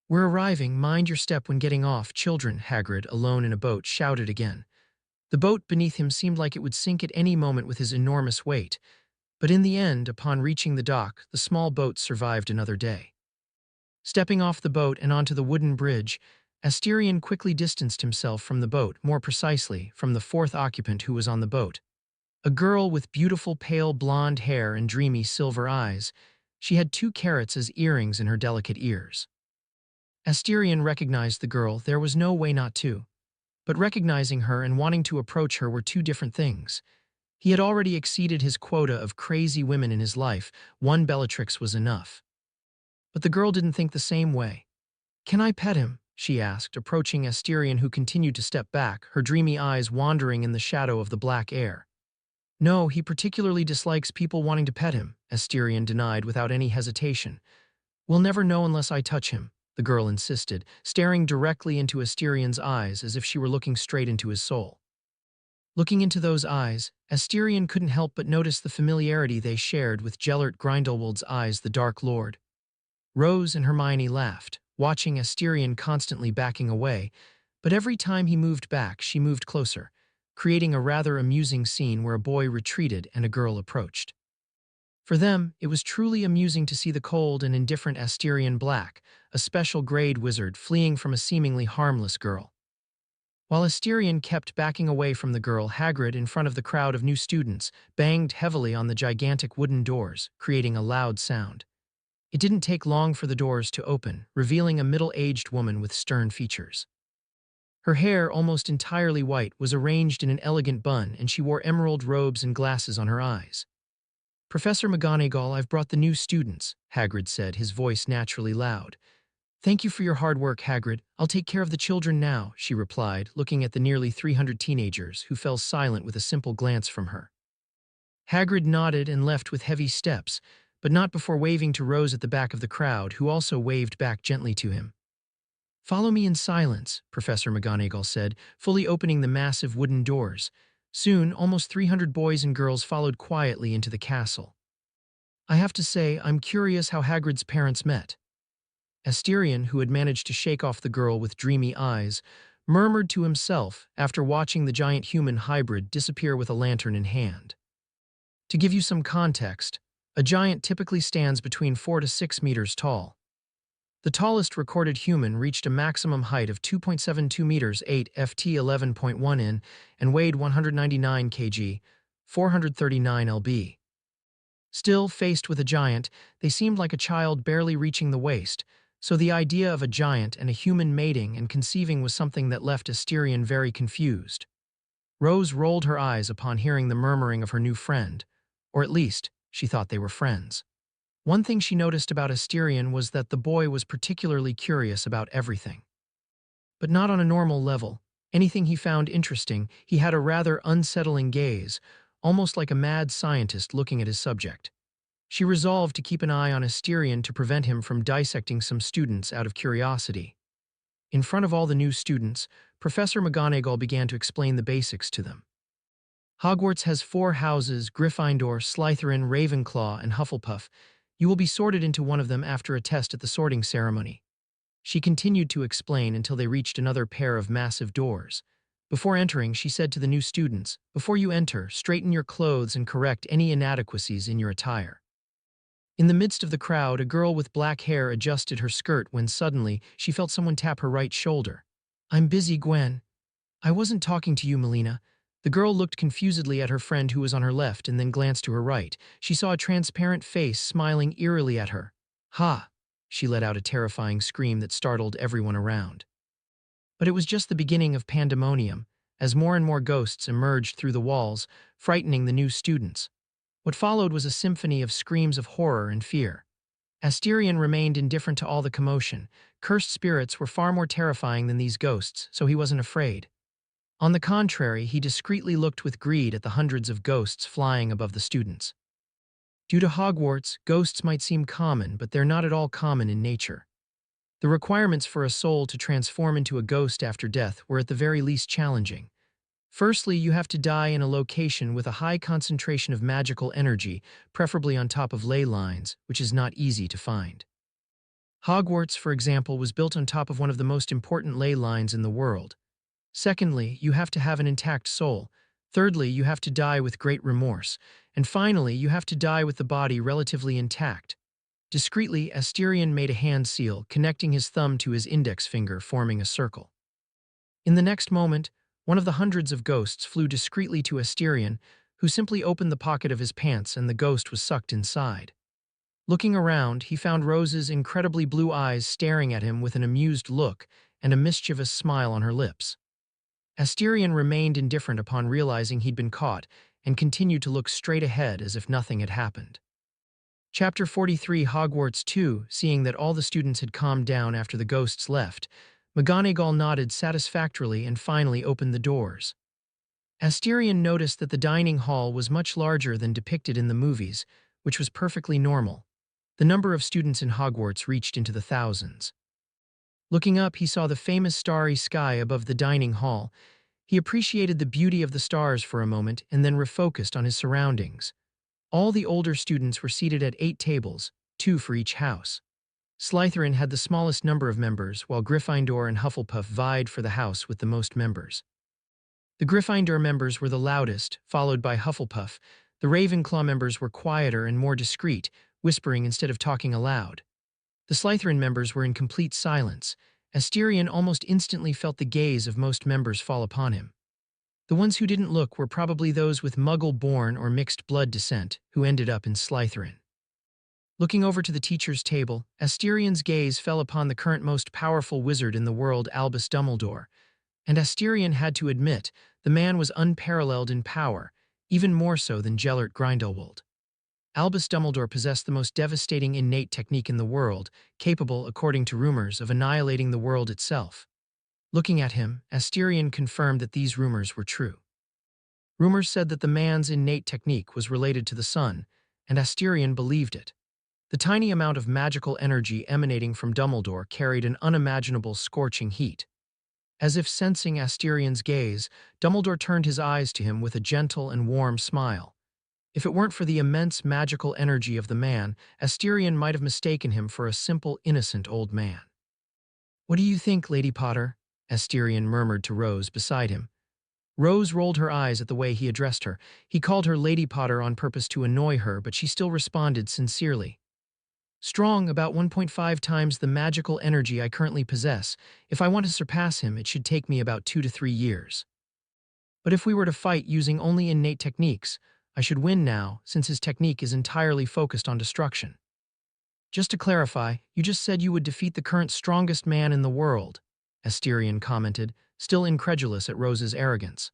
We're arriving, mind your step when getting off, children, Hagrid, alone in a boat, shouted again. The boat beneath him seemed like it would sink at any moment with his enormous weight, but in the end, upon reaching the dock, the small boat survived another day. Stepping off the boat and onto the wooden bridge, Asterion quickly distanced himself from the boat, more precisely, from the fourth occupant who was on the boat. A girl with beautiful pale blonde hair and dreamy silver eyes. She had 2 carrots as earrings in her delicate ears. Asterion recognized the girl, there was no way not to. But recognizing her and wanting to approach her were 2 different things. He had already exceeded his quota of crazy women in his life. One Bellatrix was enough. But the girl didn't think the same way. Can I pet him? She asked, approaching Asterion, who continued to step back, her dreamy eyes wandering in the shadow of the black air. No, he particularly dislikes people wanting to pet him, Asterion denied without any hesitation. We'll never know unless I touch him, the girl insisted, staring directly into Asterion's eyes as if she were looking straight into his soul. Looking into those eyes, Asterion couldn't help but notice the familiarity they shared with Gellert Grindelwald's eyes, the Dark Lord. Rose and Hermione laughed, watching Asterion constantly backing away, but every time he moved back, she moved closer, creating a rather amusing scene where a boy retreated and a girl approached. For them, it was truly amusing to see the cold and indifferent Asterion Black, a special grade wizard fleeing from a seemingly harmless girl. While Asterion kept backing away from the girl, Hagrid, in front of the crowd of new students, banged heavily on the gigantic wooden doors, creating a loud sound. It didn't take long for the doors to open, revealing a middle-aged woman with stern features. Her hair, almost entirely white, was arranged in an elegant bun, and she wore emerald robes and glasses on her eyes. "Professor McGonagall, I've brought the new students," Hagrid said, his voice naturally loud. "Thank you for your hard work, Hagrid. I'll take care of the children now," she replied, looking at the nearly 300 teenagers who fell silent with a simple glance from her. Hagrid nodded and left with heavy steps, but not before waving to Rose at the back of the crowd, who also waved back gently to him. "Follow me in silence," Professor McGonagall said, fully opening the massive wooden doors. Soon, almost 300 boys and girls followed quietly into the castle. "I have to say, I'm curious how Hagrid's parents met." Asterion, who had managed to shake off the girl with dreamy eyes, murmured to himself after watching the giant human hybrid disappear with a lantern in hand. To give you some context, a giant typically stands between 4 to 6 meters tall. The tallest recorded human reached a maximum height of 2.72 meters 8 ft 11.1 in and weighed 199 kg, 439 lb. Still, faced with a giant, they seemed like a child barely reaching the waist, so the idea of a giant and a human mating and conceiving was something that left Asterion very confused. Rose rolled her eyes upon hearing the murmuring of her new friend, or at least, she thought they were friends. One thing she noticed about Asterion was that the boy was particularly curious about everything. But not on a normal level. Anything he found interesting, he had a rather unsettling gaze, almost like a mad scientist looking at his subject. She resolved to keep an eye on Asterion to prevent him from dissecting some students out of curiosity. In front of all the new students, Professor McGonagall began to explain the basics to them. "Hogwarts has 4 houses: Gryffindor, Slytherin, Ravenclaw, and Hufflepuff. You will be sorted into one of them after a test at the sorting ceremony." She continued to explain until they reached another pair of massive doors. Before entering, she said to the new students, "Before you enter, straighten your clothes and correct any inadequacies in your attire." In the midst of the crowd, a girl with black hair adjusted her skirt when suddenly she felt someone tap her right shoulder. "I'm busy, Gwen." "I wasn't talking to you, Melina." The girl looked confusedly at her friend who was on her left and then glanced to her right. She saw a transparent face smiling eerily at her. "Ha!" She let out a terrifying scream that startled everyone around. But it was just the beginning of pandemonium, as more and more ghosts emerged through the walls, frightening the new students. What followed was a symphony of screams of horror and fear. Asterion remained indifferent to all the commotion. Cursed spirits were far more terrifying than these ghosts, so he wasn't afraid. On the contrary, he discreetly looked with greed at the hundreds of ghosts flying above the students. Due to Hogwarts, ghosts might seem common, but they're not at all common in nature. The requirements for a soul to transform into a ghost after death were at the very least challenging. Firstly, you have to die in a location with a high concentration of magical energy, preferably on top of ley lines, which is not easy to find. Hogwarts, for example, was built on top of one of the most important ley lines in the world. Secondly, you have to have an intact soul. Thirdly, you have to die with great remorse. And finally, you have to die with the body relatively intact. Discreetly, Asterion made a hand seal, connecting his thumb to his index finger, forming a circle. In the next moment, one of the hundreds of ghosts flew discreetly to Asterion, who simply opened the pocket of his pants and the ghost was sucked inside. Looking around, he found Rose's incredibly blue eyes staring at him with an amused look and a mischievous smile on her lips. Asterion remained indifferent upon realizing he'd been caught and continued to look straight ahead as if nothing had happened. Chapter 43, Hogwarts 2. Seeing that all the students had calmed down after the ghosts left, McGonagall nodded satisfactorily and finally opened the doors. Asterion noticed that the dining hall was much larger than depicted in the movies, which was perfectly normal. The number of students in Hogwarts reached into the thousands. Looking up, he saw the famous starry sky above the dining hall. He appreciated the beauty of the stars for a moment and then refocused on his surroundings. All the older students were seated at 8 tables, 2 for each house. Slytherin had the smallest number of members, while Gryffindor and Hufflepuff vied for the house with the most members. The Gryffindor members were the loudest, followed by Hufflepuff. The Ravenclaw members were quieter and more discreet, whispering instead of talking aloud. The Slytherin members were in complete silence. Asterion almost instantly felt the gaze of most members fall upon him. The ones who didn't look were probably those with Muggle-born or mixed blood descent, who ended up in Slytherin. Looking over to the teacher's table, Asterion's gaze fell upon the current most powerful wizard in the world, Albus Dumbledore, and Asterion had to admit the man was unparalleled in power, even more so than Gellert Grindelwald. Albus Dumbledore possessed the most devastating innate technique in the world, capable, according to rumors, of annihilating the world itself. Looking at him, Asterion confirmed that these rumors were true. Rumors said that the man's innate technique was related to the sun, and Asterion believed it. The tiny amount of magical energy emanating from Dumbledore carried an unimaginable scorching heat. As if sensing Asterion's gaze, Dumbledore turned his eyes to him with a gentle and warm smile. If it weren't for the immense magical energy of the man, Asterion might have mistaken him for a simple, innocent old man. "What do you think, Lady Potter?" Asterion murmured to Rose beside him. Rose rolled her eyes at the way he addressed her. He called her Lady Potter on purpose to annoy her, but she still responded sincerely. "Strong, about 1.5 times the magical energy I currently possess. If I want to surpass him, it should take me about 2 to 3 years. But if we were to fight using only innate techniques, I should win now, since his technique is entirely focused on destruction." "Just to clarify, you just said you would defeat the current strongest man in the world," Asterion commented, still incredulous at Rose's arrogance.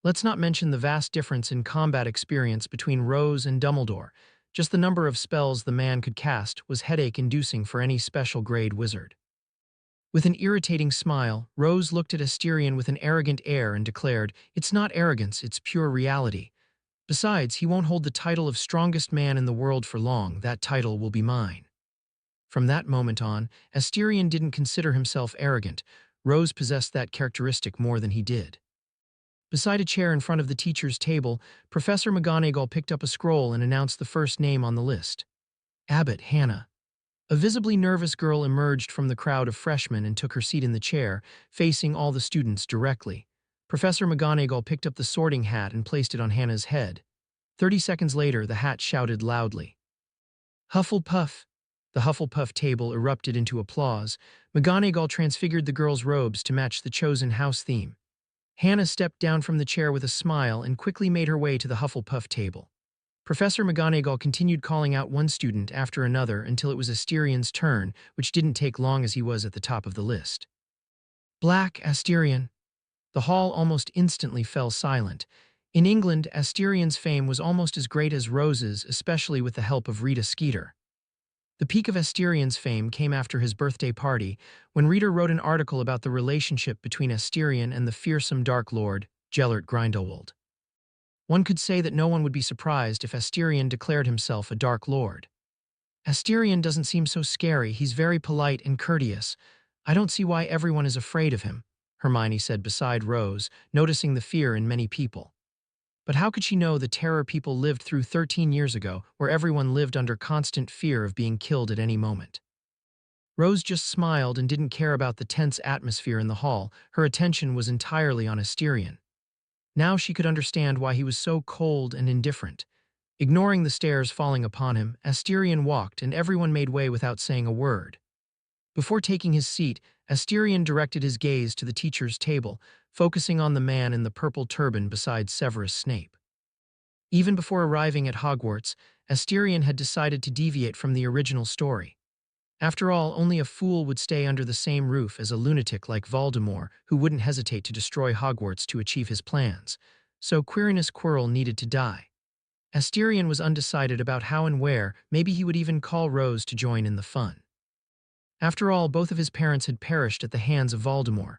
Let's not mention the vast difference in combat experience between Rose and Dumbledore. Just the number of spells the man could cast was headache-inducing for any special-grade wizard. With an irritating smile, Rose looked at Asterion with an arrogant air and declared, "It's not arrogance, it's pure reality. Besides, he won't hold the title of strongest man in the world for long. That title will be mine." From that moment on, Asterion didn't consider himself arrogant. Rose possessed that characteristic more than he did. Beside a chair in front of the teacher's table, Professor McGonagall picked up a scroll and announced the first name on the list. Abbot Hannah. A visibly nervous girl emerged from the crowd of freshmen and took her seat in the chair, facing all the students directly. Professor McGonagall picked up the sorting hat and placed it on Hannah's head. 30 seconds later, the hat shouted loudly, "Hufflepuff!" The Hufflepuff table erupted into applause. McGonagall transfigured the girl's robes to match the chosen house theme. Hannah stepped down from the chair with a smile and quickly made her way to the Hufflepuff table. Professor McGonagall continued calling out one student after another until it was Asterion's turn, which didn't take long as he was at the top of the list. "Black, Asterion." The hall almost instantly fell silent. In England, Asterion's fame was almost as great as Rose's, especially with the help of Rita Skeeter. The peak of Asterion's fame came after his birthday party, when Rita wrote an article about the relationship between Asterion and the fearsome Dark Lord, Gellert Grindelwald. One could say that no one would be surprised if Asterion declared himself a Dark Lord. "Asterion doesn't seem so scary. He's very polite and courteous. I don't see why everyone is afraid of him," Hermione said beside Rose, noticing the fear in many people. But how could she know the terror people lived through 13 years ago, where everyone lived under constant fear of being killed at any moment? Rose just smiled and didn't care about the tense atmosphere in the hall. Her attention was entirely on Asterion. Now she could understand why he was so cold and indifferent. Ignoring the stares falling upon him, Asterion walked and everyone made way without saying a word. Before taking his seat, Asterion directed his gaze to the teacher's table, focusing on the man in the purple turban beside Severus Snape. Even before arriving at Hogwarts, Asterion had decided to deviate from the original story. After all, only a fool would stay under the same roof as a lunatic like Voldemort, who wouldn't hesitate to destroy Hogwarts to achieve his plans. So Quirinus Quirrell needed to die. Asterion was undecided about how and where. Maybe he would even call Rose to join in the fun. After all, both of his parents had perished at the hands of Voldemort.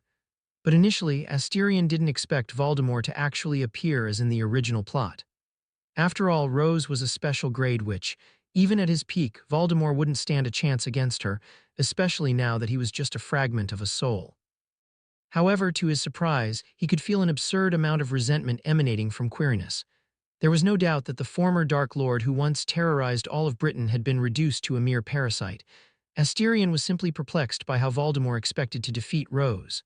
But initially, Asterion didn't expect Voldemort to actually appear as in the original plot. After all, Rose was a special grade witch. Even at his peak, Voldemort wouldn't stand a chance against her, especially now that he was just a fragment of a soul. However, to his surprise, he could feel an absurd amount of resentment emanating from Quirinus. There was no doubt that the former Dark Lord who once terrorized all of Britain had been reduced to a mere parasite. Asterion was simply perplexed by how Voldemort expected to defeat Rose.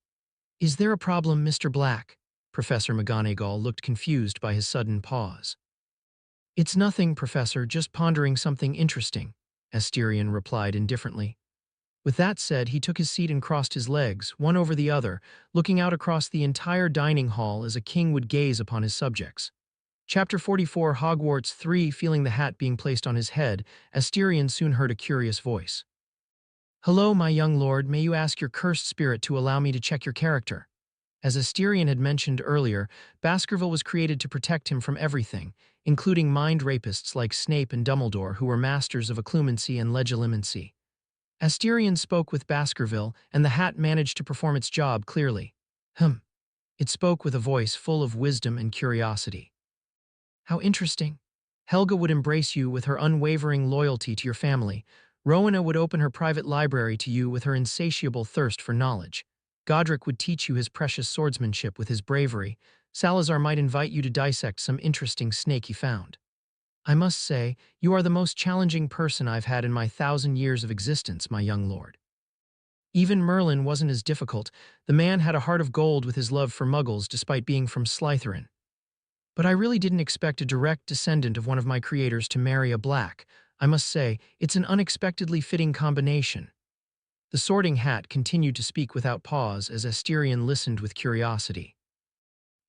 "Is there a problem, Mr. Black?" Professor McGonagall looked confused by his sudden pause. "It's nothing, Professor, just pondering something interesting," Asterion replied indifferently. With that said, he took his seat and crossed his legs, one over the other, looking out across the entire dining hall as a king would gaze upon his subjects. Chapter 44, Hogwarts 3. Feeling the hat being placed on his head, Asterion soon heard a curious voice. "Hello, my young lord, may you ask your cursed spirit to allow me to check your character?" As Asterion had mentioned earlier, Baskerville was created to protect him from everything, including mind rapists like Snape and Dumbledore who were masters of occlumency and legilimency. Asterion spoke with Baskerville, and the hat managed to perform its job clearly. It spoke with a voice full of wisdom and curiosity. "How interesting. Helga would embrace you with her unwavering loyalty to your family. Rowena would open her private library to you with her insatiable thirst for knowledge. Godric would teach you his precious swordsmanship with his bravery. Salazar might invite you to dissect some interesting snake he found. I must say, you are the most challenging person I've had in my 1,000 years of existence, my young lord." Even Merlin wasn't as difficult. The man had a heart of gold with his love for muggles despite being from Slytherin. "But I really didn't expect a direct descendant of one of my creators to marry a Black. I must say, it's an unexpectedly fitting combination." The Sorting Hat continued to speak without pause as Asterion listened with curiosity.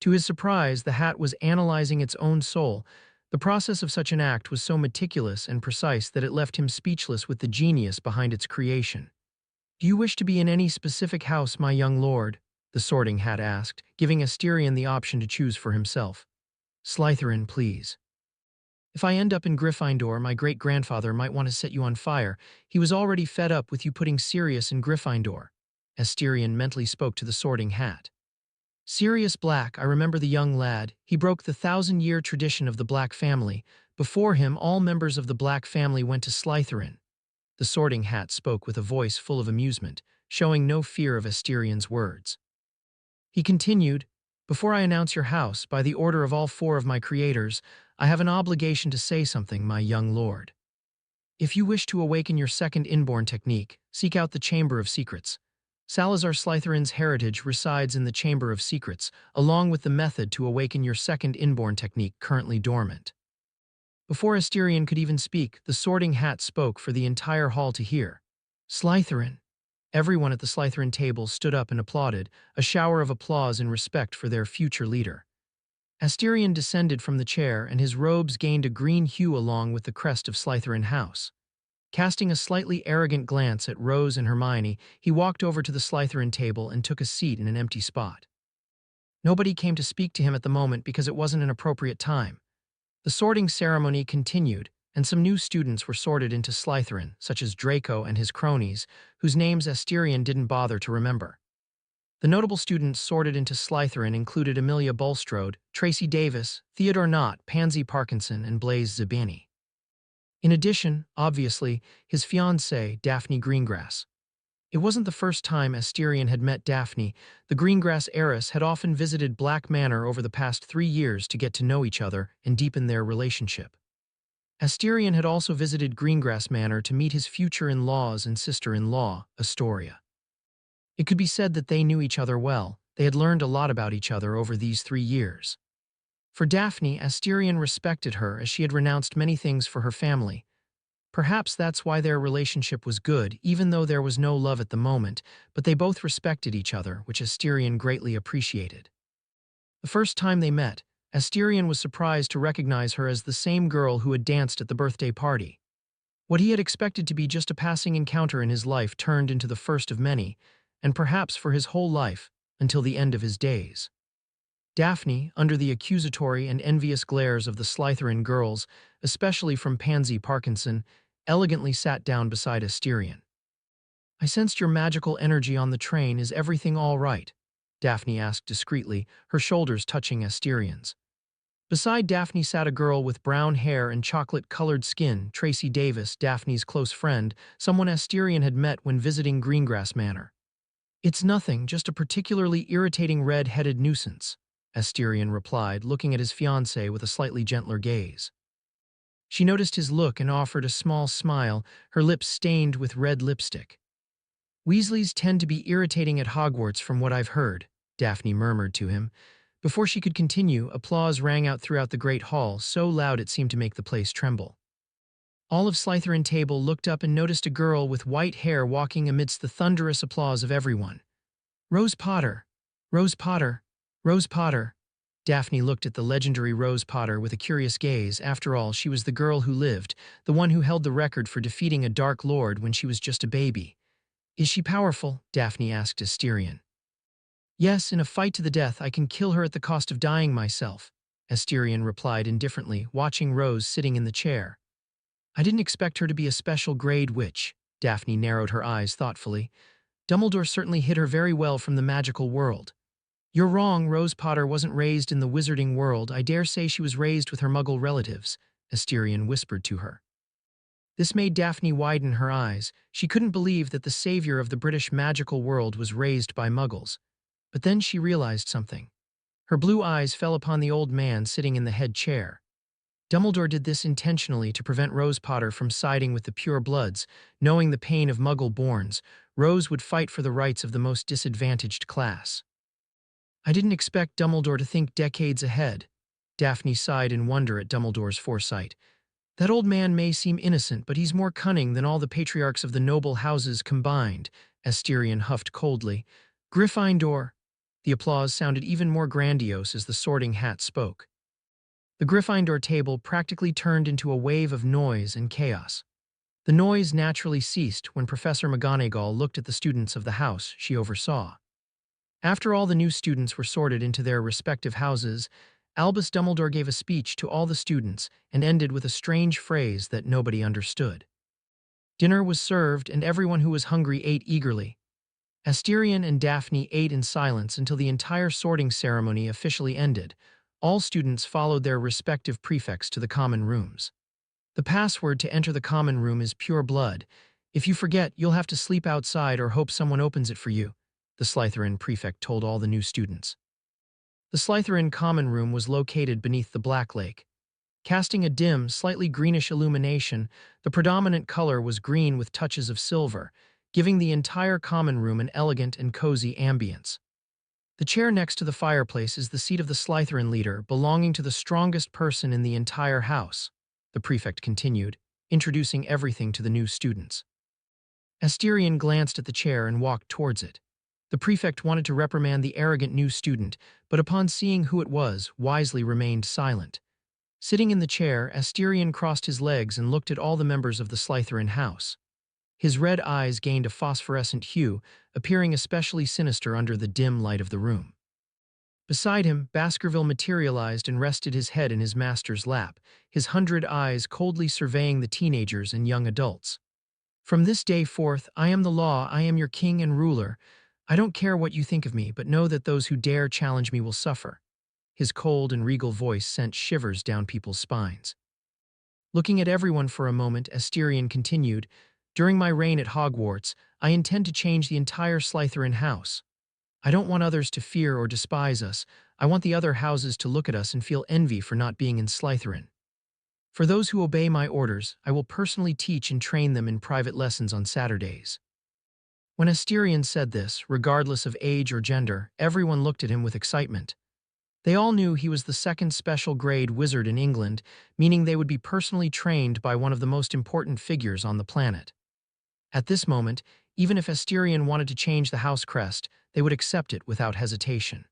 To his surprise, the hat was analyzing its own soul. The process of such an act was so meticulous and precise that it left him speechless with the genius behind its creation. "Do you wish to be in any specific house, my young lord?" the Sorting Hat asked, giving Asterion the option to choose for himself. "Slytherin, please." "If I end up in Gryffindor, my great-grandfather might want to set you on fire. He was already fed up with you putting Sirius in Gryffindor." Asterion mentally spoke to the Sorting Hat. "Sirius Black, I remember the young lad. He broke the 1,000-year tradition of the Black family. Before him, all members of the Black family went to Slytherin." The Sorting Hat spoke with a voice full of amusement, showing no fear of Asterion's words. He continued, "Before I announce your house, by the order of all 4 of my creators, I have an obligation to say something, my young lord. If you wish to awaken your second inborn technique, seek out the Chamber of Secrets. Salazar Slytherin's heritage resides in the Chamber of Secrets, along with the method to awaken your second inborn technique currently dormant." Before Asterion could even speak, the Sorting Hat spoke for the entire hall to hear. "Slytherin." Everyone at the Slytherin table stood up and applauded, a shower of applause in respect for their future leader. Asterion descended from the chair, and his robes gained a green hue along with the crest of Slytherin House. Casting a slightly arrogant glance at Rose and Hermione, he walked over to the Slytherin table and took a seat in an empty spot. Nobody came to speak to him at the moment because it wasn't an appropriate time. The sorting ceremony continued, and some new students were sorted into Slytherin, such as Draco and his cronies, whose names Asterion didn't bother to remember. The notable students sorted into Slytherin included Amelia Bulstrode, Tracy Davis, Theodore Knott, Pansy Parkinson, and Blaise Zabini. In addition, obviously, his fiancée, Daphne Greengrass. It wasn't the first time Asterion had met Daphne. The Greengrass heiress had often visited Black Manor over the past 3 years to get to know each other and deepen their relationship. Asterion had also visited Greengrass Manor to meet his future in-laws and sister-in-law, Astoria. It could be said that they knew each other well. They had learned a lot about each other over these 3 years. For Daphne, Asterion respected her as she had renounced many things for her family. Perhaps that's why their relationship was good, even though there was no love at the moment, but they both respected each other, which Asterion greatly appreciated. The first time they met, Asterion was surprised to recognize her as the same girl who had danced at the birthday party. What he had expected to be just a passing encounter in his life turned into the first of many, and perhaps for his whole life, until the end of his days. Daphne, under the accusatory and envious glares of the Slytherin girls, especially from Pansy Parkinson, elegantly sat down beside Asterion. "I sensed your magical energy on the train. Is everything all right?" Daphne asked discreetly, her shoulders touching Asterion's. Beside Daphne sat a girl with brown hair and chocolate-colored skin, Tracy Davis, Daphne's close friend, someone Asterion had met when visiting Greengrass Manor. "It's nothing, just a particularly irritating red-headed nuisance," Asterion replied, looking at his fiancée with a slightly gentler gaze. She noticed his look and offered a small smile, her lips stained with red lipstick. "Weasleys tend to be irritating at Hogwarts from what I've heard," Daphne murmured to him. Before she could continue, applause rang out throughout the great hall, so loud it seemed to make the place tremble. All of Slytherin Table looked up and noticed a girl with white hair walking amidst the thunderous applause of everyone. "Rose Potter! Rose Potter! Rose Potter!" Daphne looked at the legendary Rose Potter with a curious gaze. After all, she was the girl who lived, the one who held the record for defeating a Dark Lord when she was just a baby. "Is she powerful?" Daphne asked Asterion. "Yes, in a fight to the death, I can kill her at the cost of dying myself," Asterion replied indifferently, watching Rose sitting in the chair. "I didn't expect her to be a special grade witch." Daphne narrowed her eyes thoughtfully. "Dumbledore certainly hid her very well from the magical world." "You're wrong, Rose Potter wasn't raised in the wizarding world. I dare say she was raised with her muggle relatives," Asterion whispered to her. This made Daphne widen her eyes. She couldn't believe that the savior of the British magical world was raised by muggles. But then she realized something. Her blue eyes fell upon the old man sitting in the head chair. Dumbledore did this intentionally to prevent Rose Potter from siding with the pure bloods. Knowing the pain of muggle-borns, Rose would fight for the rights of the most disadvantaged class. "I didn't expect Dumbledore to think decades ahead." Daphne sighed in wonder at Dumbledore's foresight. "That old man may seem innocent, but he's more cunning than all the patriarchs of the noble houses combined," Asterion huffed coldly. "Gryffindor." The applause sounded even more grandiose as the Sorting Hat spoke. The Gryffindor table practically turned into a wave of noise and chaos. The noise naturally ceased when Professor McGonagall looked at the students of the house she oversaw. After all the new students were sorted into their respective houses, Albus Dumbledore gave a speech to all the students and ended with a strange phrase that nobody understood. Dinner was served and everyone who was hungry ate eagerly. Asterion and Daphne ate in silence until the entire sorting ceremony officially ended. All students followed their respective prefects to the common rooms. "The password to enter the common room is pure blood. If you forget, you'll have to sleep outside or hope someone opens it for you," the Slytherin prefect told all the new students. The Slytherin common room was located beneath the Black Lake. Casting a dim, slightly greenish illumination, the predominant color was green with touches of silver, giving the entire common room an elegant and cozy ambience. "The chair next to the fireplace is the seat of the Slytherin leader, belonging to the strongest person in the entire house," the prefect continued, introducing everything to the new students. Asterion glanced at the chair and walked towards it. The prefect wanted to reprimand the arrogant new student, but upon seeing who it was, wisely remained silent. Sitting in the chair, Asterion crossed his legs and looked at all the members of the Slytherin house. His red eyes gained a phosphorescent hue, appearing especially sinister under the dim light of the room. Beside him, Baskerville materialized and rested his head in his master's lap, his 100 eyes coldly surveying the teenagers and young adults. "From this day forth, I am the law, I am your king and ruler. I don't care what you think of me, but know that those who dare challenge me will suffer." His cold and regal voice sent shivers down people's spines. Looking at everyone for a moment, Asterion continued, "During my reign at Hogwarts, I intend to change the entire Slytherin house. I don't want others to fear or despise us. I want the other houses to look at us and feel envy for not being in Slytherin. For those who obey my orders, I will personally teach and train them in private lessons on Saturdays." When Asterion said this, regardless of age or gender, everyone looked at him with excitement. They all knew he was the second special grade wizard in England, meaning they would be personally trained by one of the most important figures on the planet. At this moment, even if Asterion wanted to change the house crest, they would accept it without hesitation.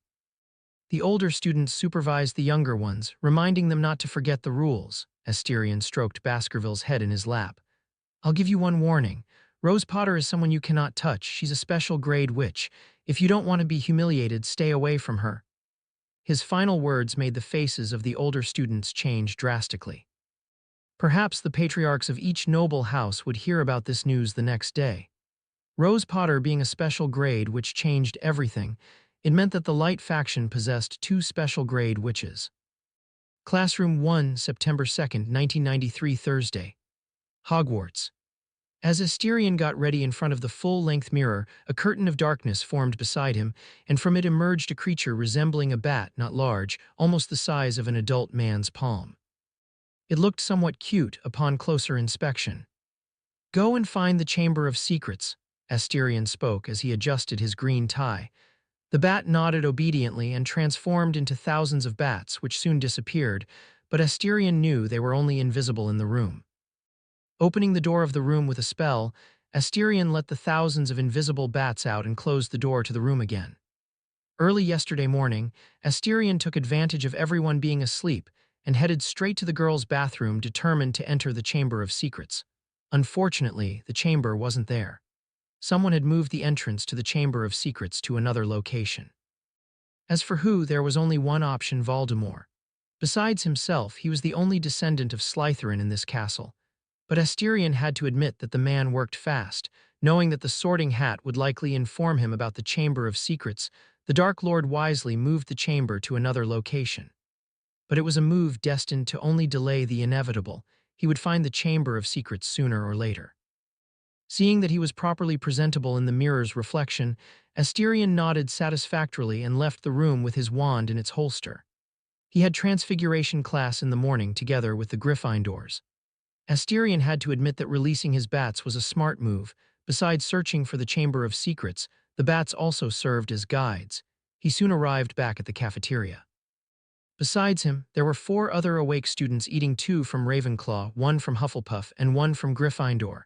The older students supervised the younger ones, reminding them not to forget the rules. Asterion stroked Baskerville's head in his lap. "I'll give you one warning. Rose Potter is someone you cannot touch. She's a special grade witch. If you don't want to be humiliated, stay away from her." His final words made the faces of the older students change drastically. Perhaps the patriarchs of each noble house would hear about this news the next day. Rose Potter being a special grade which changed everything, it meant that the Light faction possessed two special grade witches. Classroom 1, September 2nd, 1993, Thursday. Hogwarts. As Asterion got ready in front of the full-length mirror, a curtain of darkness formed beside him, and from it emerged a creature resembling a bat, not large, almost the size of an adult man's palm. It looked somewhat cute upon closer inspection. "Go and find the Chamber of Secrets," Asterion spoke as he adjusted his green tie. The bat nodded obediently and transformed into thousands of bats, which soon disappeared, but Asterion knew they were only invisible in the room. Opening the door of the room with a spell, Asterion let the thousands of invisible bats out and closed the door to the room again. Early yesterday morning, Asterion took advantage of everyone being asleep and headed straight to the girls' bathroom, determined to enter the Chamber of Secrets. Unfortunately, the chamber wasn't there. Someone had moved the entrance to the Chamber of Secrets to another location. As for who, there was only one option: Voldemort. Besides himself, he was the only descendant of Slytherin in this castle. But Asterion had to admit that the man worked fast. Knowing that the Sorting Hat would likely inform him about the Chamber of Secrets, the Dark Lord wisely moved the chamber to another location. But it was a move destined to only delay the inevitable. He would find the Chamber of Secrets sooner or later. Seeing that he was properly presentable in the mirror's reflection, Asterion nodded satisfactorily and left the room with his wand in its holster. He had Transfiguration class in the morning together with the Gryffindors. Asterion had to admit that releasing his bats was a smart move. Besides searching for the Chamber of Secrets, the bats also served as guides. He soon arrived back at the cafeteria. Besides him, there were 4 other awake students eating, 2 from Ravenclaw, 1 from Hufflepuff, and 1 from Gryffindor.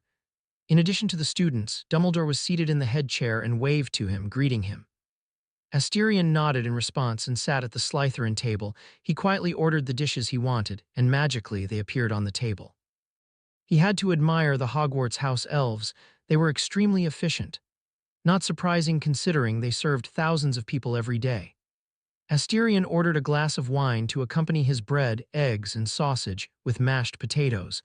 In addition to the students, Dumbledore was seated in the head chair and waved to him, greeting him. Asterion nodded in response and sat at the Slytherin table. He quietly ordered the dishes he wanted, and magically they appeared on the table. He had to admire the Hogwarts house elves. They were extremely efficient. Not surprising considering they served thousands of people every day. Asterion ordered a glass of wine to accompany his bread, eggs, and sausage with mashed potatoes.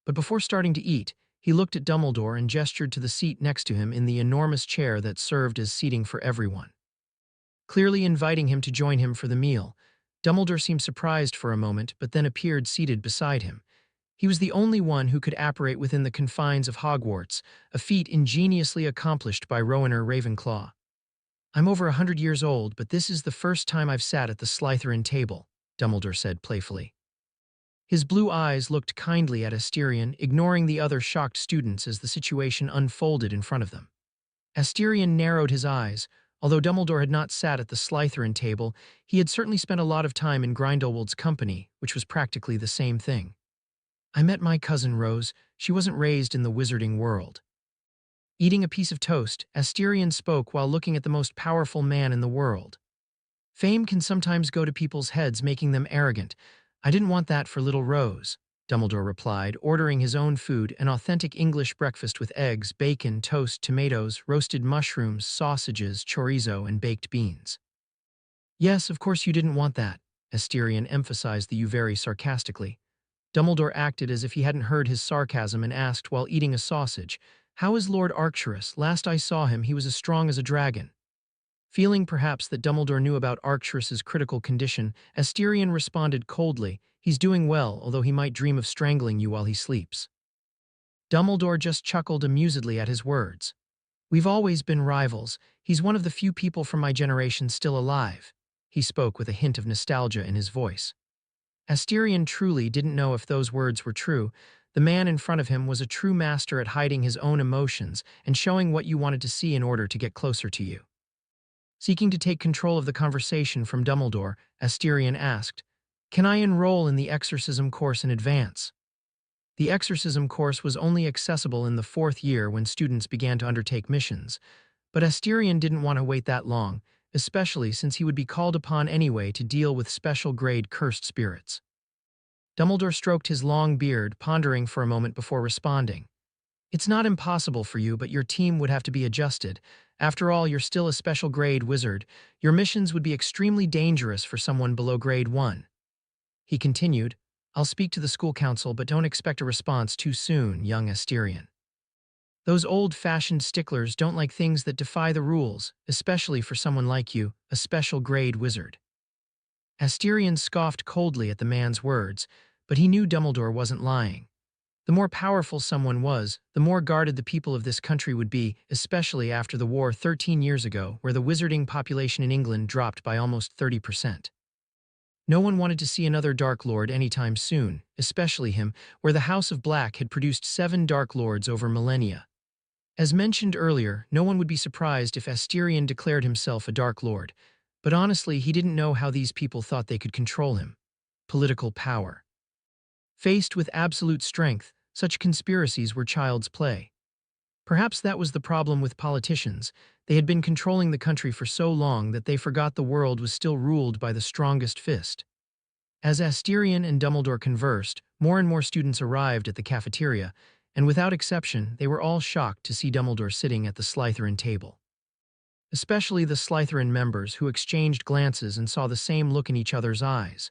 But before starting to eat, he looked at Dumbledore and gestured to the seat next to him in the enormous chair that served as seating for everyone. Clearly inviting him to join him for the meal, Dumbledore seemed surprised for a moment but then appeared seated beside him. He was the only one who could apparate within the confines of Hogwarts, a feat ingeniously accomplished by Rowena Ravenclaw. "I'm over 100 years old, but this is the first time I've sat at the Slytherin table," Dumbledore said playfully. His blue eyes looked kindly at Asterion, ignoring the other shocked students as the situation unfolded in front of them. Asterion narrowed his eyes. Although Dumbledore had not sat at the Slytherin table, he had certainly spent a lot of time in Grindelwald's company, which was practically the same thing. "I met my cousin Rose. She wasn't raised in the wizarding world." Eating a piece of toast, Asterion spoke while looking at the most powerful man in the world. "Fame can sometimes go to people's heads, making them arrogant. I didn't want that for little Rose," Dumbledore replied, ordering his own food, an authentic English breakfast with eggs, bacon, toast, tomatoes, roasted mushrooms, sausages, chorizo, and baked beans. "Yes, of course you didn't want that," Asterion emphasized the "you" very sarcastically. Dumbledore acted as if he hadn't heard his sarcasm and asked while eating a sausage, "How is Lord Arcturus? Last I saw him, he was as strong as a dragon." Feeling perhaps that Dumbledore knew about Arcturus's critical condition, Asterion responded coldly, "He's doing well, although he might dream of strangling you while he sleeps." Dumbledore just chuckled amusedly at his words. "We've always been rivals. He's one of the few people from my generation still alive." He spoke with a hint of nostalgia in his voice. Asterion truly didn't know if those words were true. The man in front of him was a true master at hiding his own emotions and showing what you wanted to see in order to get closer to you. Seeking to take control of the conversation from Dumbledore, Asterion asked, "Can I enroll in the exorcism course in advance?" The exorcism course was only accessible in the 4th year when students began to undertake missions, but Asterion didn't want to wait that long, especially since he would be called upon anyway to deal with special-grade cursed spirits. Dumbledore stroked his long beard, pondering for a moment before responding. "It's not impossible for you, but your team would have to be adjusted. After all, you're still a special-grade wizard. Your missions would be extremely dangerous for someone below grade 1. He continued, "I'll speak to the school council, but don't expect a response too soon, young Asterion. Those old-fashioned sticklers don't like things that defy the rules, especially for someone like you, a special-grade wizard." Asterion scoffed coldly at the man's words, but he knew Dumbledore wasn't lying. The more powerful someone was, the more guarded the people of this country would be, especially after the war 13 years ago, where the wizarding population in England dropped by almost 30%. No one wanted to see another Dark Lord anytime soon, especially him, where the House of Black had produced 7 Dark Lords over millennia. As mentioned earlier, no one would be surprised if Asterion declared himself a Dark Lord, but honestly, he didn't know how these people thought they could control him. Political power. Faced with absolute strength, such conspiracies were child's play. Perhaps that was the problem with politicians. They had been controlling the country for so long that they forgot the world was still ruled by the strongest fist. As Asterion and Dumbledore conversed, more and more students arrived at the cafeteria, and without exception, they were all shocked to see Dumbledore sitting at the Slytherin table. Especially the Slytherin members, who exchanged glances and saw the same look in each other's eyes.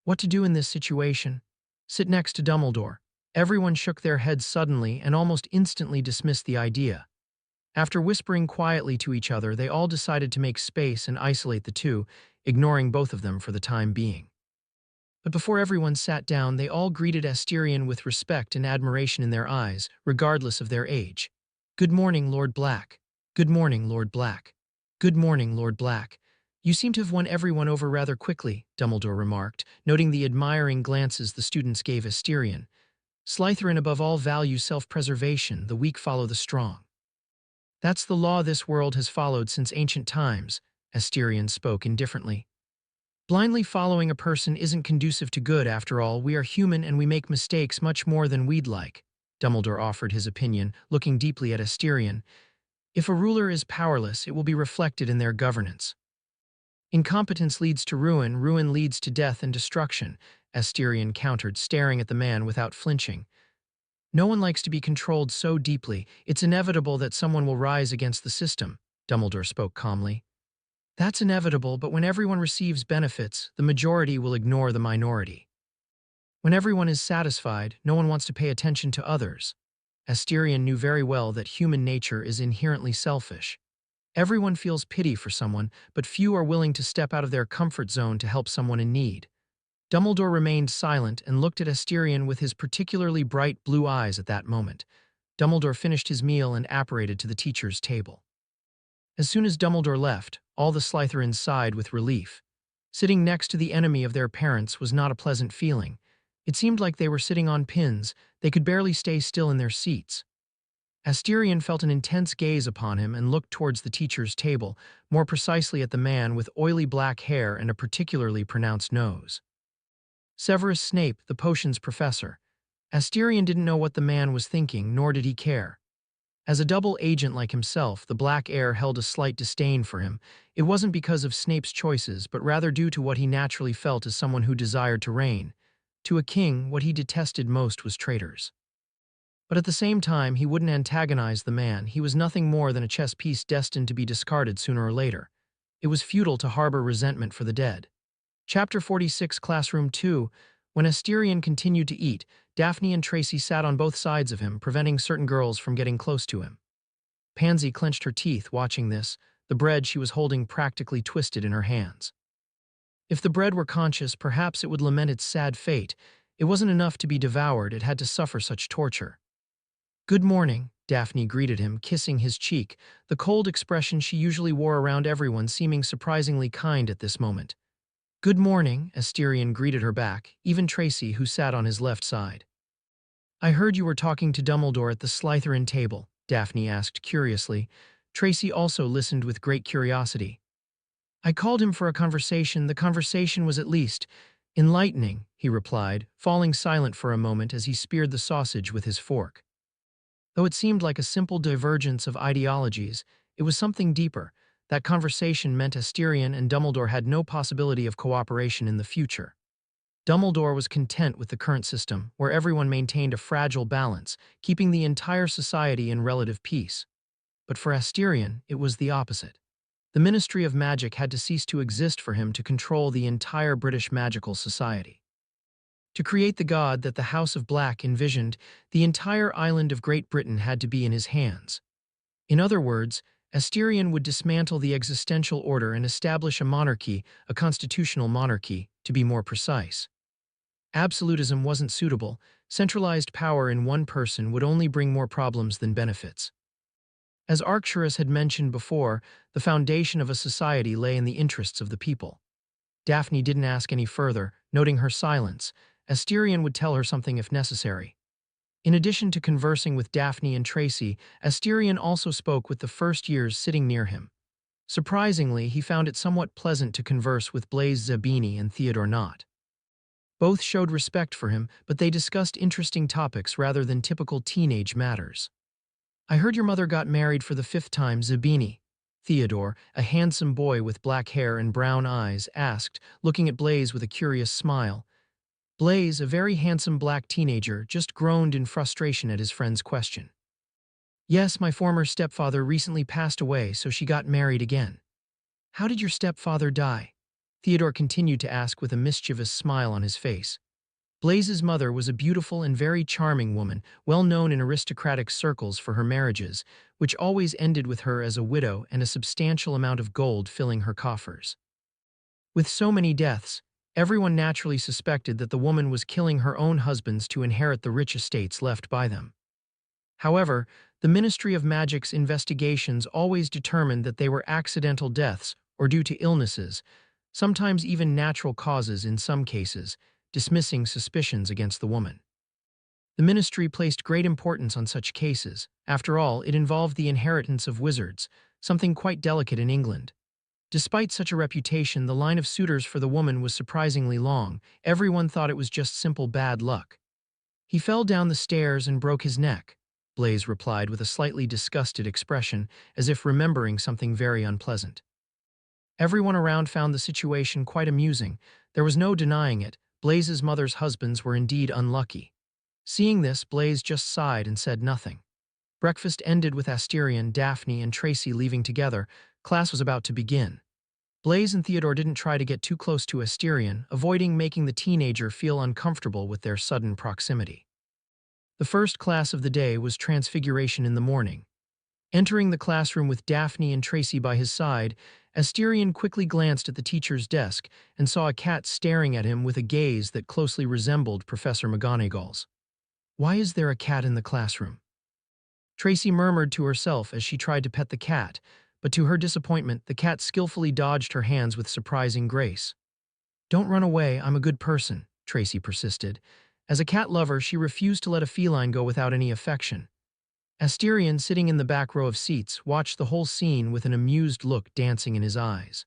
What to do in this situation? Sit next to Dumbledore. Everyone shook their heads suddenly and almost instantly dismissed the idea. After whispering quietly to each other, they all decided to make space and isolate the two, ignoring both of them for the time being. But before everyone sat down, they all greeted Asterion with respect and admiration in their eyes, regardless of their age. "Good morning, Lord Black. Good morning, Lord Black. Good morning, Lord Black. You seem to have won everyone over rather quickly," Dumbledore remarked, noting the admiring glances the students gave Asterion. "Slytherin above all value self-preservation, the weak follow the strong. That's the law this world has followed since ancient times," Asterion spoke indifferently. "Blindly following a person isn't conducive to good. After all, we are human and we make mistakes much more than we'd like," Dumbledore offered his opinion, looking deeply at Asterion. "If a ruler is powerless, it will be reflected in their governance. Incompetence leads to ruin, ruin leads to death and destruction," Asterion countered, staring at the man without flinching. "No one likes to be controlled so deeply. It's inevitable that someone will rise against the system," Dumbledore spoke calmly. "That's inevitable, but when everyone receives benefits, the majority will ignore the minority. When everyone is satisfied, no one wants to pay attention to others." Asterion knew very well that human nature is inherently selfish. Everyone feels pity for someone, but few are willing to step out of their comfort zone to help someone in need. Dumbledore remained silent and looked at Asterion with his particularly bright blue eyes at that moment. Dumbledore finished his meal and apparated to the teacher's table. As soon as Dumbledore left, all the Slytherins sighed with relief. Sitting next to the enemy of their parents was not a pleasant feeling. It seemed like they were sitting on pins. They could barely stay still in their seats. Asterion felt an intense gaze upon him and looked towards the teacher's table, more precisely at the man with oily black hair and a particularly pronounced nose. Severus Snape, the potions professor. Asterion didn't know what the man was thinking, nor did he care. As a double agent like himself, the Black Heir held a slight disdain for him. It wasn't because of Snape's choices, but rather due to what he naturally felt as someone who desired to reign. To a king, what he detested most was traitors. But at the same time, he wouldn't antagonize the man. He was nothing more than a chess piece destined to be discarded sooner or later. It was futile to harbor resentment for the dead. Chapter 46, Classroom 2. When Asterion continued to eat, Daphne and Tracy sat on both sides of him, preventing certain girls from getting close to him. Pansy clenched her teeth watching this, the bread she was holding practically twisted in her hands. If the bread were conscious, perhaps it would lament its sad fate. It wasn't enough to be devoured, it had to suffer such torture. "Good morning," Daphne greeted him, kissing his cheek, the cold expression she usually wore around everyone seeming surprisingly kind at this moment. "Good morning," Asterion greeted her back, even Tracy, who sat on his left side. "I heard you were talking to Dumbledore at the Slytherin table," Daphne asked curiously. Tracy also listened with great curiosity. "I called him for a conversation. The conversation was at least enlightening," he replied, falling silent for a moment as he speared the sausage with his fork. Though it seemed like a simple divergence of ideologies, it was something deeper. That conversation meant Asterion and Dumbledore had no possibility of cooperation in the future. Dumbledore was content with the current system, where everyone maintained a fragile balance, keeping the entire society in relative peace. But for Asterion, it was the opposite. The Ministry of Magic had to cease to exist for him to control the entire British magical society. To create the god that the House of Black envisioned, the entire island of Great Britain had to be in his hands. In other words, Asterion would dismantle the existential order and establish a monarchy, a constitutional monarchy, to be more precise. Absolutism wasn't suitable. Centralized power in one person would only bring more problems than benefits. As Arcturus had mentioned before, the foundation of a society lay in the interests of the people. Daphne didn't ask any further, noting her silence. Asterion would tell her something if necessary. In addition to conversing with Daphne and Tracy, Asterion also spoke with the first years sitting near him. Surprisingly, he found it somewhat pleasant to converse with Blaise Zabini and Theodore Knott. Both showed respect for him, but they discussed interesting topics rather than typical teenage matters. "I heard your mother got married for the 5th time, Zabini." Theodore, a handsome boy with black hair and brown eyes, asked, looking at Blaise with a curious smile. Blaise, a very handsome black teenager, just groaned in frustration at his friend's question. "Yes, my former stepfather recently passed away, so she got married again." "How did your stepfather die?" Theodore continued to ask with a mischievous smile on his face. Blaise's mother was a beautiful and very charming woman, well known in aristocratic circles for her marriages, which always ended with her as a widow and a substantial amount of gold filling her coffers. With so many deaths, everyone naturally suspected that the woman was killing her own husbands to inherit the rich estates left by them. However, the Ministry of Magic's investigations always determined that they were accidental deaths or due to illnesses, sometimes even natural causes in some cases, dismissing suspicions against the woman. The ministry placed great importance on such cases. After all, it involved the inheritance of wizards, something quite delicate in England. Despite such a reputation, the line of suitors for the woman was surprisingly long. Everyone thought it was just simple bad luck. "He fell down the stairs and broke his neck," Blaise replied with a slightly disgusted expression, as if remembering something very unpleasant. Everyone around found the situation quite amusing. There was no denying it. Blaise's mother's husbands were indeed unlucky. Seeing this, Blaise just sighed and said nothing. Breakfast ended with Asterion, Daphne, and Tracy leaving together. Class was about to begin. Blaise and Theodore didn't try to get too close to Asterion, avoiding making the teenager feel uncomfortable with their sudden proximity. The first class of the day was Transfiguration in the morning. Entering the classroom with Daphne and Tracy by his side, Asterion quickly glanced at the teacher's desk and saw a cat staring at him with a gaze that closely resembled Professor McGonagall's. "Why is there a cat in the classroom?" Tracy murmured to herself as she tried to pet the cat, but to her disappointment, the cat skillfully dodged her hands with surprising grace. "Don't run away, I'm a good person," Tracy persisted. As a cat lover, she refused to let a feline go without any affection. Asterion, sitting in the back row of seats, watched the whole scene with an amused look dancing in his eyes.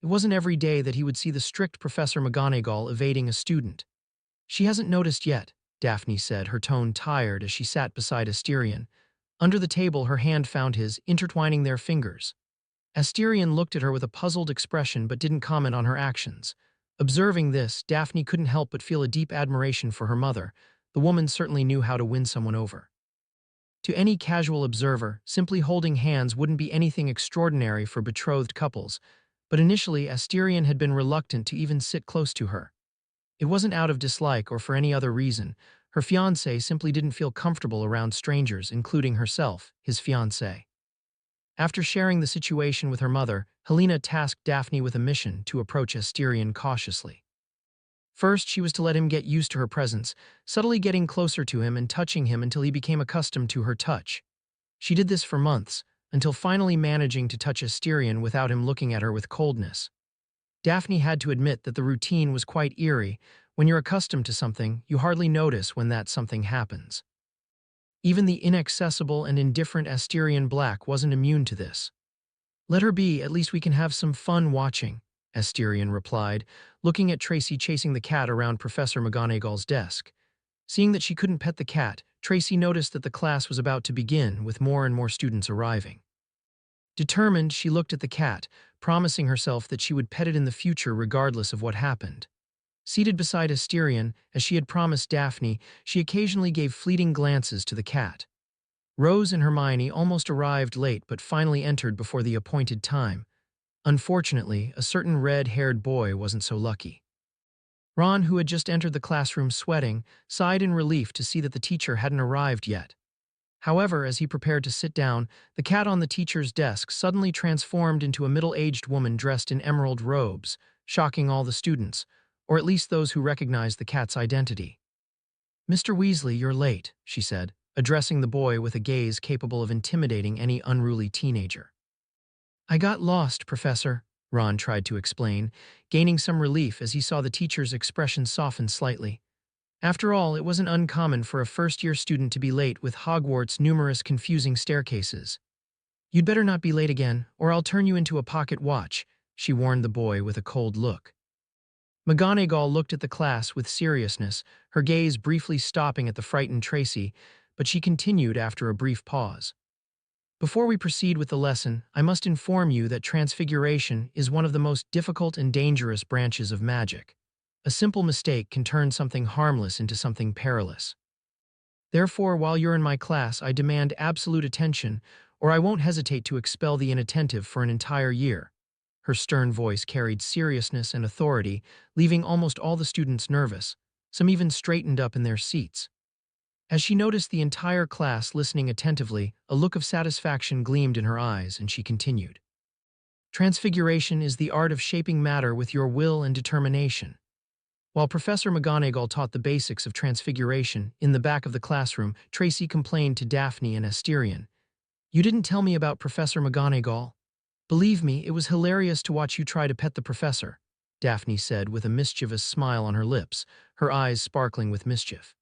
It wasn't every day that he would see the strict Professor McGonagall evading a student. "She hasn't noticed yet," Daphne said, her tone tired as she sat beside Asterion. Under the table, her hand found his, intertwining their fingers. Asterion looked at her with a puzzled expression but didn't comment on her actions. Observing this, Daphne couldn't help but feel a deep admiration for her mother. The woman certainly knew how to win someone over. To any casual observer, simply holding hands wouldn't be anything extraordinary for betrothed couples, but initially Asterion had been reluctant to even sit close to her. It wasn't out of dislike or for any other reason. Her fiancé simply didn't feel comfortable around strangers, including herself, his fiancée. After sharing the situation with her mother, Helena tasked Daphne with a mission to approach Asterion cautiously. First, she was to let him get used to her presence, subtly getting closer to him and touching him until he became accustomed to her touch. She did this for months, until finally managing to touch Asterion without him looking at her with coldness. Daphne had to admit that the routine was quite eerie. When you're accustomed to something, you hardly notice when that something happens. Even the inaccessible and indifferent Asterion Black wasn't immune to this. "Let her be, at least we can have some fun watching," Asterion replied, looking at Tracy chasing the cat around Professor McGonagall's desk. Seeing that she couldn't pet the cat, Tracy noticed that the class was about to begin, with more and more students arriving. Determined, she looked at the cat, promising herself that she would pet it in the future regardless of what happened. Seated beside Asterion, as she had promised Daphne, she occasionally gave fleeting glances to the cat. Rose and Hermione almost arrived late but finally entered before the appointed time. Unfortunately, a certain red-haired boy wasn't so lucky. Ron, who had just entered the classroom sweating, sighed in relief to see that the teacher hadn't arrived yet. However, as he prepared to sit down, the cat on the teacher's desk suddenly transformed into a middle-aged woman dressed in emerald robes, shocking all the students, or at least those who recognized the cat's identity. "Mr. Weasley, you're late," she said, addressing the boy with a gaze capable of intimidating any unruly teenager. "I got lost, Professor," Ron tried to explain, gaining some relief as he saw the teacher's expression soften slightly. After all, it wasn't uncommon for a first-year student to be late with Hogwarts' numerous confusing staircases. "You'd better not be late again, or I'll turn you into a pocket watch," she warned the boy with a cold look. McGonagall looked at the class with seriousness, her gaze briefly stopping at the frightened Tracy, but she continued after a brief pause. "Before we proceed with the lesson, I must inform you that transfiguration is one of the most difficult and dangerous branches of magic. A simple mistake can turn something harmless into something perilous. Therefore, while you're in my class, I demand absolute attention, or I won't hesitate to expel the inattentive for an entire year." Her stern voice carried seriousness and authority, leaving almost all the students nervous. Some even straightened up in their seats. As she noticed the entire class listening attentively, a look of satisfaction gleamed in her eyes, and she continued. "Transfiguration is the art of shaping matter with your will and determination." While Professor McGonagall taught the basics of transfiguration, in the back of the classroom, Tracy complained to Daphne and Asterion. "You didn't tell me about Professor McGonagall. Believe me, it was hilarious to watch you try to pet the professor," Daphne said with a mischievous smile on her lips, her eyes sparkling with mischief.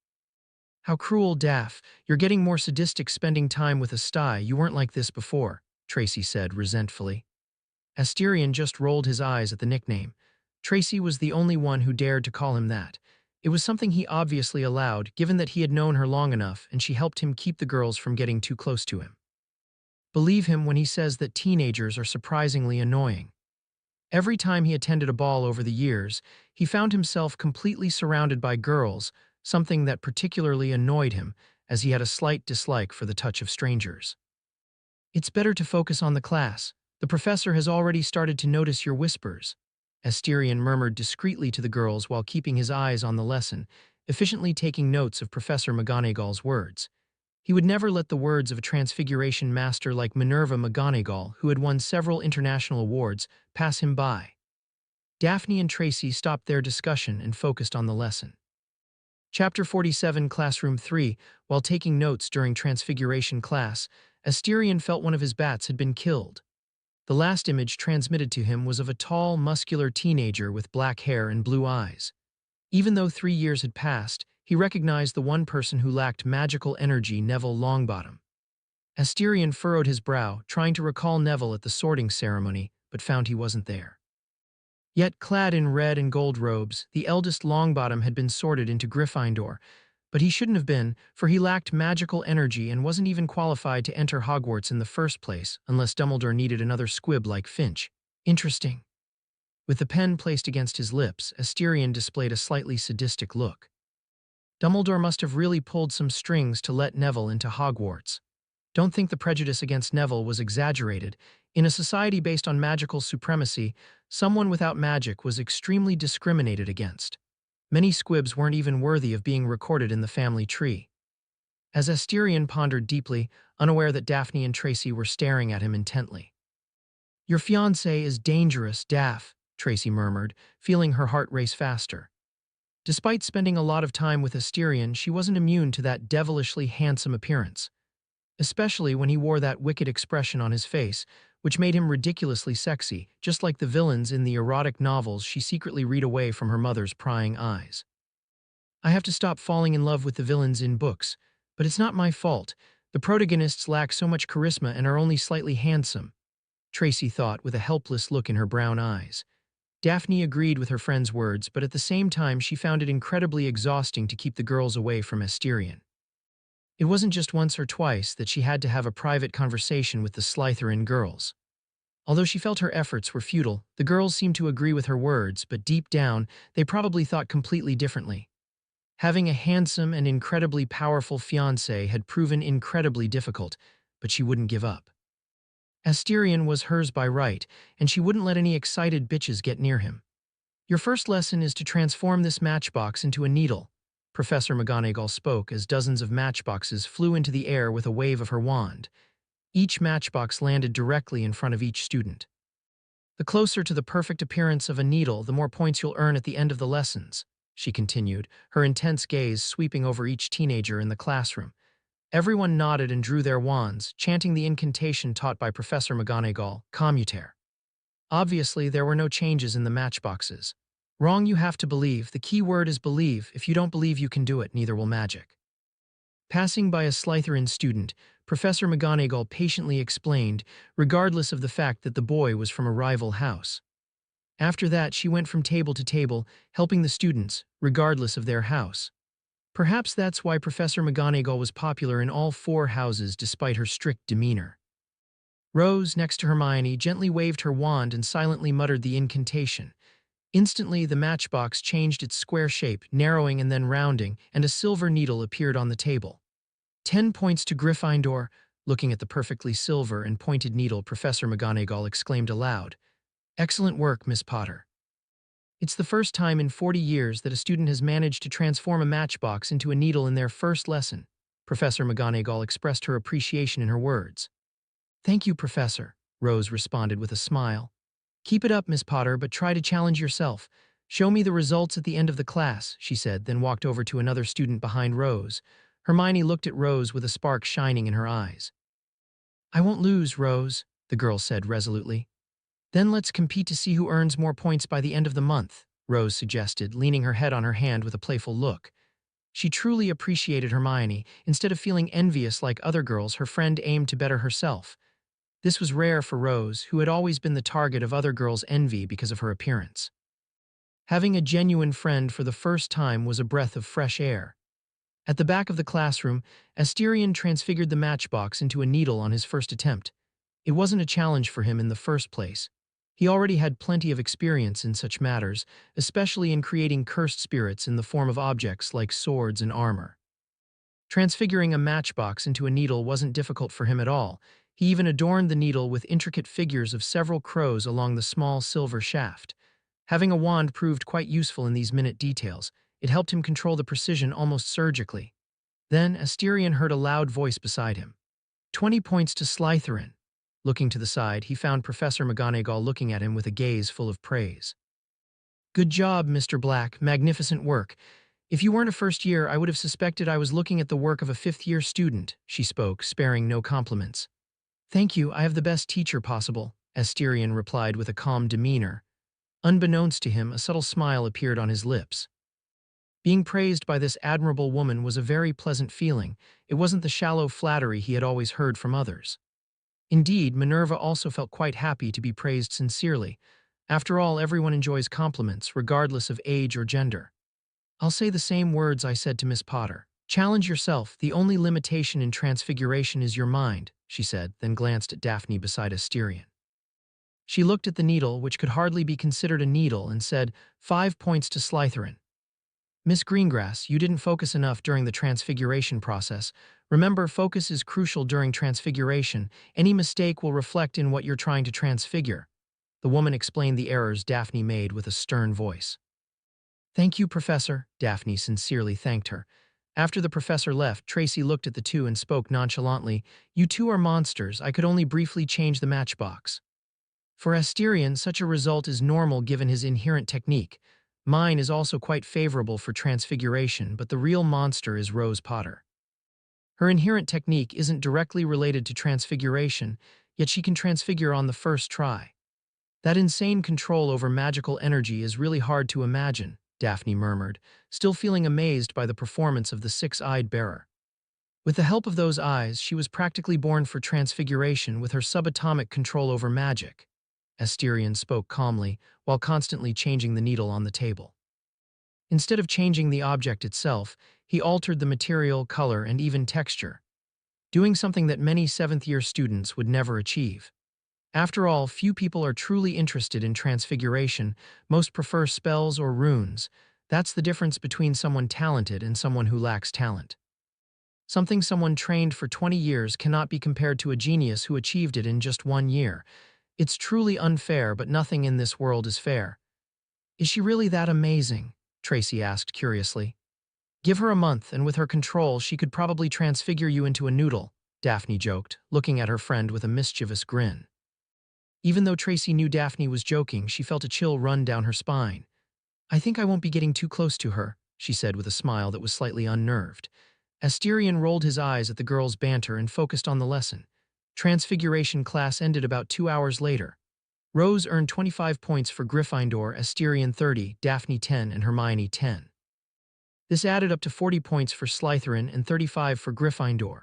"How cruel, Daph. You're getting more sadistic spending time with a sty. You weren't like this before," Tracy said resentfully. Asterion just rolled his eyes at the nickname. Tracy was the only one who dared to call him that. It was something he obviously allowed, given that he had known her long enough and she helped him keep the girls from getting too close to him. Believe him when he says that teenagers are surprisingly annoying. Every time he attended a ball over the years, he found himself completely surrounded by girls, something that particularly annoyed him, as he had a slight dislike for the touch of strangers. "It's better to focus on the class. The professor has already started to notice your whispers," Asterion murmured discreetly to the girls while keeping his eyes on the lesson, efficiently taking notes of Professor McGonagall's words. He would never let the words of a transfiguration master like Minerva McGonagall, who had won several international awards, pass him by. Daphne and Tracy stopped their discussion and focused on the lesson. Chapter 47, Classroom 3. While taking notes during transfiguration class, Asterion felt one of his bats had been killed. The last image transmitted to him was of a tall, muscular teenager with black hair and blue eyes. Even though 3 years had passed, he recognized the one person who lacked magical energy, Neville Longbottom. Asterion furrowed his brow, trying to recall Neville at the sorting ceremony, but found he wasn't there. Yet, clad in red and gold robes, the eldest Longbottom had been sorted into Gryffindor, but he shouldn't have been, for he lacked magical energy and wasn't even qualified to enter Hogwarts in the first place, unless Dumbledore needed another squib like Finch. Interesting. With the pen placed against his lips, Asterion displayed a slightly sadistic look. Dumbledore must have really pulled some strings to let Neville into Hogwarts. Don't think the prejudice against Neville was exaggerated. In a society based on magical supremacy, someone without magic was extremely discriminated against. Many squibs weren't even worthy of being recorded in the family tree. As Asterion pondered deeply, unaware that Daphne and Tracy were staring at him intently. "Your fiancé is dangerous, Daph," Tracy murmured, feeling her heart race faster. Despite spending a lot of time with Asterion, she wasn't immune to that devilishly handsome appearance. Especially when he wore that wicked expression on his face, which made him ridiculously sexy, just like the villains in the erotic novels she secretly read away from her mother's prying eyes. "I have to stop falling in love with the villains in books, but it's not my fault. The protagonists lack so much charisma and are only slightly handsome," Tracy thought with a helpless look in her brown eyes. Daphne agreed with her friend's words, but at the same time she found it incredibly exhausting to keep the girls away from Asterion. It wasn't just once or twice that she had to have a private conversation with the Slytherin girls. Although she felt her efforts were futile, the girls seemed to agree with her words, but deep down, they probably thought completely differently. Having a handsome and incredibly powerful fiancé had proven incredibly difficult, but she wouldn't give up. Asterion was hers by right, and she wouldn't let any excited bitches get near him. "Your first lesson is to transform this matchbox into a needle," Professor McGonagall spoke as dozens of matchboxes flew into the air with a wave of her wand. Each matchbox landed directly in front of each student. The closer to the perfect appearance of a needle, the more points you'll earn at the end of the lessons, she continued, her intense gaze sweeping over each teenager in the classroom. Everyone nodded and drew their wands, chanting the incantation taught by Professor McGonagall, Commutaire. Obviously, there were no changes in the matchboxes. Wrong, you have to believe. The key word is believe. If you don't believe you can do it, neither will magic. Passing by a Slytherin student, Professor McGonagall patiently explained, regardless of the fact that the boy was from a rival house. After that, she went from table to table, helping the students, regardless of their house. Perhaps that's why Professor McGonagall was popular in all four houses despite her strict demeanor. Rose, next to Hermione, gently waved her wand and silently muttered the incantation. Instantly, the matchbox changed its square shape, narrowing and then rounding, and a silver needle appeared on the table. 10 points to Gryffindor. Looking at the perfectly silver and pointed needle, Professor McGonagall exclaimed aloud. Excellent work, Miss Potter. It's the first time in 40 years that a student has managed to transform a matchbox into a needle in their first lesson. Professor McGonagall expressed her appreciation in her words. Thank you, Professor, Rose responded with a smile. Keep it up, Miss Potter, but try to challenge yourself. Show me the results at the end of the class, she said, then walked over to another student behind Rose. Hermione looked at Rose with a spark shining in her eyes. I won't lose, Rose, the girl said resolutely. Then let's compete to see who earns more points by the end of the month, Rose suggested, leaning her head on her hand with a playful look. She truly appreciated Hermione. Instead of feeling envious like other girls, her friend aimed to better herself. This was rare for Rose, who had always been the target of other girls' envy because of her appearance. Having a genuine friend for the first time was a breath of fresh air. At the back of the classroom, Asterion transfigured the matchbox into a needle on his first attempt. It wasn't a challenge for him in the first place. He already had plenty of experience in such matters, especially in creating cursed spirits in the form of objects like swords and armor. Transfiguring a matchbox into a needle wasn't difficult for him at all. He even adorned the needle with intricate figures of several crows along the small silver shaft. Having a wand proved quite useful in these minute details. It helped him control the precision almost surgically. Then Asterion heard a loud voice beside him. 20 points to Slytherin. Looking to the side, he found Professor McGonagall looking at him with a gaze full of praise. Good job, Mr. Black. Magnificent work. If you weren't a first year, I would have suspected I was looking at the work of a fifth-year student, she spoke, sparing no compliments. Thank you, I have the best teacher possible, Asterion replied with a calm demeanor. Unbeknownst to him, a subtle smile appeared on his lips. Being praised by this admirable woman was a very pleasant feeling. It wasn't the shallow flattery he had always heard from others. Indeed, Minerva also felt quite happy to be praised sincerely. After all, everyone enjoys compliments, regardless of age or gender. I'll say the same words I said to Miss Potter. Challenge yourself. The only limitation in transfiguration is your mind, she said, then glanced at Daphne beside Asterion. She looked at the needle, which could hardly be considered a needle, and said, 5 points to Slytherin. Miss Greengrass, you didn't focus enough during the transfiguration process. Remember, focus is crucial during transfiguration. Any mistake will reflect in what you're trying to transfigure. The woman explained the errors Daphne made with a stern voice. Thank you, Professor, Daphne sincerely thanked her. After the professor left, Tracy looked at the two and spoke nonchalantly. You two are monsters. I could only briefly change the matchbox. For Asterion, such a result is normal given his inherent technique. Mine is also quite favorable for transfiguration, but the real monster is Rose Potter. Her inherent technique isn't directly related to transfiguration, yet she can transfigure on the first try. That insane control over magical energy is really hard to imagine, Daphne murmured, still feeling amazed by the performance of the six-eyed bearer. With the help of those eyes, she was practically born for transfiguration with her subatomic control over magic. Asterion spoke calmly, while constantly changing the needle on the table. Instead of changing the object itself, he altered the material, color, and even texture, doing something that many seventh-year students would never achieve. After all, few people are truly interested in transfiguration. Most prefer spells or runes. That's the difference between someone talented and someone who lacks talent. Something someone trained for 20 years cannot be compared to a genius who achieved it in just 1 year. It's truly unfair, but nothing in this world is fair. Is she really that amazing? Tracy asked curiously. Give her a month, and with her control, she could probably transfigure you into a noodle, Daphne joked, looking at her friend with a mischievous grin. Even though Tracy knew Daphne was joking, she felt a chill run down her spine. I think I won't be getting too close to her, she said with a smile that was slightly unnerved. Asterion rolled his eyes at the girl's banter and focused on the lesson. Transfiguration class ended about 2 hours later. Rose earned 25 points for Gryffindor, Asterion 30, Daphne 10, and Hermione 10. This added up to 40 points for Slytherin and 35 for Gryffindor.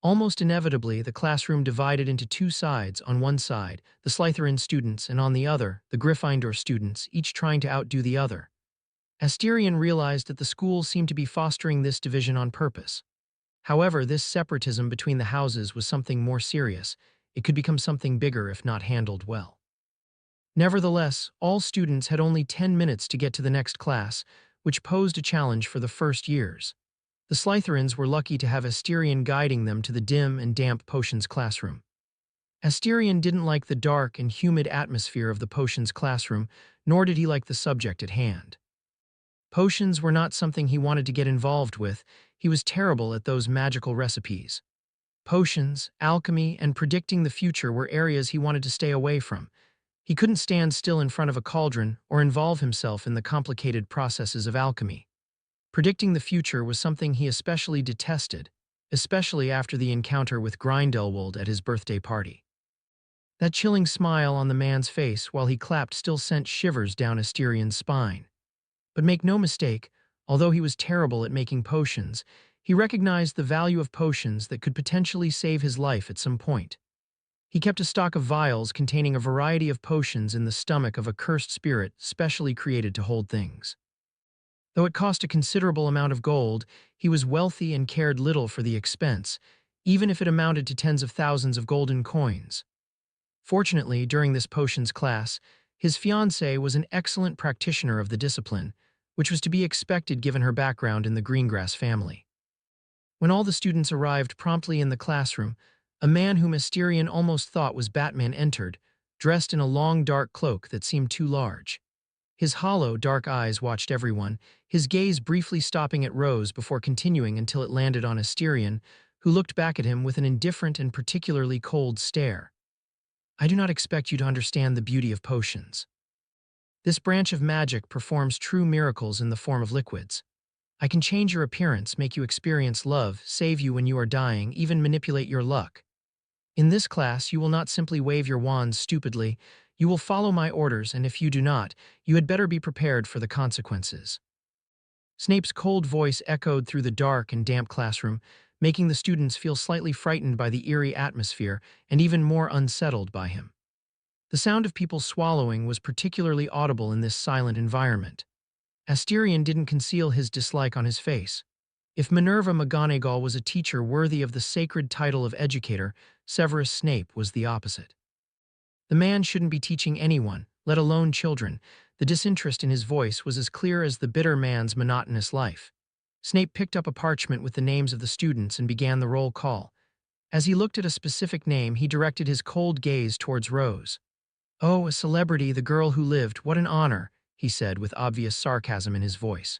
Almost inevitably, the classroom divided into two sides. On one side, the Slytherin students, and on the other, the Gryffindor students, each trying to outdo the other. Asterion realized that the school seemed to be fostering this division on purpose. However, this separatism between the houses was something more serious. It could become something bigger if not handled well. Nevertheless, all students had only 10 minutes to get to the next class, which posed a challenge for the first years. The Slytherins were lucky to have Asterion guiding them to the dim and damp potions classroom. Asterion didn't like the dark and humid atmosphere of the potions classroom, nor did he like the subject at hand. Potions were not something he wanted to get involved with. He was terrible at those magical recipes. Potions, alchemy, and predicting the future were areas he wanted to stay away from. He couldn't stand still in front of a cauldron or involve himself in the complicated processes of alchemy. Predicting the future was something he especially detested, especially after the encounter with Grindelwald at his birthday party. That chilling smile on the man's face while he clapped still sent shivers down Asterion's spine. But make no mistake, although he was terrible at making potions, he recognized the value of potions that could potentially save his life at some point. He kept a stock of vials containing a variety of potions in the stomach of a cursed spirit specially created to hold things. Though it cost a considerable amount of gold, he was wealthy and cared little for the expense, even if it amounted to tens of thousands of golden coins. Fortunately, during this potions class, his fiancée was an excellent practitioner of the discipline, which was to be expected given her background in the Greengrass family. When all the students arrived promptly in the classroom, a man whom Asterion almost thought was Batman entered, dressed in a long dark cloak that seemed too large. His hollow, dark eyes watched everyone, his gaze briefly stopping at Rose before continuing until it landed on Asterion, who looked back at him with an indifferent and particularly cold stare. I do not expect you to understand the beauty of potions. This branch of magic performs true miracles in the form of liquids. I can change your appearance, make you experience love, save you when you are dying, even manipulate your luck. In this class, you will not simply wave your wands stupidly. You will follow my orders, and if you do not, you had better be prepared for the consequences. Snape's cold voice echoed through the dark and damp classroom, making the students feel slightly frightened by the eerie atmosphere and even more unsettled by him. The sound of people swallowing was particularly audible in this silent environment. Asterion didn't conceal his dislike on his face. If Minerva McGonagall was a teacher worthy of the sacred title of educator, Severus Snape was the opposite. The man shouldn't be teaching anyone, let alone children. The disinterest in his voice was as clear as the bitter man's monotonous life. Snape picked up a parchment with the names of the students and began the roll call. As he looked at a specific name, he directed his cold gaze towards Rose. "Oh, a celebrity, the girl who lived, what an honor," he said with obvious sarcasm in his voice.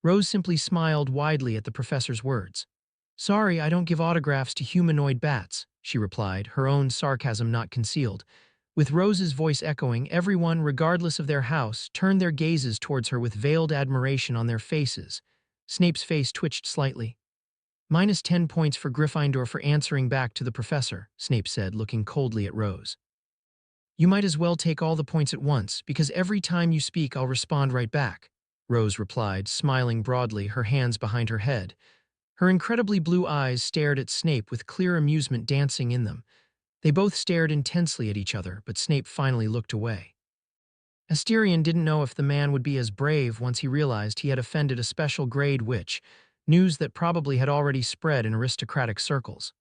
Rose simply smiled widely at the professor's words. "Sorry, I don't give autographs to humanoid bats," she replied, her own sarcasm not concealed. With Rose's voice echoing, everyone, regardless of their house, turned their gazes towards her with veiled admiration on their faces. Snape's face twitched slightly. "Minus 10 points for Gryffindor for answering back to the professor," Snape said, looking coldly at Rose. "You might as well take all the points at once, because every time you speak I'll respond right back," Rose replied, smiling broadly, her hands behind her head. Her incredibly blue eyes stared at Snape with clear amusement dancing in them. They both stared intensely at each other, but Snape finally looked away. Asterion didn't know if the man would be as brave once he realized he had offended a special grade witch, news that probably had already spread in aristocratic circles.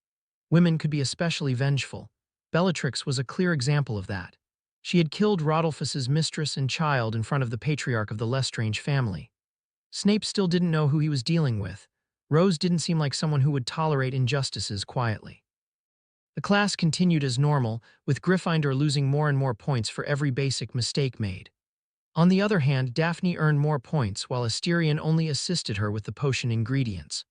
Women could be especially vengeful. Bellatrix was a clear example of that. She had killed Rodolphus's mistress and child in front of the patriarch of the Lestrange family. Snape still didn't know who he was dealing with. Rose didn't seem like someone who would tolerate injustices quietly. The class continued as normal, with Gryffindor losing more and more points for every basic mistake made. On the other hand, Daphne earned more points, while Asterion only assisted her with the potion ingredients.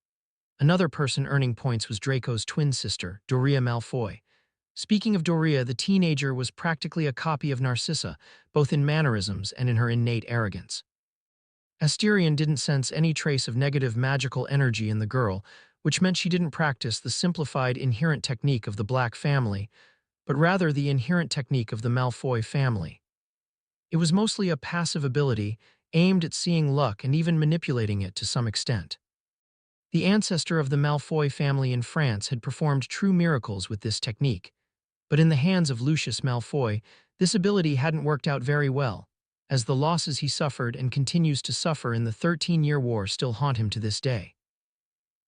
Another person earning points was Draco's twin sister, Doria Malfoy. Speaking of Doria, the teenager was practically a copy of Narcissa, both in mannerisms and in her innate arrogance. Asterion didn't sense any trace of negative magical energy in the girl, which meant she didn't practice the simplified inherent technique of the Black family, but rather the inherent technique of the Malfoy family. It was mostly a passive ability, aimed at seeing luck and even manipulating it to some extent. The ancestor of the Malfoy family in France had performed true miracles with this technique, but in the hands of Lucius Malfoy, this ability hadn't worked out very well, as the losses he suffered and continues to suffer in the 13-year war still haunt him to this day.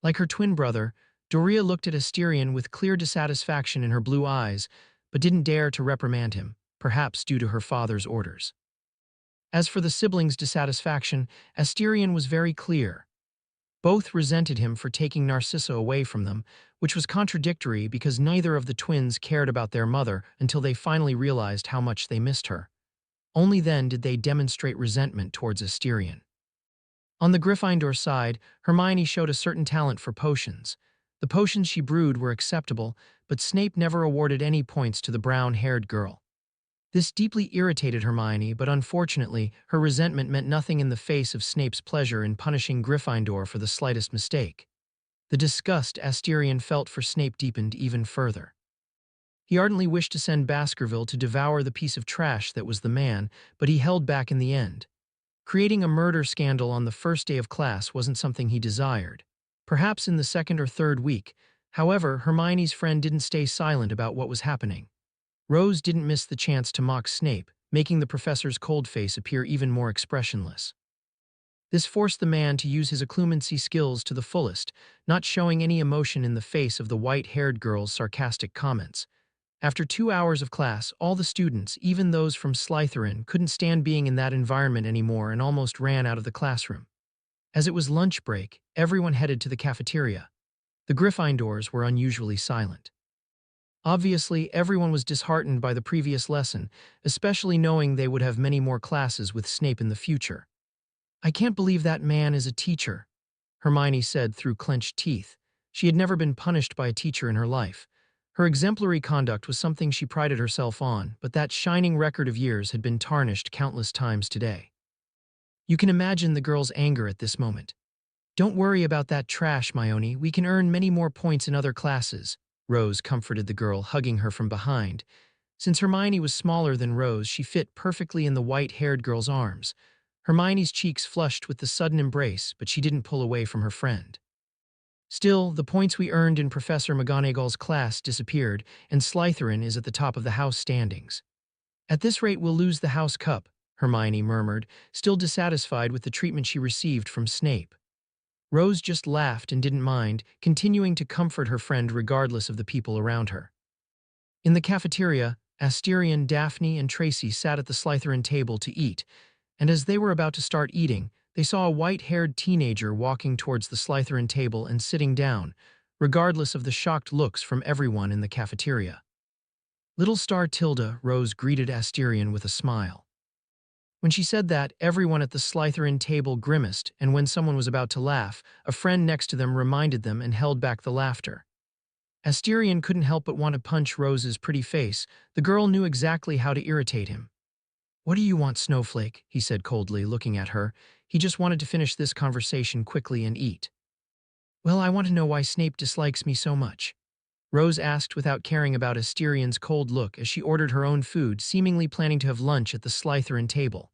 Like her twin brother, Doria looked at Asterion with clear dissatisfaction in her blue eyes, but didn't dare to reprimand him, perhaps due to her father's orders. As for the siblings' dissatisfaction, Asterion was very clear. Both resented him for taking Narcissa away from them, which was contradictory because neither of the twins cared about their mother until they finally realized how much they missed her. Only then did they demonstrate resentment towards Asterion. On the Gryffindor side, Hermione showed a certain talent for potions. The potions she brewed were acceptable, but Snape never awarded any points to the brown-haired girl. This deeply irritated Hermione, but unfortunately, her resentment meant nothing in the face of Snape's pleasure in punishing Gryffindor for the slightest mistake. The disgust Asterion felt for Snape deepened even further. He ardently wished to send Baskerville to devour the piece of trash that was the man, but he held back in the end. Creating a murder scandal on the first day of class wasn't something he desired. Perhaps in the second or third week, however, Hermione's friend didn't stay silent about what was happening. Rose didn't miss the chance to mock Snape, making the professor's cold face appear even more expressionless. This forced the man to use his occlumency skills to the fullest, not showing any emotion in the face of the white-haired girl's sarcastic comments. After 2 hours of class, all the students, even those from Slytherin, couldn't stand being in that environment anymore and almost ran out of the classroom. As it was lunch break, everyone headed to the cafeteria. The Gryffindors were unusually silent. Obviously, everyone was disheartened by the previous lesson, especially knowing they would have many more classes with Snape in the future. "I can't believe that man is a teacher," Hermione said through clenched teeth. She had never been punished by a teacher in her life. Her exemplary conduct was something she prided herself on, but that shining record of years had been tarnished countless times today. You can imagine the girl's anger at this moment. "Don't worry about that trash, Hermione. We can earn many more points in other classes," Rose comforted the girl, hugging her from behind. Since Hermione was smaller than Rose, she fit perfectly in the white-haired girl's arms. Hermione's cheeks flushed with the sudden embrace, but she didn't pull away from her friend. "Still, the points we earned in Professor McGonagall's class disappeared, and Slytherin is at the top of the house standings. At this rate, we'll lose the house cup," Hermione murmured, still dissatisfied with the treatment she received from Snape. Rose just laughed and didn't mind, continuing to comfort her friend regardless of the people around her. In the cafeteria, Asterion, Daphne, and Tracy sat at the Slytherin table to eat, and as they were about to start eating, they saw a white-haired teenager walking towards the Slytherin table and sitting down, regardless of the shocked looks from everyone in the cafeteria. "Little Star Tilda," Rose greeted Asterion with a smile. When she said that, everyone at the Slytherin table grimaced, and when someone was about to laugh, a friend next to them reminded them and held back the laughter. Asterion couldn't help but want to punch Rose's pretty face. The girl knew exactly how to irritate him. "What do you want, Snowflake?" he said coldly, looking at her. He just wanted to finish this conversation quickly and eat. "Well, I want to know why Snape dislikes me so much," Rose asked without caring about Asterion's cold look as she ordered her own food, seemingly planning to have lunch at the Slytherin table.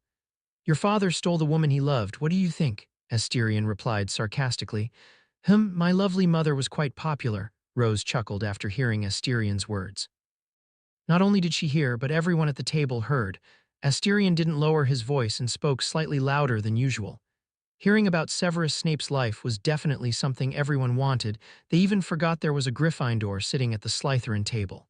"Your father stole the woman he loved. What do you think?" Asterion replied sarcastically. My lovely mother was quite popular," Rose chuckled after hearing Asterion's words. Not only did she hear, but everyone at the table heard. Asterion didn't lower his voice and spoke slightly louder than usual. Hearing about Severus Snape's life was definitely something everyone wanted. They even forgot there was a Gryffindor sitting at the Slytherin table.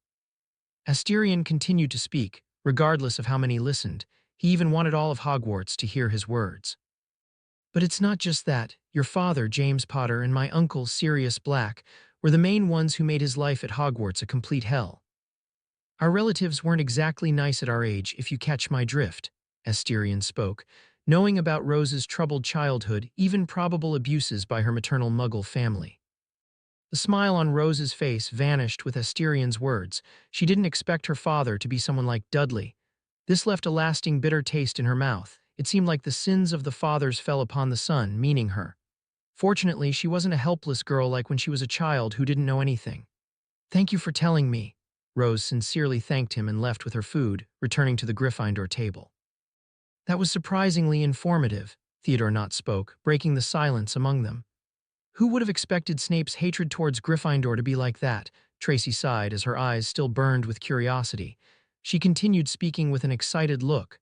Asterion continued to speak, regardless of how many listened. He even wanted all of Hogwarts to hear his words. "But it's not just that. Your father, James Potter, and my uncle, Sirius Black, were the main ones who made his life at Hogwarts a complete hell. Our relatives weren't exactly nice at our age, if you catch my drift," Asterion spoke, knowing about Rose's troubled childhood, even probable abuses by her maternal Muggle family. The smile on Rose's face vanished with Asterion's words. She didn't expect her father to be someone like Dudley. This left a lasting bitter taste in her mouth. It seemed like the sins of the fathers fell upon the son, meaning her. Fortunately, she wasn't a helpless girl like when she was a child who didn't know anything. "Thank you for telling me." Rose sincerely thanked him and left with her food, returning to the Gryffindor table. "That was surprisingly informative," Theodore Nott spoke, breaking the silence among them. "Who would have expected Snape's hatred towards Gryffindor to be like that?" Tracy sighed as her eyes still burned with curiosity. She continued speaking with an excited look.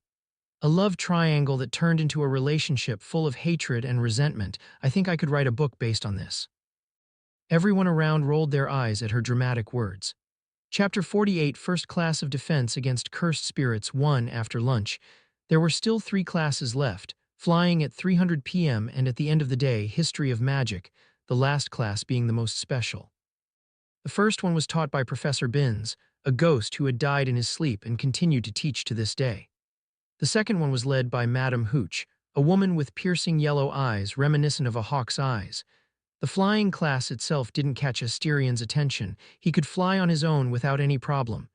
"A love triangle that turned into a relationship full of hatred and resentment. I think I could write a book based on this." Everyone around rolled their eyes at her dramatic words. Chapter 48, First Class of Defense Against Cursed Spirits 1. After lunch, there were still 3 classes left, flying at 300 p.m. and at the end of the day, History of Magic, the last class being the most special. The first one was taught by Professor Binns, a ghost who had died in his sleep and continued to teach to this day. The second one was led by Madame Hooch, a woman with piercing yellow eyes reminiscent of a hawk's eyes. The flying class itself didn't catch Asterion's attention. He could fly on his own without any problem.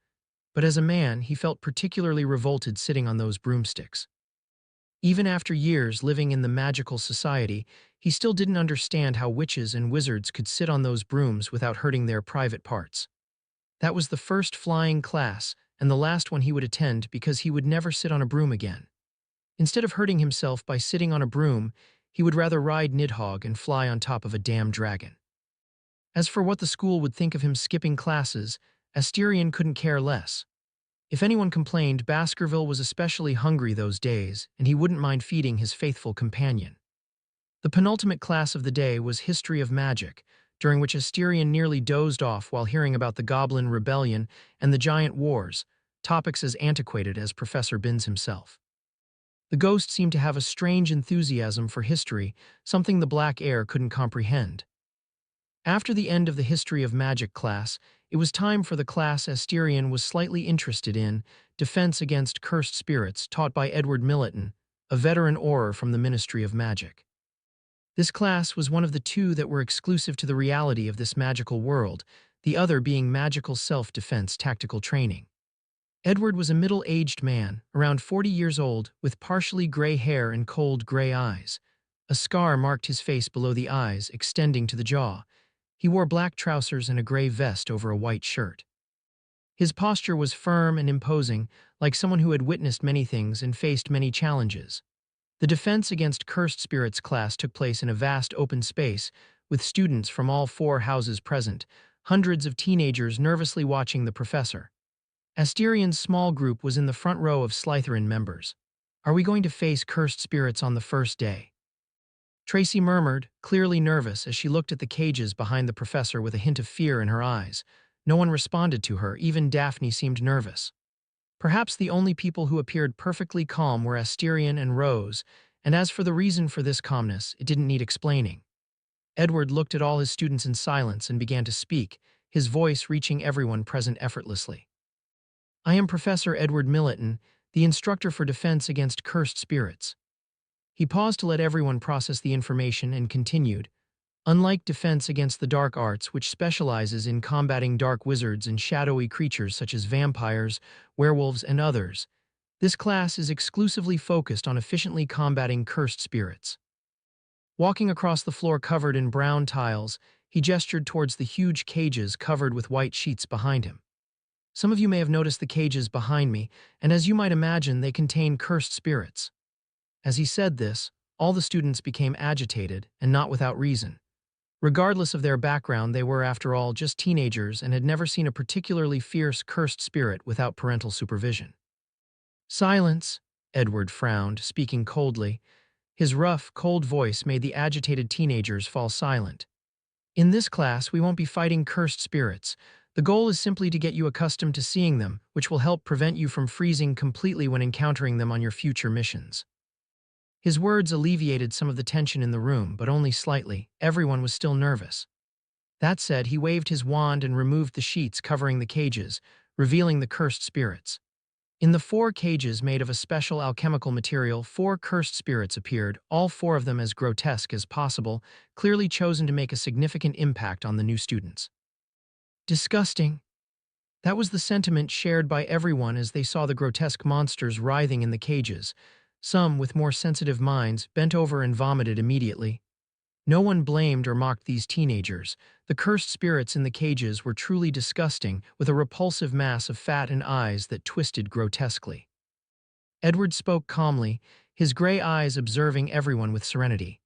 But as a man, he felt particularly revolted sitting on those broomsticks. Even after years living in the magical society, he still didn't understand how witches and wizards could sit on those brooms without hurting their private parts. That was the first flying class, and the last one he would attend because he would never sit on a broom again. Instead of hurting himself by sitting on a broom, he would rather ride Nidhogg and fly on top of a damn dragon. As for what the school would think of him skipping classes, Asterion couldn't care less. If anyone complained, Baskerville was especially hungry those days, and he wouldn't mind feeding his faithful companion. The penultimate class of the day was History of Magic, during which Asterion nearly dozed off while hearing about the Goblin Rebellion and the Giant Wars, topics as antiquated as Professor Binns himself. The ghost seemed to have a strange enthusiasm for history, something the Black Air couldn't comprehend. After the end of the History of Magic class, it was time for the class Asterion was slightly interested in, Defense Against Cursed Spirits, taught by Edward Milliton, a veteran Auror from the Ministry of Magic. This class was one of the 2 that were exclusive to the reality of this magical world, the other being Magical Self-Defense Tactical Training. Edward was a middle-aged man, around 40 years old, with partially gray hair and cold gray eyes. A scar marked his face below the eyes, extending to the jaw. He wore black trousers and a gray vest over a white shirt. His posture was firm and imposing, like someone who had witnessed many things and faced many challenges. The Defense Against Cursed Spirits class took place in a vast open space, with students from all 4 houses present, hundreds of teenagers nervously watching the professor. Asterion's small group was in the front row of Slytherin members. "Are we going to face cursed spirits on the first day?" Tracy murmured, clearly nervous as she looked at the cages behind the professor with a hint of fear in her eyes. No one responded to her, even Daphne seemed nervous. Perhaps the only people who appeared perfectly calm were Asterion and Rose, and as for the reason for this calmness, it didn't need explaining. Edward looked at all his students in silence and began to speak, his voice reaching everyone present effortlessly. "I am Professor Edward Milliton, the instructor for Defense Against Cursed Spirits." He paused to let everyone process the information and continued. "Unlike Defense Against the Dark Arts, which specializes in combating dark wizards and shadowy creatures such as vampires, werewolves, and others, this class is exclusively focused on efficiently combating cursed spirits." Walking across the floor covered in brown tiles, he gestured towards the huge cages covered with white sheets behind him. "Some of you may have noticed the cages behind me, and as you might imagine, they contain cursed spirits." As he said this, all the students became agitated, and not without reason. Regardless of their background, they were, after all, just teenagers and had never seen a particularly fierce cursed spirit without parental supervision. "Silence," Edward frowned, speaking coldly. His rough, cold voice made the agitated teenagers fall silent. "In this class, we won't be fighting cursed spirits. The goal is simply to get you accustomed to seeing them, which will help prevent you from freezing completely when encountering them on your future missions." His words alleviated some of the tension in the room, but only slightly. Everyone was still nervous. That said, he waved his wand and removed the sheets covering the cages, revealing the cursed spirits. In the 4 cages made of a special alchemical material, 4 cursed spirits appeared, all 4 of them as grotesque as possible, clearly chosen to make a significant impact on the new students. Disgusting. That was the sentiment shared by everyone as they saw the grotesque monsters writhing in the cages. Some, with more sensitive minds, bent over and vomited immediately. No one blamed or mocked these teenagers. The cursed spirits in the cages were truly disgusting, with a repulsive mass of fat and eyes that twisted grotesquely. Edward spoke calmly, his gray eyes observing everyone with serenity.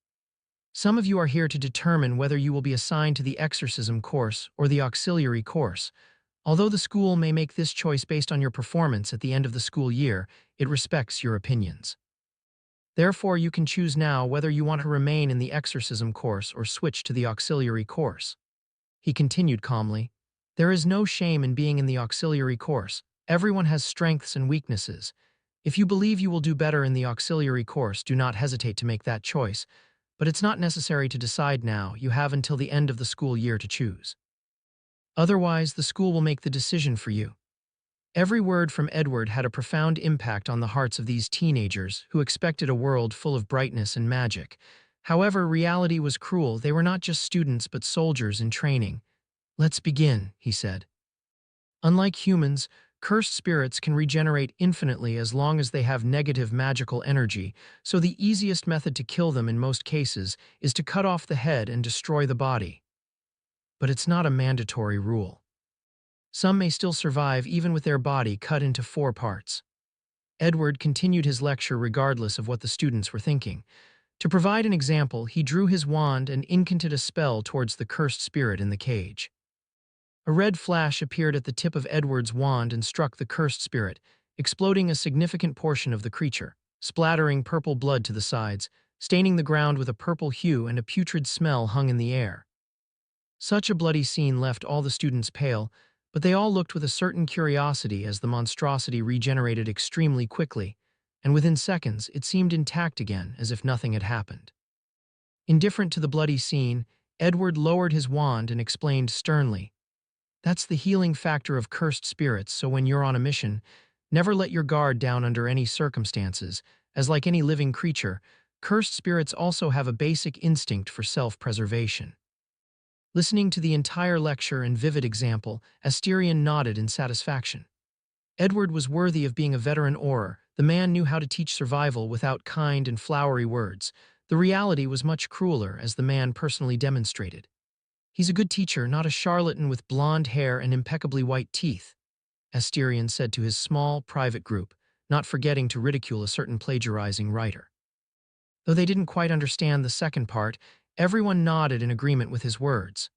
Some of you are here to determine whether you will be assigned to the exorcism course or the auxiliary course. Although the school may make this choice based on your performance at the end of the school year, it respects your opinions. Therefore, you can choose now whether you want to remain in the exorcism course or switch to the auxiliary course. He continued calmly, "There is no shame in being in the auxiliary course. Everyone has strengths and weaknesses. If you believe you will do better in the auxiliary course, do not hesitate to make that choice, but it's not necessary to decide now. You have until the end of the school year to choose. Otherwise, the school will make the decision for you." Every word from Edward had a profound impact on the hearts of these teenagers who expected a world full of brightness and magic. However, reality was cruel. They were not just students but soldiers in training. "Let's begin," he said. Unlike humans, cursed spirits can regenerate infinitely as long as they have negative magical energy, so the easiest method to kill them in most cases is to cut off the head and destroy the body. But it's not a mandatory rule. Some may still survive even with their body cut into 4 parts. Edward continued his lecture regardless of what the students were thinking. To provide an example, he drew his wand and incanted a spell towards the cursed spirit in the cage. A red flash appeared at the tip of Edward's wand and struck the cursed spirit, exploding a significant portion of the creature, splattering purple blood to the sides, staining the ground with a purple hue, and a putrid smell hung in the air. Such a bloody scene left all the students pale, but they all looked with a certain curiosity as the monstrosity regenerated extremely quickly, and within seconds it seemed intact again, as if nothing had happened. Indifferent to the bloody scene, Edward lowered his wand and explained sternly, "That's the healing factor of cursed spirits, so when you're on a mission, never let your guard down under any circumstances, as like any living creature, cursed spirits also have a basic instinct for self-preservation." Listening to the entire lecture and vivid example, Asterion nodded in satisfaction. Edward was worthy of being a veteran Auror. The man knew how to teach survival without kind and flowery words. The reality was much crueler, as the man personally demonstrated. "He's a good teacher, not a charlatan with blonde hair and impeccably white teeth," Asterion said to his small, private group, not forgetting to ridicule a certain plagiarizing writer. Though they didn't quite understand the second part, everyone nodded in agreement with his words.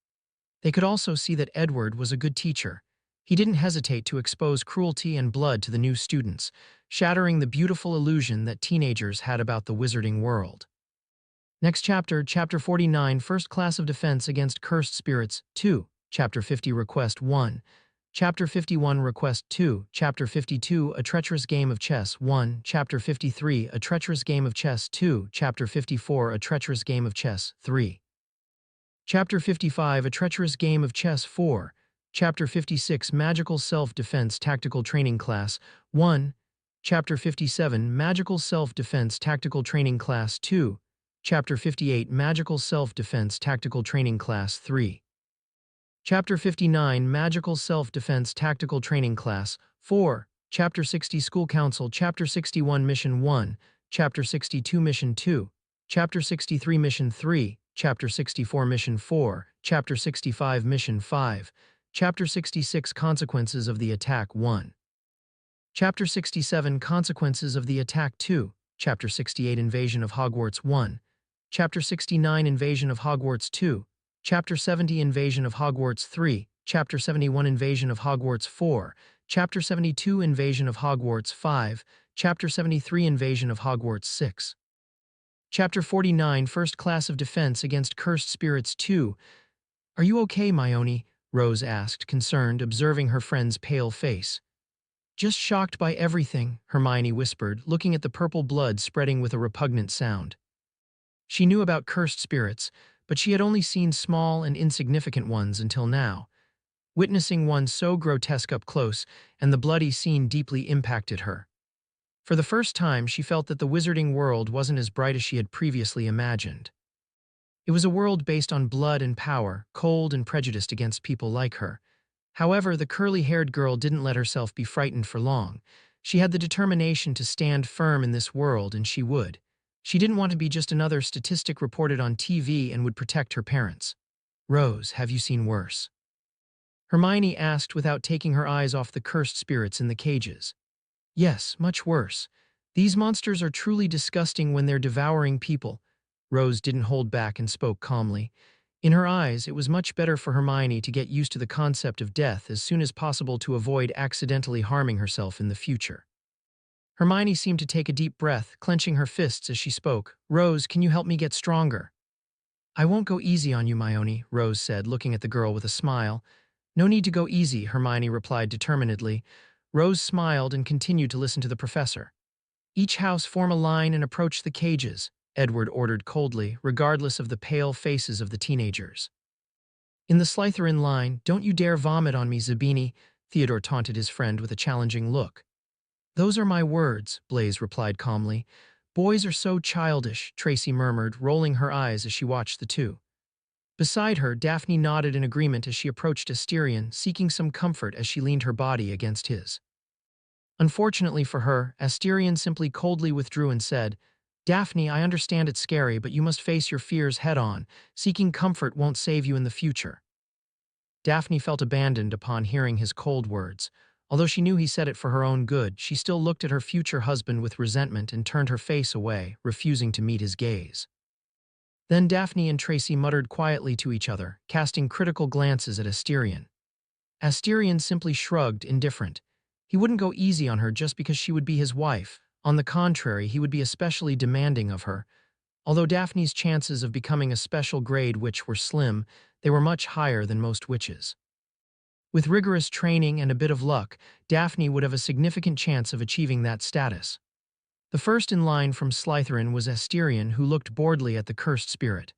They could also see that Edward was a good teacher. He didn't hesitate to expose cruelty and blood to the new students, shattering the beautiful illusion that teenagers had about the wizarding world. Next chapter, Chapter 49, First Class of Defense Against Cursed Spirits, 2, Chapter 50, Request 1, Chapter 51, Request 2, Chapter 52, A Treacherous Game of Chess 1, Chapter 53, A Treacherous Game of Chess 2, Chapter 54, A Treacherous Game of Chess 3. Chapter 55, A Treacherous Game of Chess 4, Chapter 56, Magical Self-Defense Tactical Training Class 1, Chapter 57, Magical Self-Defense Tactical Training Class 2, Chapter 58, Magical Self-Defense Tactical Training Class 3. Chapter 59, Magical Self-Defense Tactical Training Class 4, Chapter 60, School Council, Chapter 61, Mission 1, Chapter 62, Mission 2, Chapter 63, Mission 3, Chapter 64, Mission 4, Chapter 65, Mission 5, Chapter 66, Consequences of the Attack 1, Chapter 67, Consequences of the Attack 2, Chapter 68, Invasion of Hogwarts 1, Chapter 69, Invasion of Hogwarts 2, Chapter 70, Invasion of Hogwarts 3, Chapter 71, Invasion of Hogwarts 4, Chapter 72, Invasion of Hogwarts 5, Chapter 73, Invasion of Hogwarts 6. Chapter 49, First Class of Defense Against Cursed Spirits 2. "Are you okay, Myoni?" Rose asked, concerned, observing her friend's pale face. "Just shocked by everything," Hermione whispered, looking at the purple blood spreading with a repugnant sound. She knew about cursed spirits, but she had only seen small and insignificant ones until now. witnessing one so grotesque up close, and the bloody scene deeply impacted her. For the first time, she felt that the wizarding world wasn't as bright as she had previously imagined. It was a world based on blood and power, cold and prejudiced against people like her. However, the curly-haired girl didn't let herself be frightened for long. She had the determination to stand firm in this world, and she would. She didn't want to be just another statistic reported on TV and would protect her parents. "Rose, have you seen worse?" Hermione asked without taking her eyes off the cursed spirits in the cages. "Yes, much worse. These monsters are truly disgusting when they're devouring people." Rose didn't hold back and spoke calmly. In her eyes, it was much better for Hermione to get used to the concept of death as soon as possible to avoid accidentally harming herself in the future. Hermione seemed to take a deep breath, clenching her fists as she spoke. "Rose, can you help me get stronger?" "I won't go easy on you, Myoni," Rose said, looking at the girl with a smile. "No need to go easy," Hermione replied determinedly. Rose smiled and continued to listen to the professor. "Each house form a line and approach the cages," Edward ordered coldly, regardless of the pale faces of the teenagers. "In the Slytherin line, don't you dare vomit on me, Zabini," Theodore taunted his friend with a challenging look. "Those are my words," Blaise replied calmly. "Boys are so childish," Tracy murmured, rolling her eyes as she watched the two. Beside her, Daphne nodded in agreement as she approached Asterion, seeking some comfort as she leaned her body against his. Unfortunately for her, Asterion simply coldly withdrew and said, "Daphne, I understand it's scary, but you must face your fears head-on. Seeking comfort won't save you in the future." Daphne felt abandoned upon hearing his cold words. Although she knew he said it for her own good, she still looked at her future husband with resentment and turned her face away, refusing to meet his gaze. Then Daphne and Tracy muttered quietly to each other, casting critical glances at Asterion. Asterion simply shrugged, indifferent. He wouldn't go easy on her just because she would be his wife. On the contrary, he would be especially demanding of her. Although Daphne's chances of becoming a special grade witch were slim, they were much higher than most witches. With rigorous training and a bit of luck, Daphne would have a significant chance of achieving that status. The first in line from Slytherin was Asterion, who looked boredly at the cursed spirit.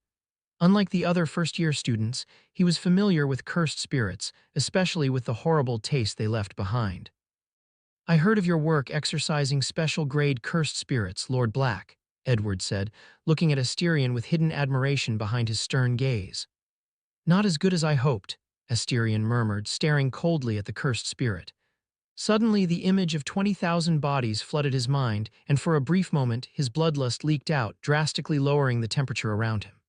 Unlike the other first-year students, he was familiar with cursed spirits, especially with the horrible taste they left behind. "I heard of your work exorcising special-grade cursed spirits, Lord Black," Edward said, looking at Asterion with hidden admiration behind his stern gaze. "Not as good as I hoped," Asterion murmured, staring coldly at the cursed spirit. Suddenly, the image of 20,000 bodies flooded his mind, and for a brief moment, his bloodlust leaked out, drastically lowering the temperature around him.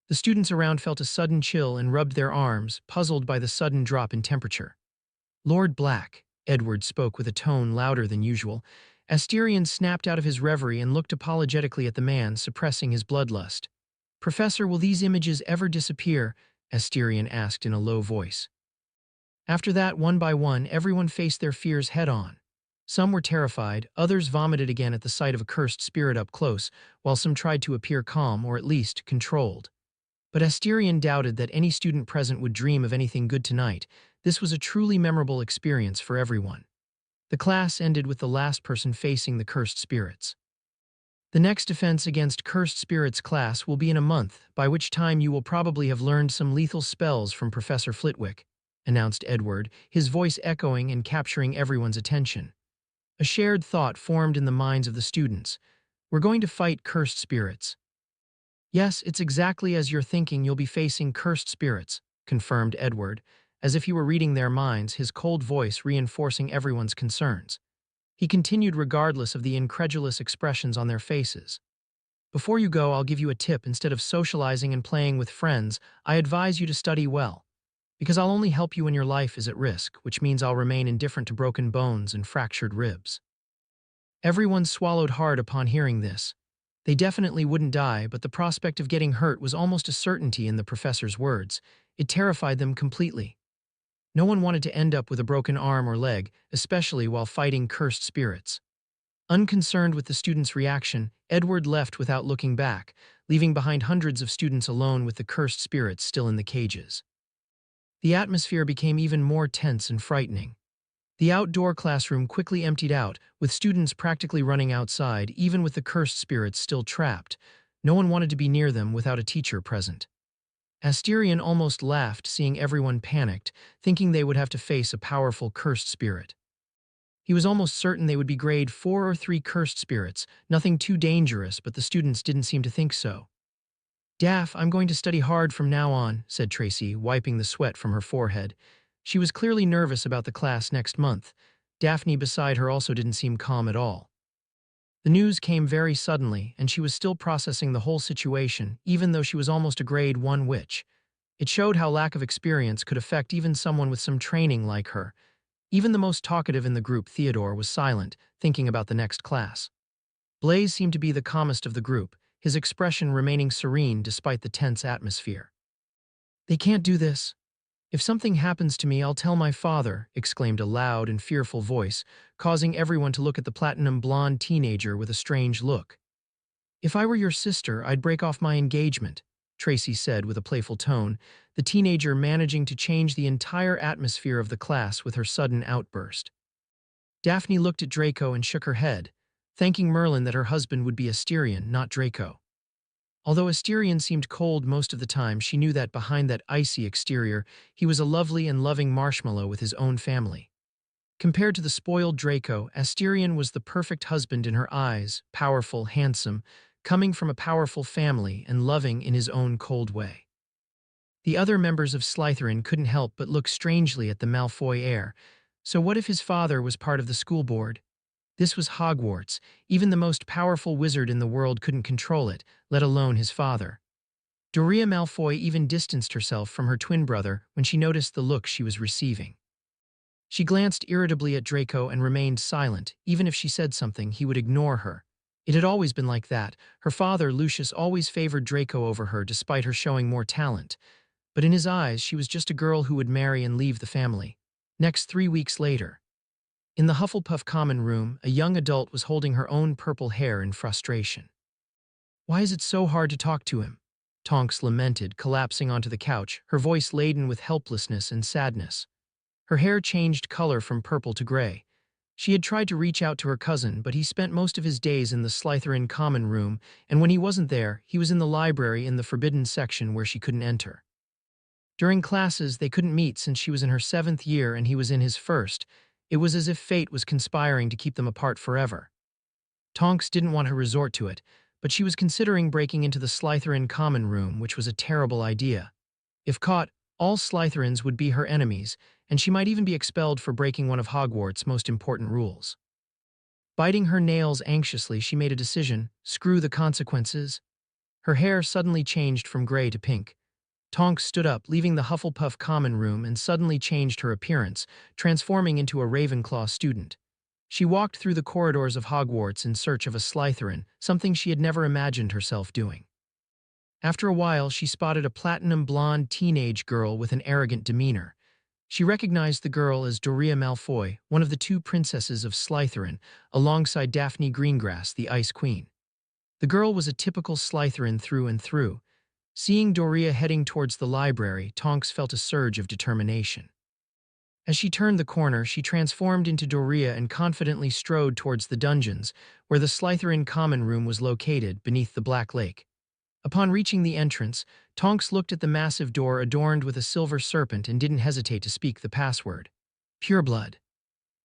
The students around felt a sudden chill and rubbed their arms, puzzled by the sudden drop in temperature. "Lord Black," Edward spoke with a tone louder than usual. Asterion snapped out of his reverie and looked apologetically at the man, suppressing his bloodlust. "Professor, will these images ever disappear?" Asterion asked in a low voice. After that, one by one, everyone faced their fears head-on. Some were terrified, others vomited again at the sight of a cursed spirit up close, while some tried to appear calm or at least controlled. But Asterion doubted that any student present would dream of anything good tonight. This was a truly memorable experience for everyone. The class ended with the last person facing the cursed spirits. "The next defense against cursed spirits class will be in a month, by which time you will probably have learned some lethal spells from Professor Flitwick," announced Edward, his voice echoing and capturing everyone's attention. A shared thought formed in the minds of the students. "We're going to fight cursed spirits." "Yes, it's exactly as you're thinking. You'll be facing cursed spirits," confirmed Edward, as if he were reading their minds, his cold voice reinforcing everyone's concerns. He continued regardless of the incredulous expressions on their faces. "Before you go, I'll give you a tip. Instead of socializing and playing with friends, I advise you to study well. Because I'll only help you when your life is at risk, which means I'll remain indifferent to broken bones and fractured ribs." Everyone swallowed hard upon hearing this. They definitely wouldn't die, but the prospect of getting hurt was almost a certainty in the professor's words. It terrified them completely. No one wanted to end up with a broken arm or leg, especially while fighting cursed spirits. Unconcerned with the students' reaction, Edward left without looking back, leaving behind hundreds of students alone with the cursed spirits still in the cages. The atmosphere became even more tense and frightening. The outdoor classroom quickly emptied out, with students practically running outside, even with the cursed spirits still trapped. No one wanted to be near them without a teacher present. Asterion almost laughed, seeing everyone panicked, thinking they would have to face a powerful cursed spirit. He was almost certain they would be grade 4 or 3 cursed spirits, nothing too dangerous, but the students didn't seem to think so. "Daff, I'm going to study hard from now on," said Tracy, wiping the sweat from her forehead. She was clearly nervous about the class next month. Daphne beside her also didn't seem calm at all. The news came very suddenly, and she was still processing the whole situation, even though she was almost a grade 1 witch. It showed how lack of experience could affect even someone with some training like her. Even the most talkative in the group, Theodore, was silent, thinking about the next class. Blaze seemed to be the calmest of the group, his expression remaining serene despite the tense atmosphere. "They can't do this. If something happens to me, I'll tell my father," exclaimed a loud and fearful voice, causing everyone to look at the platinum blonde teenager with a strange look. "If I were your sister, I'd break off my engagement," Tracy said with a playful tone, the teenager managing to change the entire atmosphere of the class with her sudden outburst. Daphne looked at Draco and shook her head, thanking Merlin that her husband would be Asterion, not Draco. Although Asterion seemed cold most of the time, she knew that behind that icy exterior, he was a lovely and loving marshmallow with his own family. Compared to the spoiled Draco, Asterion was the perfect husband in her eyes, powerful, handsome, coming from a powerful family and loving in his own cold way. The other members of Slytherin couldn't help but look strangely at the Malfoy heir. So what if his father was part of the school board? This was Hogwarts. Even the most powerful wizard in the world couldn't control it, let alone his father. Doria Malfoy even distanced herself from her twin brother when she noticed the look she was receiving. She glanced irritably at Draco and remained silent. Even if she said something, he would ignore her. It had always been like that. Her father, Lucius, always favored Draco over her despite her showing more talent. But in his eyes, she was just a girl who would marry and leave the family. Next, 3 weeks later. In the Hufflepuff common room, a young adult was holding her own purple hair in frustration. "Why is it so hard to talk to him?" Tonks lamented, collapsing onto the couch, her voice laden with helplessness and sadness. Her hair changed color from purple to gray. She had tried to reach out to her cousin, but he spent most of his days in the Slytherin common room, and when he wasn't there, he was in the library in the forbidden section where she couldn't enter. During classes, they couldn't meet since she was in her 7th year and he was in his 1st. It was as if fate was conspiring to keep them apart forever. Tonks didn't want to resort to it, but she was considering breaking into the Slytherin common room, which was a terrible idea. If caught, all Slytherins would be her enemies, and she might even be expelled for breaking one of Hogwarts' most important rules. Biting her nails anxiously, she made a decision: screw the consequences. Her hair suddenly changed from gray to pink. Tonks stood up, leaving the Hufflepuff common room, and suddenly changed her appearance, transforming into a Ravenclaw student. She walked through the corridors of Hogwarts in search of a Slytherin, something she had never imagined herself doing. After a while, she spotted a platinum blonde teenage girl with an arrogant demeanor. She recognized the girl as Doria Malfoy, one of the 2 princesses of Slytherin, alongside Daphne Greengrass, the Ice Queen. The girl was a typical Slytherin through and through. Seeing Doria heading towards the library, Tonks felt a surge of determination. As she turned the corner, she transformed into Doria and confidently strode towards the dungeons, where the Slytherin common room was located, beneath the Black Lake. Upon reaching the entrance, Tonks looked at the massive door adorned with a silver serpent and didn't hesitate to speak the password. Pureblood.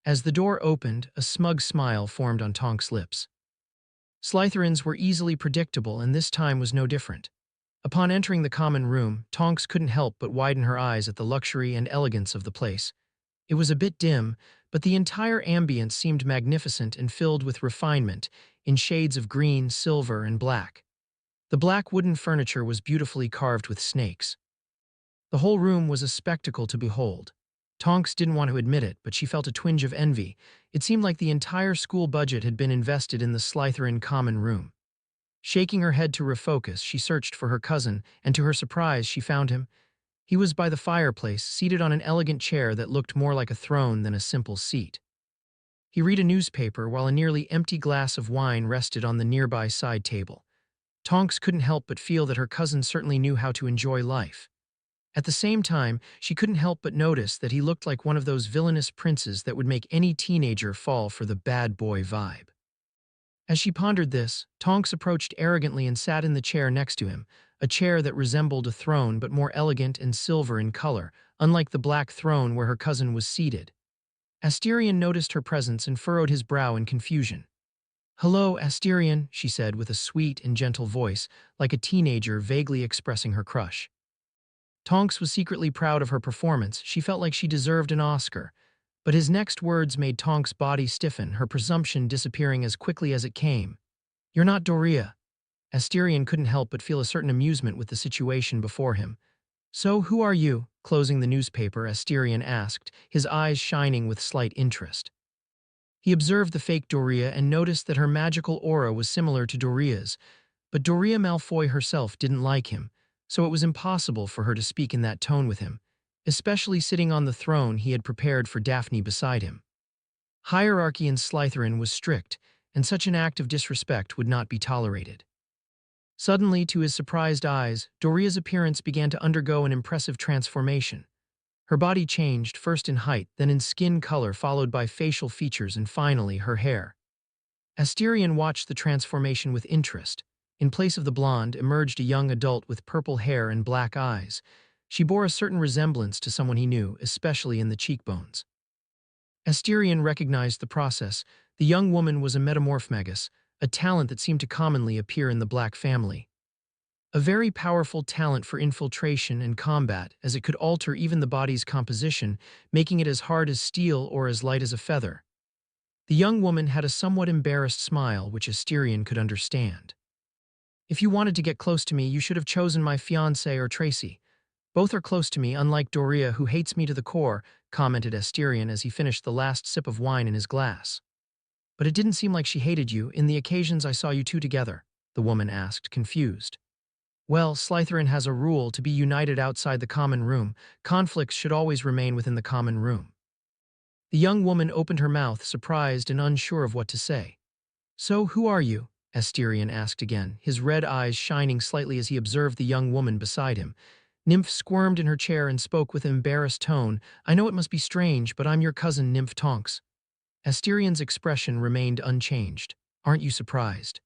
As the door opened, a smug smile formed on Tonks' lips. Slytherins were easily predictable, and this time was no different. Upon entering the common room, Tonks couldn't help but widen her eyes at the luxury and elegance of the place. It was a bit dim, but the entire ambience seemed magnificent and filled with refinement, in shades of green, silver, and black. The black wooden furniture was beautifully carved with snakes. The whole room was a spectacle to behold. Tonks didn't want to admit it, but she felt a twinge of envy. It seemed like the entire school budget had been invested in the Slytherin common room. Shaking her head to refocus, she searched for her cousin, and to her surprise, she found him. He was by the fireplace, seated on an elegant chair that looked more like a throne than a simple seat. He read a newspaper while a nearly empty glass of wine rested on the nearby side table. Tonks couldn't help but feel that her cousin certainly knew how to enjoy life. At the same time, she couldn't help but notice that he looked like one of those villainous princes that would make any teenager fall for the bad boy vibe. As she pondered this, Tonks approached arrogantly and sat in the chair next to him, a chair that resembled a throne but more elegant and silver in color, unlike the black throne where her cousin was seated. Asterion noticed her presence and furrowed his brow in confusion. "Hello, Asterion," she said with a sweet and gentle voice, like a teenager vaguely expressing her crush. Tonks was secretly proud of her performance. She felt like she deserved an Oscar. But his next words made Tonks' body stiffen, her presumption disappearing as quickly as it came. "You're not Doria." Asterion couldn't help but feel a certain amusement with the situation before him. "So, who are you?" Closing the newspaper, Asterion asked, his eyes shining with slight interest. He observed the fake Doria and noticed that her magical aura was similar to Doria's, but Doria Malfoy herself didn't like him, so it was impossible for her to speak in that tone with him, especially sitting on the throne he had prepared for Daphne beside him. Hierarchy in Slytherin was strict, and such an act of disrespect would not be tolerated. Suddenly, to his surprised eyes, Doria's appearance began to undergo an impressive transformation. Her body changed, first in height, then in skin color, followed by facial features, and finally her hair. Asterion watched the transformation with interest. In place of the blonde emerged a young adult with purple hair and black eyes. She bore a certain resemblance to someone he knew, especially in the cheekbones. Asterion recognized the process. The young woman was a metamorphmagus, a talent that seemed to commonly appear in the Black family. A very powerful talent for infiltration and combat, as it could alter even the body's composition, making it as hard as steel or as light as a feather. The young woman had a somewhat embarrassed smile, which Asterion could understand. "If you wanted to get close to me, you should have chosen my fiancé or Tracy. Both are close to me, unlike Doria, who hates me to the core," commented Asterion as he finished the last sip of wine in his glass. "But it didn't seem like she hated you in the occasions I saw you two together," the woman asked, confused. "Well, Slytherin has a rule to be united outside the common room. Conflicts should always remain within the common room." The young woman opened her mouth, surprised and unsure of what to say. "So, who are you?" Asterion asked again, his red eyes shining slightly as he observed the young woman beside him. Nymph squirmed in her chair and spoke with an embarrassed tone. "I know it must be strange, but I'm your cousin, Nymph Tonks." Asterion's expression remained unchanged. "Aren't you surprised?"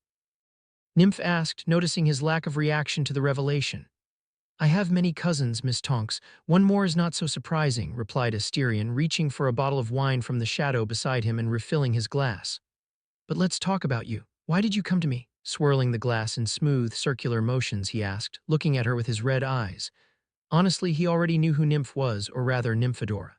Nymph asked, noticing his lack of reaction to the revelation. "I have many cousins, Miss Tonks. One more is not so surprising," replied Asterion, reaching for a bottle of wine from the shadow beside him and refilling his glass. "But let's talk about you. Why did you come to me?" Swirling the glass in smooth, circular motions, he asked, looking at her with his red eyes. Honestly, he already knew who Nymph was, or rather Nymphadora.